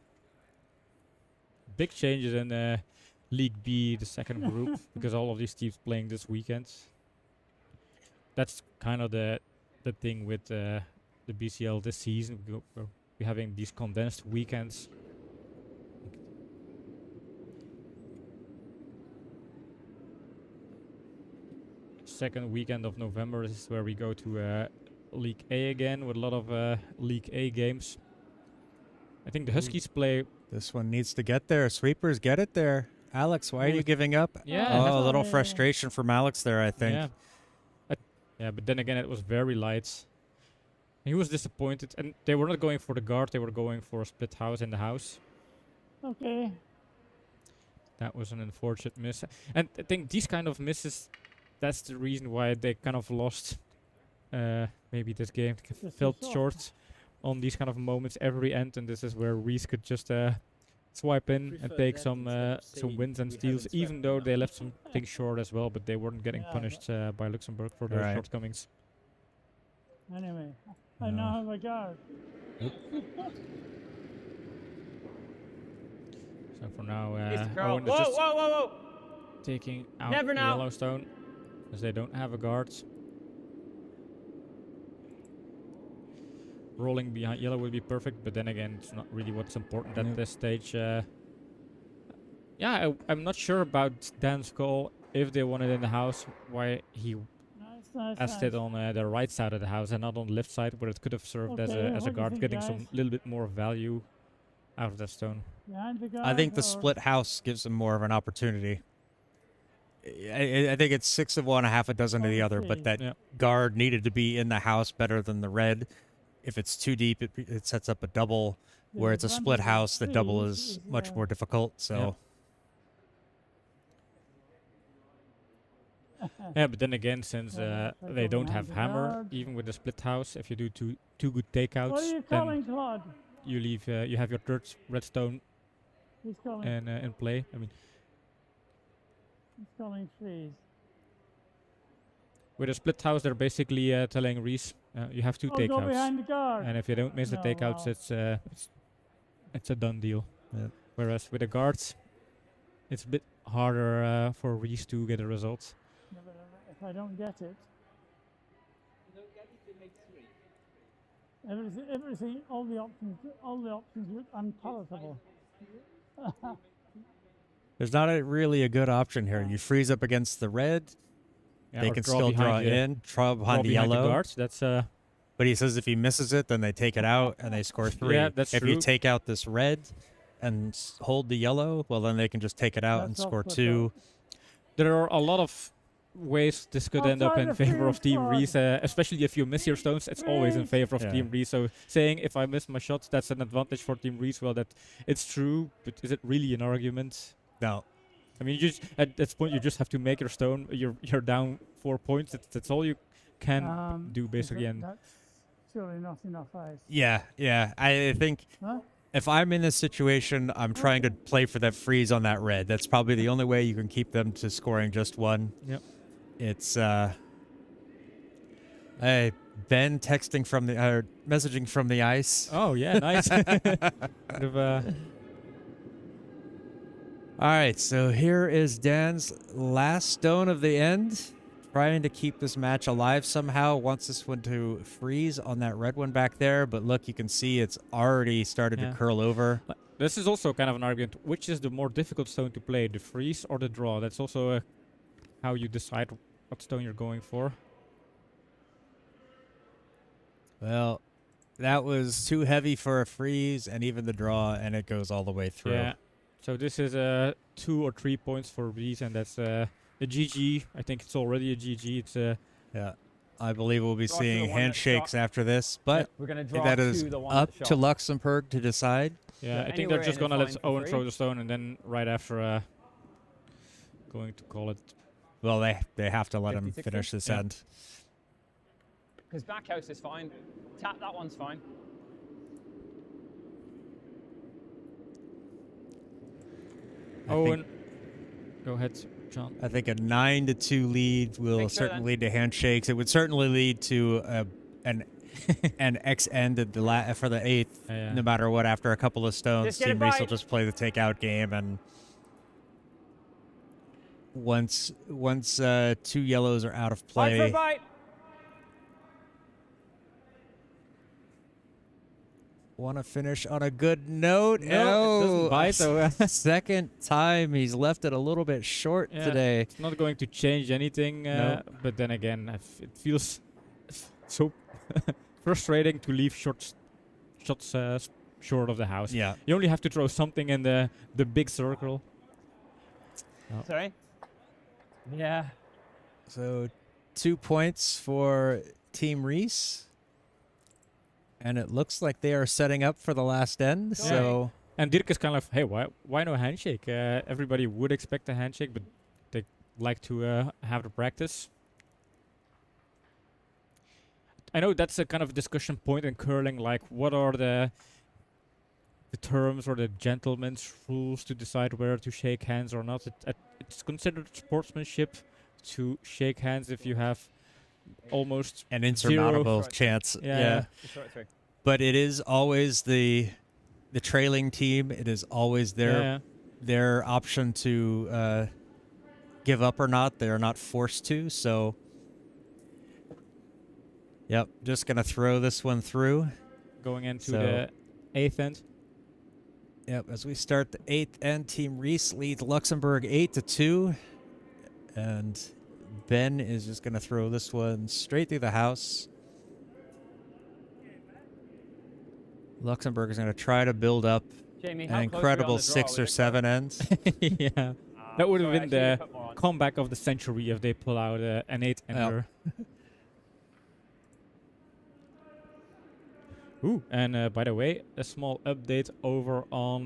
Big changes in League B, the second group, because all of these teams playing this weekend. That's kind of the thing with the BCL this season. We're having these condensed weekends. Second weekend of November is where we go to League A again with a lot of League A games. I think the Huskies play. This one needs to get there. Sweepers, get it there. Alex, why are Well, you giving up? Yeah, Oh, a that's- little Yeah. frustration from Alex there, I think. Yeah. Yeah, but then again, it was very light. He was disappointed, and they were not going for the guard. They were going for a split house in the house. Okay. That was an unfortunate miss. And I think these kind of misses, that's the reason why they kind of lost maybe this game. Just Felt too soft. short on these kind of moments every end, and this is where Rees could just swipe in and Prefer take that some instead of some saying wins and we steals, haven't even swept though enough. they left some things short as well, but they weren't getting Yeah, punished by Luxembourg for their Right. shortcomings. Anyway, I now have a guard. So for now, Mr. Karl. Owen is Whoa, just whoa, whoa, whoa. taking out Never the now. Yellowstone, as they don't have a guard. Rolling behind yellow would be perfect, but then again, it's not really what's important at Nope. this stage. Yeah, I'm not sure about Dan's call. If they want it in the house, why he Nice. asked it on the right side of the house and not on the left side, where it could have served as Okay, a what do you guard, think, getting some guys? little bit more value out of that stone. Behind the guard. I think the or- split house gives them more of an opportunity. I think it's 6 of one, a half a dozen of the other, but Okay. that Yeah. guard needed to be in the house better than the red. If it's too deep, it sets up a double. the Where it's a split advantage of house, the double three is much more difficult. So Yeah. Yeah, but then again, since Like they over don't have behind the hammer, guard. even with the split house, if you do two good What are takeouts, you then calling, Claude? you leave. You have your third redstone He's calling. in play. I mean, He's calling freeze. With a split house, they're basically telling Rees, you have two Oh, go takeouts. behind the guard. And if you don't miss the No, takeouts, wow. it's a done deal. Yep. Whereas with the guards, it's a bit harder for Rees to get a result. Yeah, but if I don't get it, everything, all the options look unpalatable. There's not really a good option here. You freeze up against the red. Yeah, They or can draw still draw behind the- in, draw draw behind the behind yellow. guards. That's But he says if he misses it, then they take it out and they score 3. Yeah, that's if you true. take out this red and hold the yellow, well, then they can just take it out and That's score awkward, 2. there are a lot of ways this could end up Outside in the favor of field Team flag. Rees, especially if you miss your stones. It's always in Rees. favor of Yeah. Team Rees. So saying if I miss my shots, that's an advantage for Team Rees. Well, that it's true, but is it really an argument? No. I mean, you just at this point you just have to make your stone. You're down 4 points. That's all you can do basically. And That's surely not enough ice. Yeah. I think Huh? if I'm in this situation, I'm trying to play for that freeze on that red. That's probably the only way you can keep them to scoring just 1. Yep. It's hey, Ben texting from the messaging from the ice. oh yeah, nice. Bit of, All right, so here is Dan's last stone of the end, trying to keep this match alive somehow. Wants this one to freeze on that red one back there, but look, you can see it's already started Yeah. to curl over. This is also kind of an argument. Which is the more difficult stone to play, the freeze or the draw? That's also how you decide what stone you're going for. Well, that was too heavy for a freeze and even the draw, and it goes all the way through. Yeah. So this is 2 or 3 points for Rees, and that's a GG. I think it's already a GG. It's Yeah. I believe we'll be Draw to the seeing one that handshakes shot. after this, but We're going to draw that is to the one up that to shot. Luxembourg to decide. yeah. I think anywhere they're just in is gonna let fine for Owen free. throw the stone, and then right after going to call it. Well, they have to let him 50-60? finish this Yeah. end. Because back house is fine. Tap, that one's fine. I Owen, go ahead, John. I think a 9-2 lead will Think so, certainly then. lead to handshakes. It would certainly lead to an X end at the for the 8th, Yeah. no matter what. After a couple of stones, Just get Team it Rees will right. just play the takeout game, and once 2 yellows are out of Bite for a play, bite. want to finish on a good note. No, it doesn't bite, Oh, so, second time he's left it a little bit short Yeah. today. It's not going to change anything, No. but then again, it feels so frustrating to leave shots short of the house. Yeah. You only have to throw something in the big circle. Sorry? Yeah. So 2 points for Team Rees. And it looks like they are setting up for the last end. Yeah. So And Dirk is kind of, hey, why no handshake? Everybody would expect a handshake, but they like to have the practice. I know that's a kind of discussion point in curling, like what are the terms or the gentleman's rules to decide whether to shake hands or not. It's considered sportsmanship to shake hands if you have almost an insurmountable Zero. chance. Yeah. Sorry. But it is always the trailing team. It is always their option to give up or not. They are not forced to. So, yep, just going to throw this one through. going into So- the 8th end. Yep, as we start the 8th end, Team Rees leads Luxembourg 8-2. And Ben is just going to throw this one straight through the house. Luxembourg is going to try to build up Jamie, an how close are we on incredible the draw 6 with or it? 7 ends. Yeah. That would have Sorry, been I should've the put more on. comeback of the century if they pull out an 8-ender. Ooh, and by the way, a small update over on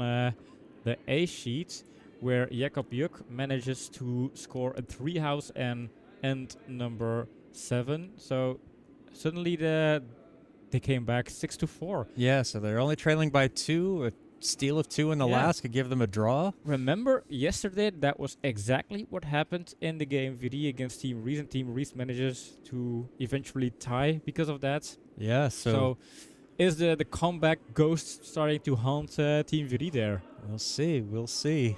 the A sheet, where Jakob Juk manages to score a 3-house and end number 7. So suddenly they came back 6-4. Yeah, so they're only trailing by 2 with steal of 2 in the Yeah. last could give them a draw. Remember yesterday, that was exactly what happened in the game VD against Team Rees, and Team Rees manages to eventually tie because of that. Yeah, So is the comeback ghost starting to haunt Team VD there? we'll see. We'll see.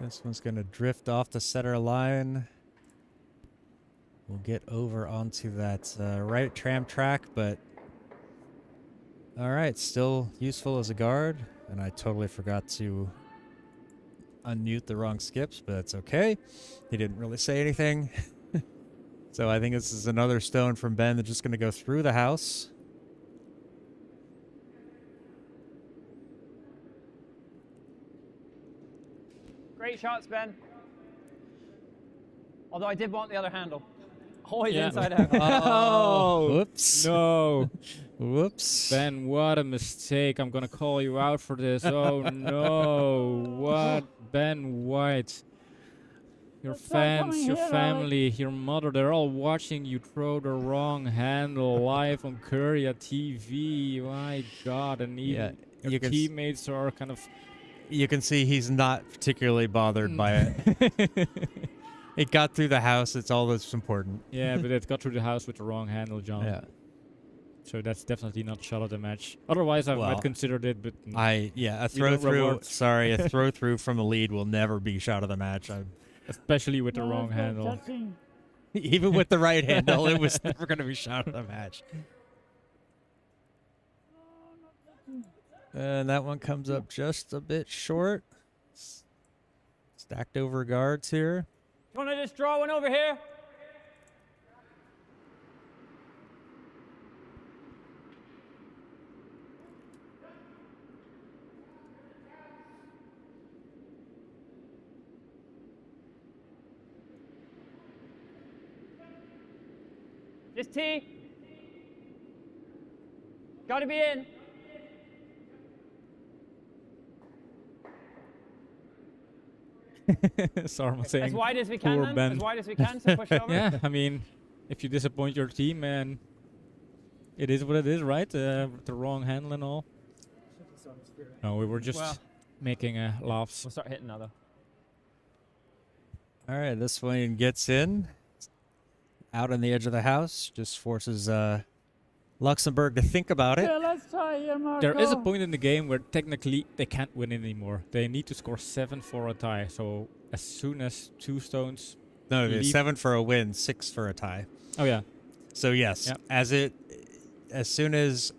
This one's going to drift off the center line. We'll get over onto that right tram track, but all right, still useful as a guard. And I totally forgot to unmute the wrong skips, but that's okay. He didn't really say anything. So I think this is another stone from Ben that's just going to go through the house. Great shots, Ben. Although I did want the other handle. Always Yeah. inside out. Oh, Whoops. no. Whoops. Ben, what a mistake. I'm going to call you out for this. Oh, no. What? Ben White. Your That's not fans, coming your here, family, your mother, they're all watching you throw the wrong handle live on Curdia TV. My God. And even you your can teammates are kind of... You can see he's not particularly bothered by it. It got through the house. It's all that's important. Yeah, but it got through the house with the wrong handle, John. Yeah. So that's definitely not shot of the match. Otherwise, I Well, might considered it, but a We throw don't through. reward. Sorry, a throw through from a lead will never be shot of the match. especially with the No, wrong that's very handle. touching. Even with the right handle, it was never going to be shot of the match. And that one comes up just a bit short. Stacked over guards here. You want to just draw one over here? Just tee. Got to be in. Sarma saying, As wide as we can, poor then. Ben. As wide as we can, so push it over. yeah, I mean, if you disappoint your team, and it is what it is, right? With the wrong handle and all. No, we were just Well. making laughs. We'll start hitting now, though. All right, this one gets in. Out on the edge of the house. Just forces Luxembourg to think about it. Yeah, let's try here, Marco. There is a point in the game where technically they can't win anymore. They need to score 7 for a tie. So as soon as 2 stones... No, Lead. it's 7 for a win, 6 for a tie. Oh, yeah. So yes, Yep. as soon as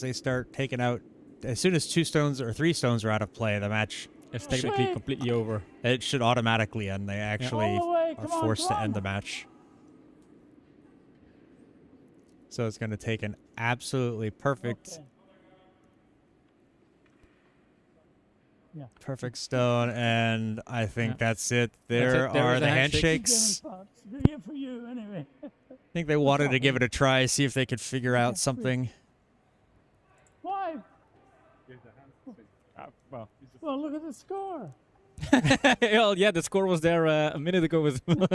they start taking out, as soon as 2 stones or 3 stones are out of play, the match It's technically Sweet. completely over. it should automatically end. They actually All the way, are come on, forced to come end the on. match. So it's going to take an absolutely perfect, Okay. Yeah. perfect stone, and I think Yeah. that's it. That's There it. There are is the a handshake. handshakes. Good here for you, anyway. I think they wanted to give it a try, see if they could figure out something. Why? Well, Well, look at the score. Well, yeah, the score was there a minute ago. With well,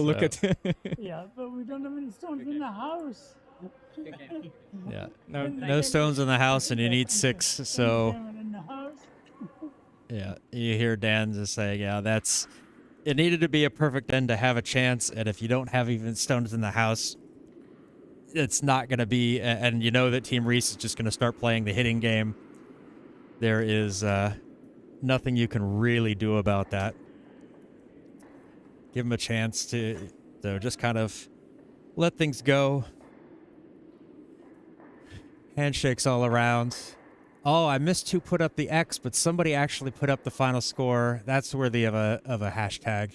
look at Yeah, but we don't have any stones in the house. Yeah. no. No stones in the house, and you need 6. So In the house. yeah, you hear Dan just saying, "Yeah, that's it. Needed to be a perfect end to have a chance, and if you don't have even stones in the house, it's not going to be." And you know that Team Rees is just going to start playing the hitting game. There is nothing you can really do about that. Give them a chance to just kind of let things go. Handshakes all around. Oh, I missed who put up the X, but somebody actually put up the final score. That's worthy of a hashtag.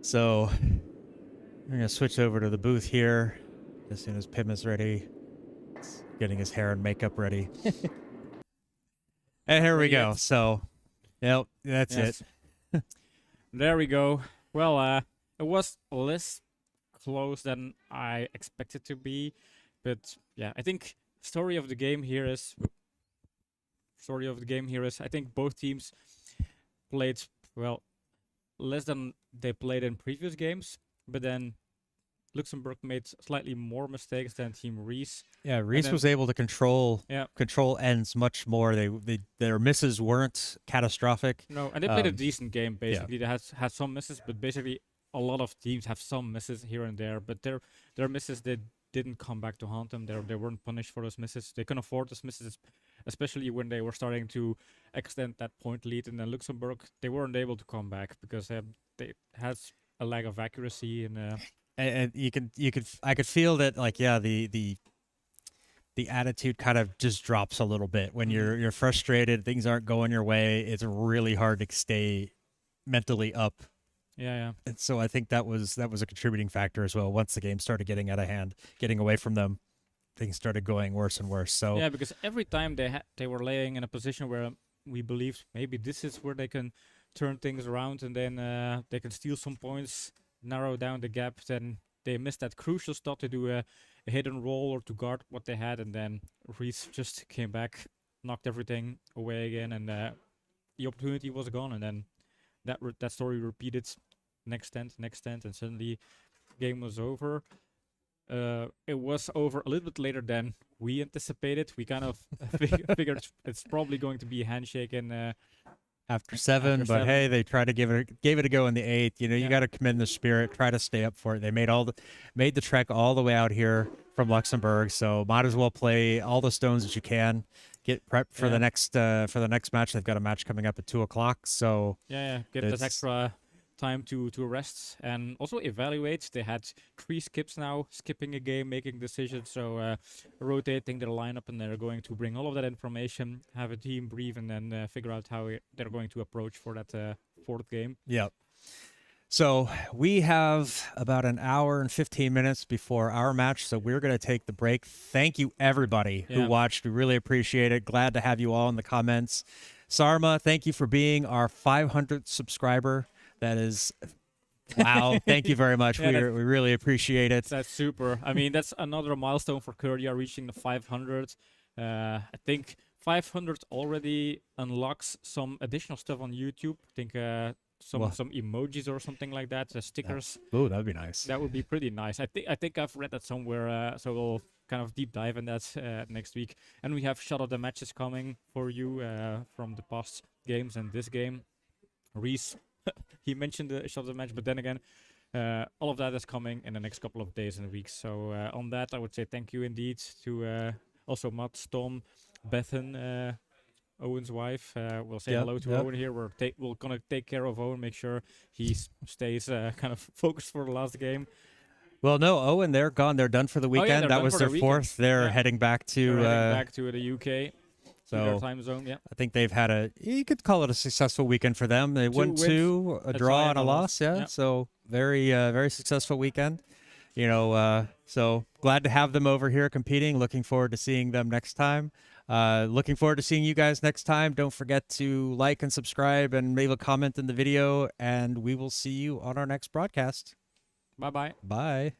So we're gonna switch over to the booth here as soon as Pim is ready. He's getting his hair and makeup ready. And here we go. Yes. So, yep, that's Yes. it. There we go. Well, it was less close than I expected to be, but yeah, I think story of the game here is I think both teams played well less than they played in previous games, but then Luxembourg made slightly more mistakes than Team Rees. Yeah, Rees then- was able to control Yeah. ends much more. Their misses weren't catastrophic. No, and they played a Um, decent game basically. They had some misses, but basically a lot of teams have some misses here and there. But their misses they didn't come back to haunt them. They weren't punished for those misses. They can afford those misses, especially when they were starting to extend that point lead. And then Luxembourg they weren't able to come back because they had a lack of accuracy and. And I could feel that, like, yeah, the attitude kind of just drops a little bit when you're frustrated, things aren't going your way. It's really hard to stay mentally up. Yeah. And so I think that was a contributing factor as well. Once the game started getting out of hand, getting away from them, things started going worse and worse. So Yeah, because every time they were laying in a position where we believed maybe this is where they can turn things around and then they can steal some points, narrow down the gap, then they missed that crucial stop to do a hidden roll or to guard what they had, and then Rees just came back, knocked everything away again, and the opportunity was gone, and then that story repeated next end, and suddenly game was over. It was over a little bit later than we anticipated. We kind of figured it's probably going to be a handshake and after seven, After but seven. hey, they tried to gave it a go in the eighth. You know, you Yeah. got to commend the spirit. Try to stay up for it. They made the trek all the way out here from Luxembourg, so might as well play all the stones that you can. Get prepped for Yeah. the next match. They've got a match coming up at 2:00. So get that It's- extra time to rest and also evaluate. They had 3 skips now, skipping a game, making decisions, so rotating their lineup, and they're going to bring all of that information, have a team brief, and then figure out how they're going to approach for that 4th game. Yep. So we have about an hour and 15 minutes before our match, so we're going to take the break. Thank you, everybody who Yeah. watched. We really appreciate it. Glad to have you all in the comments. Sarma, thank you for being our 500th subscriber. That is, wow. Thank you very much. Yeah, we really appreciate it. That's super. I mean, that's another milestone for Curdia, reaching the 500. I think 500 already unlocks some additional stuff on YouTube. I think Well- some emojis or something like that, stickers. Oh, that'd be nice. That would be pretty nice. I think I've read that somewhere. So we'll kind of deep dive in that next week. And we have shot of the matches coming for you from the past games and this game. Rees, he mentioned the shot of the match, but then again, all of that is coming in the next couple of days and weeks. So on that, I would say thank you indeed to also Mats, Tom, Bethan, Owen's wife. We'll say Yep, hello to yep. Owen here. We're gonna take care of Owen, make sure he stays kind of focused for the last game. Well, no, Owen, they're gone. They're done for the Oh, yeah, weekend. they're that done was for their the weekend. fourth. They're Yeah. heading back to. They're heading back to the UK, to their so time zone. Yeah. I think they've had you could call it a successful weekend for them. They won wins, 2, a draw and a loss. Yeah. Yeah. So very successful weekend. You know, so glad to have them over here competing. Looking forward to seeing them next time. Looking forward to seeing you guys next time. Don't forget to like and subscribe and leave a comment in the video, and we will see you on our next broadcast. Bye bye. Bye.